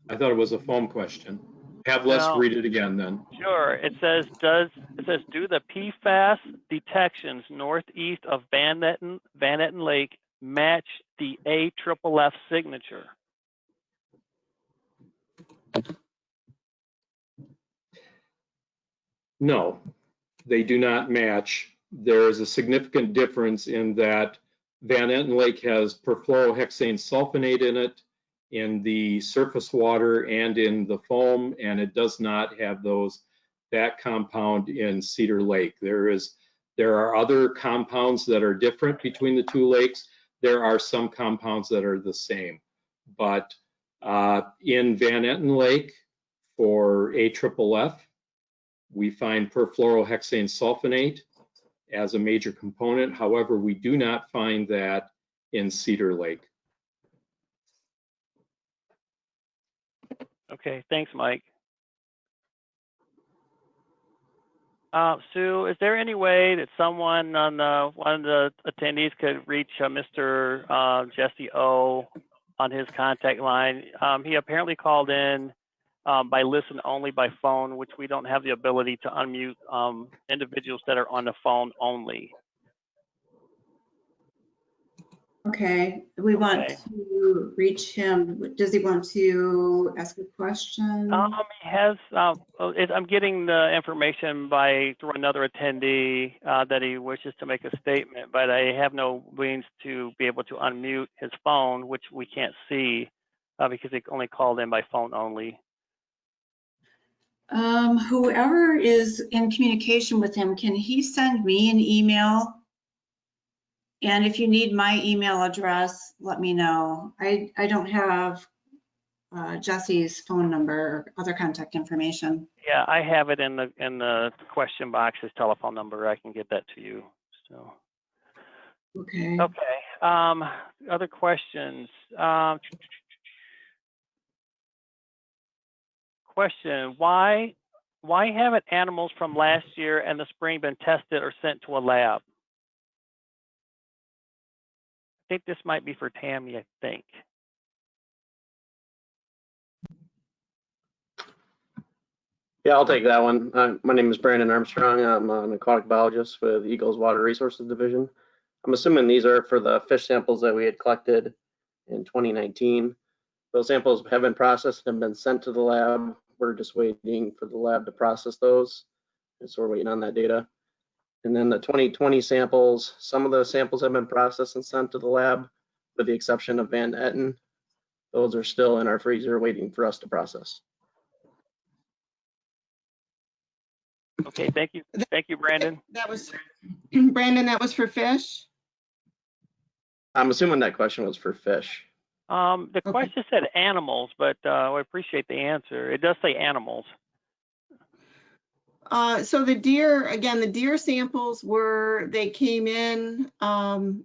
S13: I thought it was a foam question. Have Les read it again then.
S2: Sure. It says do the PFAS detections northeast of Van Etten Lake match the AFFF signature?
S13: No, they do not match. There is a significant difference in that Van Etten Lake has perfluorohexane sulfonate in it, in the surface water and in the foam, and it does not have that compound in Cedar Lake. There are other compounds that are different between the two lakes. There are some compounds that are the same, but in Van Etten Lake for AFFF, we find perfluorohexane sulfonate as a major component. However, we do not find that in Cedar Lake.
S2: Okay, thanks, Mike. Sue, is there any way that someone on one of the attendees could reach Mr. Jesse O on his contact line? He apparently called in by listen only by phone, which we don't have the ability to unmute individuals that are on the phone only.
S1: Okay, we want to reach him. Does he want to ask a question?
S2: He has, I'm getting the information through another attendee that he wishes to make a statement, but I have no means to be able to unmute his phone, which we can't see because he only called in by phone only.
S1: Whoever is in communication with him, can he send me an email? And if you need my email address, let me know. I don't have Jesse's phone number or other contact information.
S2: Yeah, I have it in the question box, his telephone number. I can get that to you. So.
S1: Okay.
S2: Okay. Other questions? Question: Why haven't animals from last year and the spring been tested or sent to a lab? I think this might be for Tammy, I think.
S4: Yeah, I'll take that one. My name is Brandon Armstrong. I'm an aquatic biologist with Eagles Water Resources Division. I'm assuming these are for the fish samples that we had collected in 2019. Those samples have been processed and been sent to the lab. We're just waiting for the lab to process those. And so we're waiting on that data. And then the 2020 samples, some of the samples have been processed and sent to the lab, with the exception of Van Etten. Those are still in our freezer waiting for us to process.
S2: Okay, thank you. Thank you, Brandon.
S8: That was, Brandon, that was for fish?
S4: I'm assuming that question was for fish.
S2: The question said animals, but I appreciate the answer. It does say animals.
S8: So the deer, again, the deer samples they came in.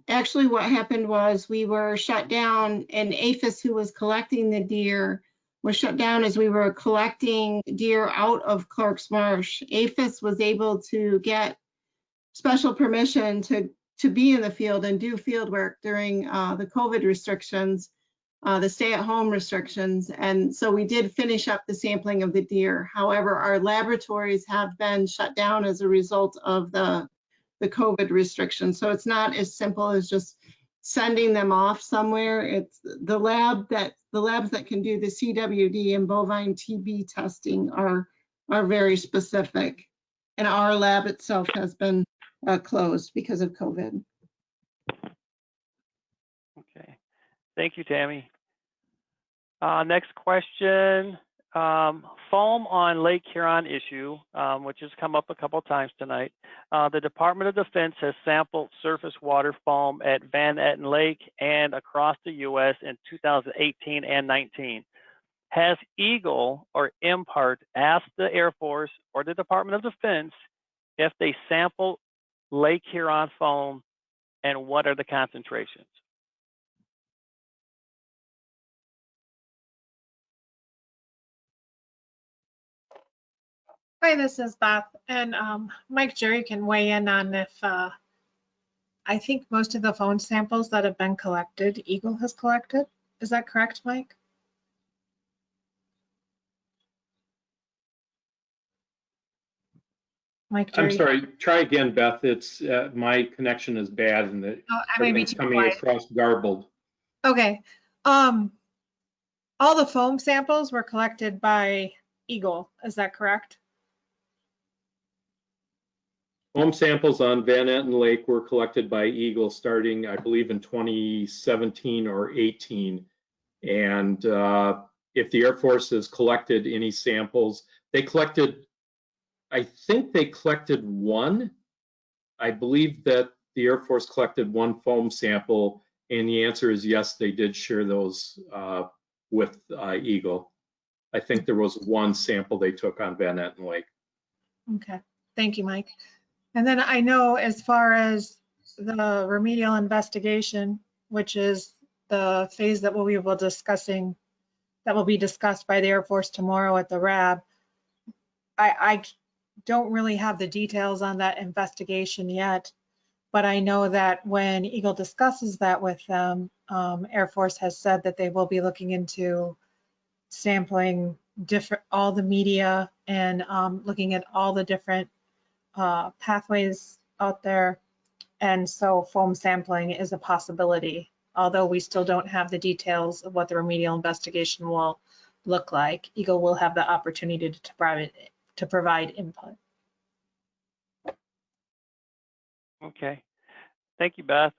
S8: Actually, what happened was we were shut down, and APHIS, who was collecting the deer, was shut down as we were collecting deer out of Clark's Marsh. APHIS was able to get special permission to be in the field and do field work during the COVID restrictions, the stay-at-home restrictions. And so we did finish up the sampling of the deer. However, our laboratories have been shut down as a result of the COVID restrictions. So it's not as simple as just sending them off somewhere. It's the labs that can do the CWD and bovine TB testing are very specific. And our lab itself has been closed because of COVID.
S2: Okay, thank you, Tammy. Next question, foam on Lake Huron issue, which has come up a couple of times tonight. The Department of Defense has sampled surface water foam at Van Etten Lake and across the U.S. in 2018 and 19. Has Eagle or MPART asked the Air Force or the Department of Defense if they sample Lake Huron foam, and what are the concentrations?
S5: Hi, this is Beth, and Mike Jury can weigh in on if I think most of the phone samples that have been collected, Eagle has collected. Is that correct, Mike? Mike Jury.
S13: I'm sorry, try again, Beth. It's my connection is bad and everything's coming across garbled.
S5: Okay. All the foam samples were collected by Eagle. Is that correct?
S13: Foam samples on Van Etten Lake were collected by Eagle starting, I believe, in 2017 or 18. And if the Air Force has collected any samples, they collected, I think they collected one. I believe that the Air Force collected one foam sample, and the answer is yes, they did share those with Eagle. I think there was one sample they took on Van Etten Lake.
S5: Okay, thank you, Mike. And then I know as far as the remedial investigation, which is the phase that we will be discussing that will be discussed by the Air Force tomorrow at the RAB. I don't really have the details on that investigation yet, but I know that when Eagle discusses that with them, Air Force has said that they will be looking into sampling all the media and looking at all the different pathways out there. And so foam sampling is a possibility, although we still don't have the details of what the remedial investigation will look like. Eagle will have the opportunity to provide input.
S2: Okay. Thank you, Beth.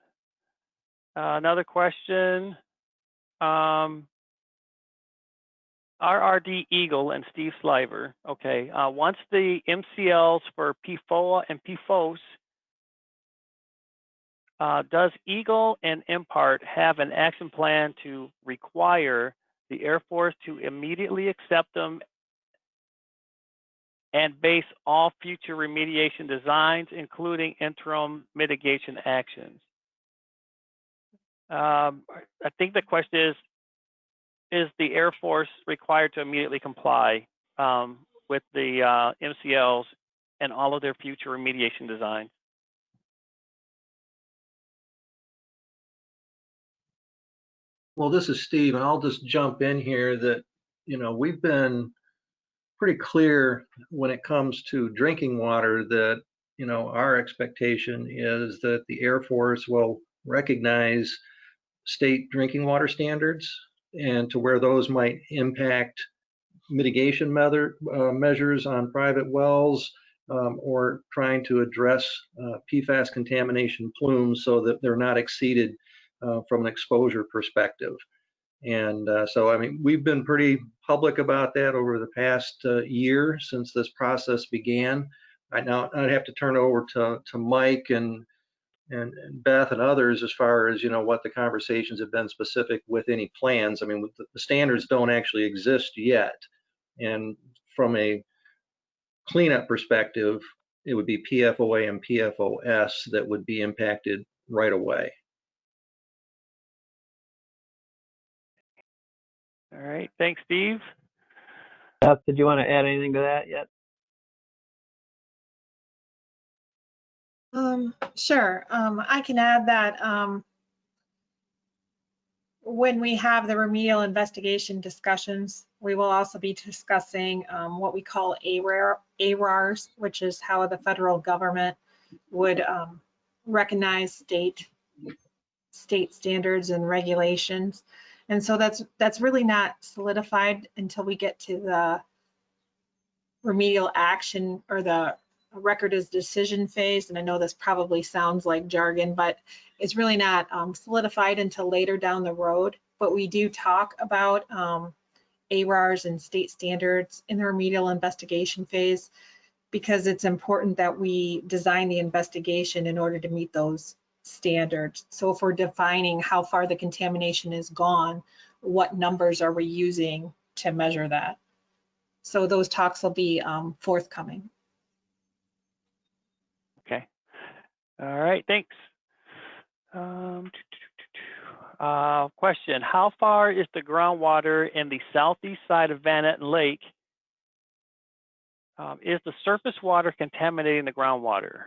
S2: Another question. RRD Eagle and Steve Sliver. Okay. Once the MCLs for PFOA and PFOS, does Eagle and MPART have an action plan to require the Air Force to immediately accept them and base all future remediation designs, including interim mitigation actions? I think the question is the Air Force required to immediately comply with the MCLs and all of their future remediation designs?
S12: Well, this is Steve, and I'll just jump in here that, we've been pretty clear when it comes to drinking water that, our expectation is that the Air Force will recognize state drinking water standards and to where those might impact mitigation measures on private wells or trying to address PFAS contamination plumes so that they're not exceeded from an exposure perspective. And so, I mean, we've been pretty public about that over the past year since this process began. I'd have to turn it over to Mike and Beth and others as far as, what the conversations have been specific with any plans. I mean, the standards don't actually exist yet. And from a cleanup perspective, it would be PFOA and PFOS that would be impacted right away.
S2: All right, thanks, Steve.
S17: Beth, did you want to add anything to that yet?
S5: Sure. I can add that when we have the remedial investigation discussions, we will also be discussing what we call ARARs, which is how the federal government would recognize state standards and regulations. And so that's really not solidified until we get to the remedial action or the record as decision phase. And I know this probably sounds like jargon, but it's really not solidified until later down the road. But we do talk about ARARs and state standards in the remedial investigation phase because it's important that we design the investigation in order to meet those standards. So if we're defining how far the contamination is gone, what numbers are we using to measure that? So those talks will be forthcoming.
S2: Okay. All right, thanks. Question, how far is the groundwater in the southeast side of Van Etten Lake? Is the surface water contaminating the groundwater?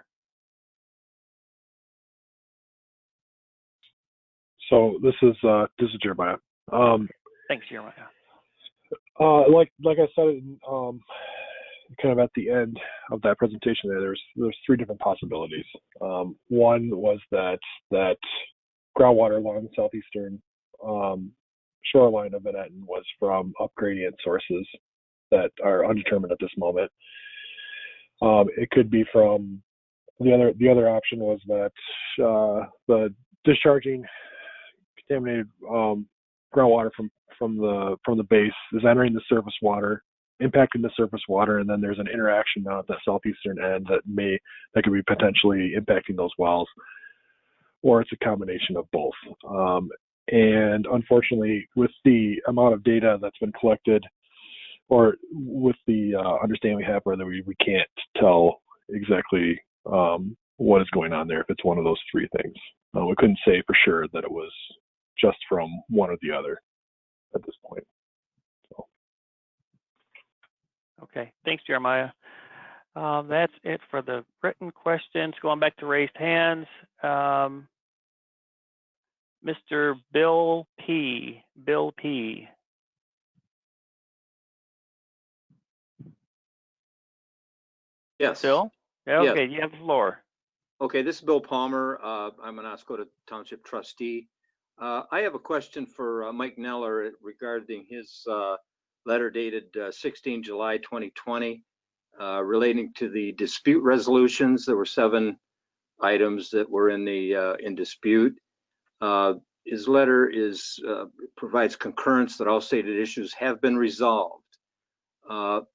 S7: So this is Jeremiah.
S2: Thanks, Jeremiah.
S7: Like I said, kind of at the end of that presentation, there's three different possibilities. One was that groundwater along the southeastern shoreline of Van Etten was from upgradient sources that are undetermined at this moment. It could be from the other option was that the discharging contaminated groundwater from the base is entering the surface water, impacting the surface water, and then there's an interaction now at the southeastern end that could be potentially impacting those wells, or it's a combination of both. And unfortunately, with the amount of data that's been collected, or with the understanding we have, whether we can't tell exactly what is going on there, if it's one of those three things. We couldn't say for sure that it was just from one or the other at this point.
S2: Okay, thanks, Jeremiah. That's it for the written questions. Going back to raised hands. Mr. Bill P. Bill P.
S9: Yes.
S2: Bill? Yeah,
S9: Yes.
S2: okay, you have the floor.
S9: Okay, this is Bill Palmer. I'm an Oscoda Township trustee. I have a question for Mike Neller regarding his letter dated 16 July 2020 relating to the dispute resolutions. There were 7 items that were in dispute. His letter provides concurrence that all stated issues have been resolved.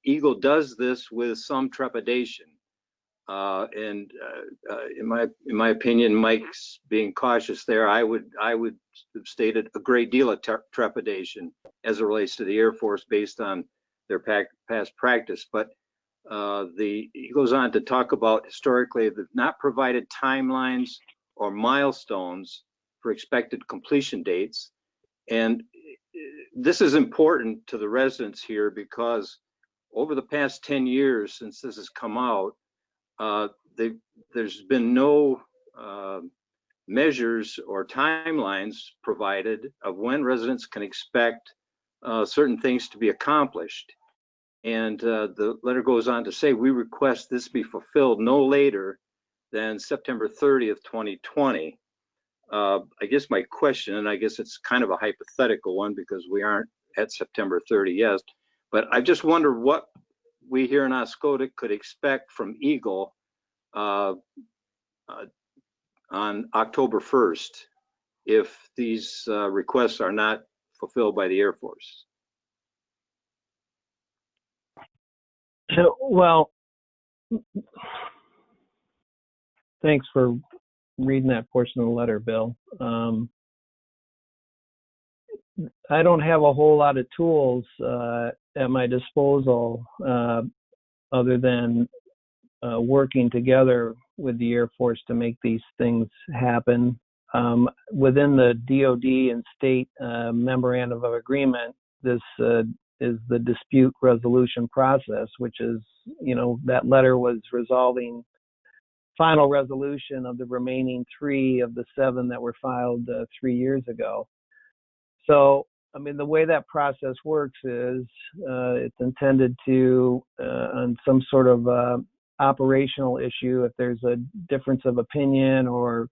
S9: Eagle does this with some trepidation. In my opinion, Mike's being cautious there. I would have stated a great deal of trepidation as it relates to the Air Force based on their past practice. But he goes on to talk about historically they've not provided timelines or milestones for expected completion dates, and this is important to the residents here because over the past 10 years since this has come out, there's been no measures or timelines provided of when residents can expect certain things to be accomplished. And the letter goes on to say, we request this be fulfilled no later than September 30th, 2020. I guess my question, and I guess it's kind of a hypothetical one because we aren't at September 30 yet, but I just wonder what we here in Oscoda could expect from Eagle on October 1st if these requests are not fulfilled by the Air Force.
S17: So, well, thanks for reading that portion of the letter, Bill. I don't have a whole lot of tools at my disposal other than working together with the Air Force to make these things happen. Within the DoD and state memorandum of agreement, this is the dispute resolution process, which is, that letter was resolving final resolution of the remaining 3 of the 7 that were filed 3 years ago. So, I mean, the way that process works is it's intended to, on some sort of operational issue, if there's a difference of opinion or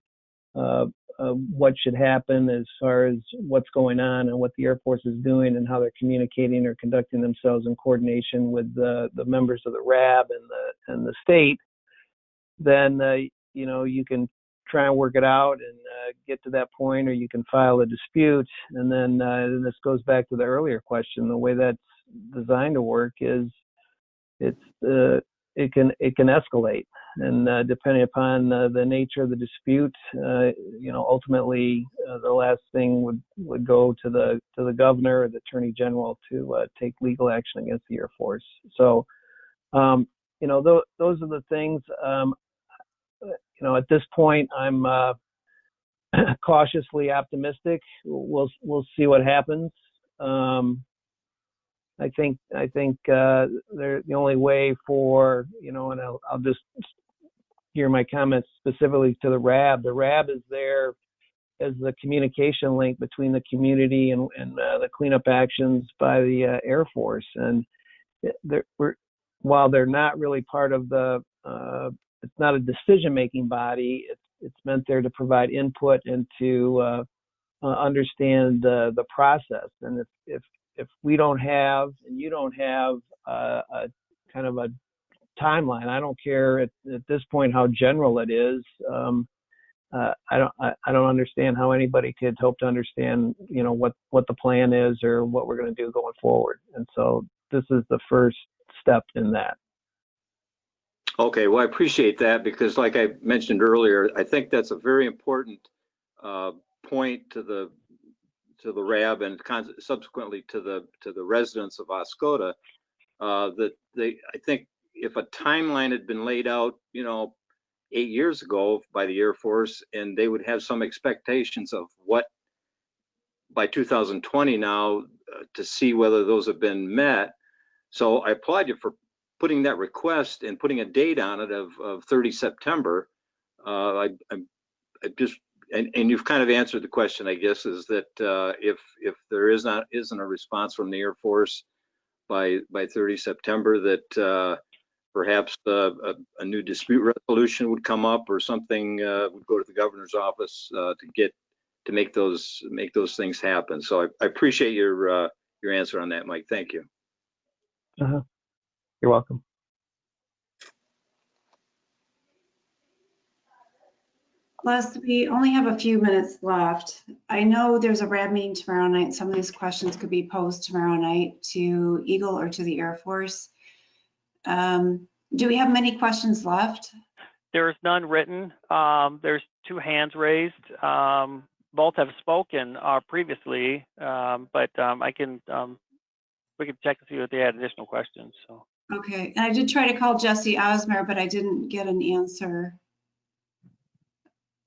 S17: what should happen as far as what's going on and what the Air Force is doing and how they're communicating or conducting themselves in coordination with the members of the RAB and the state, then you can try and work it out and get to that point, or you can file a dispute. And then this goes back to the earlier question. The way that's designed to work is it can escalate, and depending upon the nature of the dispute, ultimately the last thing would go to the governor or the attorney general to take legal action against the Air Force. So those are the things. At this point, I'm cautiously optimistic. We'll see what happens. I think the only way for, and I'll just gear my comments specifically to the RAB. The RAB is there as the communication link between the community and the cleanup actions by the Air Force. And while they're not really part of it's not a decision-making body, it's meant there to provide input and to understand the process. And if we don't have, and you don't have a kind of a timeline, I don't care at this point how general it is. I don't understand how anybody could hope to understand, what the plan is or what we're going to do going forward. And so this is the first step in that.
S9: Okay, well, I appreciate that because, like I mentioned earlier, I think that's a very important point to the RAB and subsequently to the residents of Oscoda. That I think if a timeline had been laid out, 8 years ago by the Air Force, and they would have some expectations of what by 2020 now to see whether those have been met. So I applaud you for putting that request and putting a date on it of 30 September, I just, and you've kind of answered the question, I guess, is that if there isn't a response from the Air Force by 30 September, that perhaps a new dispute resolution would come up, or something would go to the governor's office to make those things happen. So I appreciate your answer on that, Mike. Thank you.
S17: You're welcome.
S1: Les, we only have a few minutes left. I know there's a RAB meeting tomorrow night. Some of these questions could be posed tomorrow night to Eagle or to the Air Force. Do we have many questions left?
S2: There is none written. There's 2 hands raised. Both have spoken previously, but I can we can check to see if they had additional questions. So.
S1: Okay, and I did try to call Jesse Osmer, but I didn't get an answer.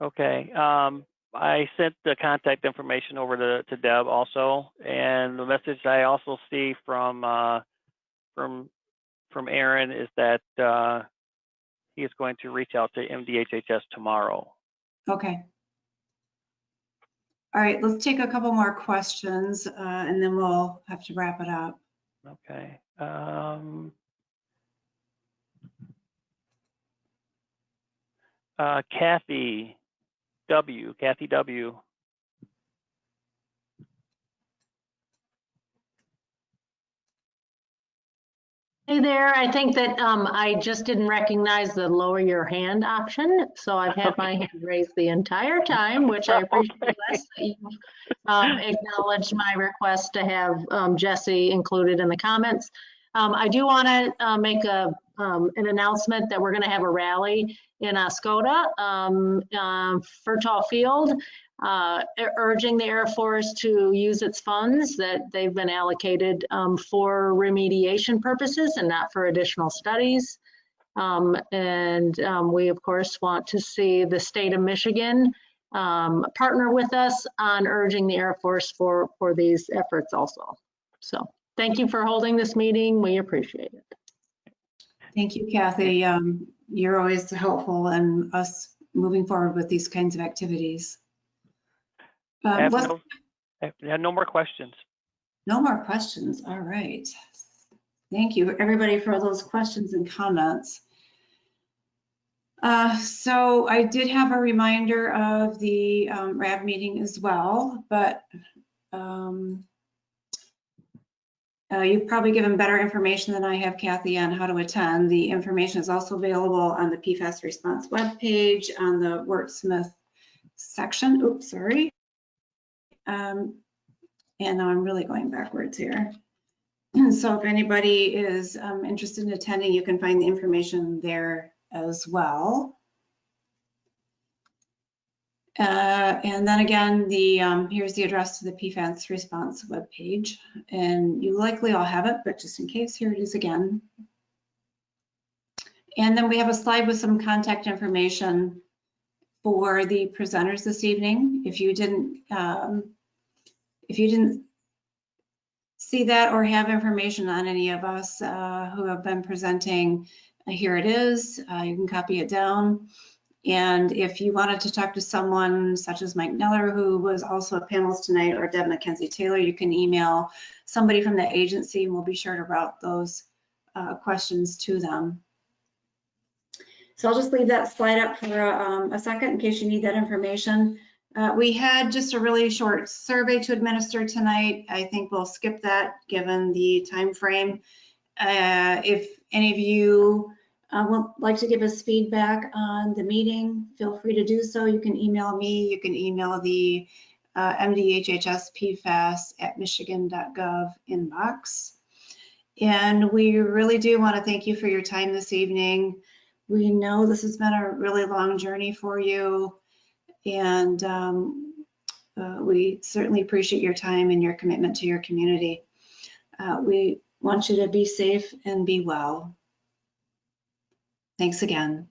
S2: Okay, I sent the contact information over to Deb also, and the message I also see from Aaron is that he is going to reach out to MDHHS tomorrow.
S1: Okay. All right, let's take a couple more questions and then we'll have to wrap it up.
S2: Okay. Kathy W.
S11: Hey there, I think that I just didn't recognize the lower your hand option, so I've had my hand raised the entire time, which I appreciate, Les, that you've acknowledged my request to have Jesse included in the comments. I do want to make an announcement that we're going to have a rally in Oscoda, Fertall Field, urging the Air Force to use its funds that they've been allocated for remediation purposes and not for additional studies. We, of course, want to see the state of Michigan partner with us on urging the Air Force for these efforts also. So thank you for holding this meeting. We appreciate it.
S1: Thank you, Kathy. You're always helpful in us moving forward with these kinds of activities.
S2: I have no more questions.
S1: No more questions. All right. Thank you, everybody, for all those questions and comments. So I did have a reminder of the RAB meeting as well, but you've probably given better information than I have, Kathy, on how to attend. The information is also available on the PFAS response webpage on the Wurtsmith section. Oops, sorry. And now I'm really going backwards here. So if anybody is interested in attending, you can find the information there as well. And then again, here's the address to the PFAS response webpage. And you likely all have it, but just in case, here it is again. And then we have a slide with some contact information for the presenters this evening. If you didn't see that or have information on any of us who have been presenting, here it is. You can copy it down. And if you wanted to talk to someone such as Mike Neller, who was also a panelist tonight, or Deb McKenzie-Taylor, you can email somebody from the agency and we'll be sure to route those questions to them. So I'll just leave that slide up for a second in case you need that information. We had just a really short survey to administer tonight. I think we'll skip that given the time frame. If any of you would like to give us feedback on the meeting, feel free to do so. You can email me, you can email the MDHHS PFAS at michigan.gov inbox. And we really do want to thank you for your time this evening. We know this has been a really long journey for you, and we certainly appreciate your time and your commitment to your community. We want you to be safe and be well. Thanks again.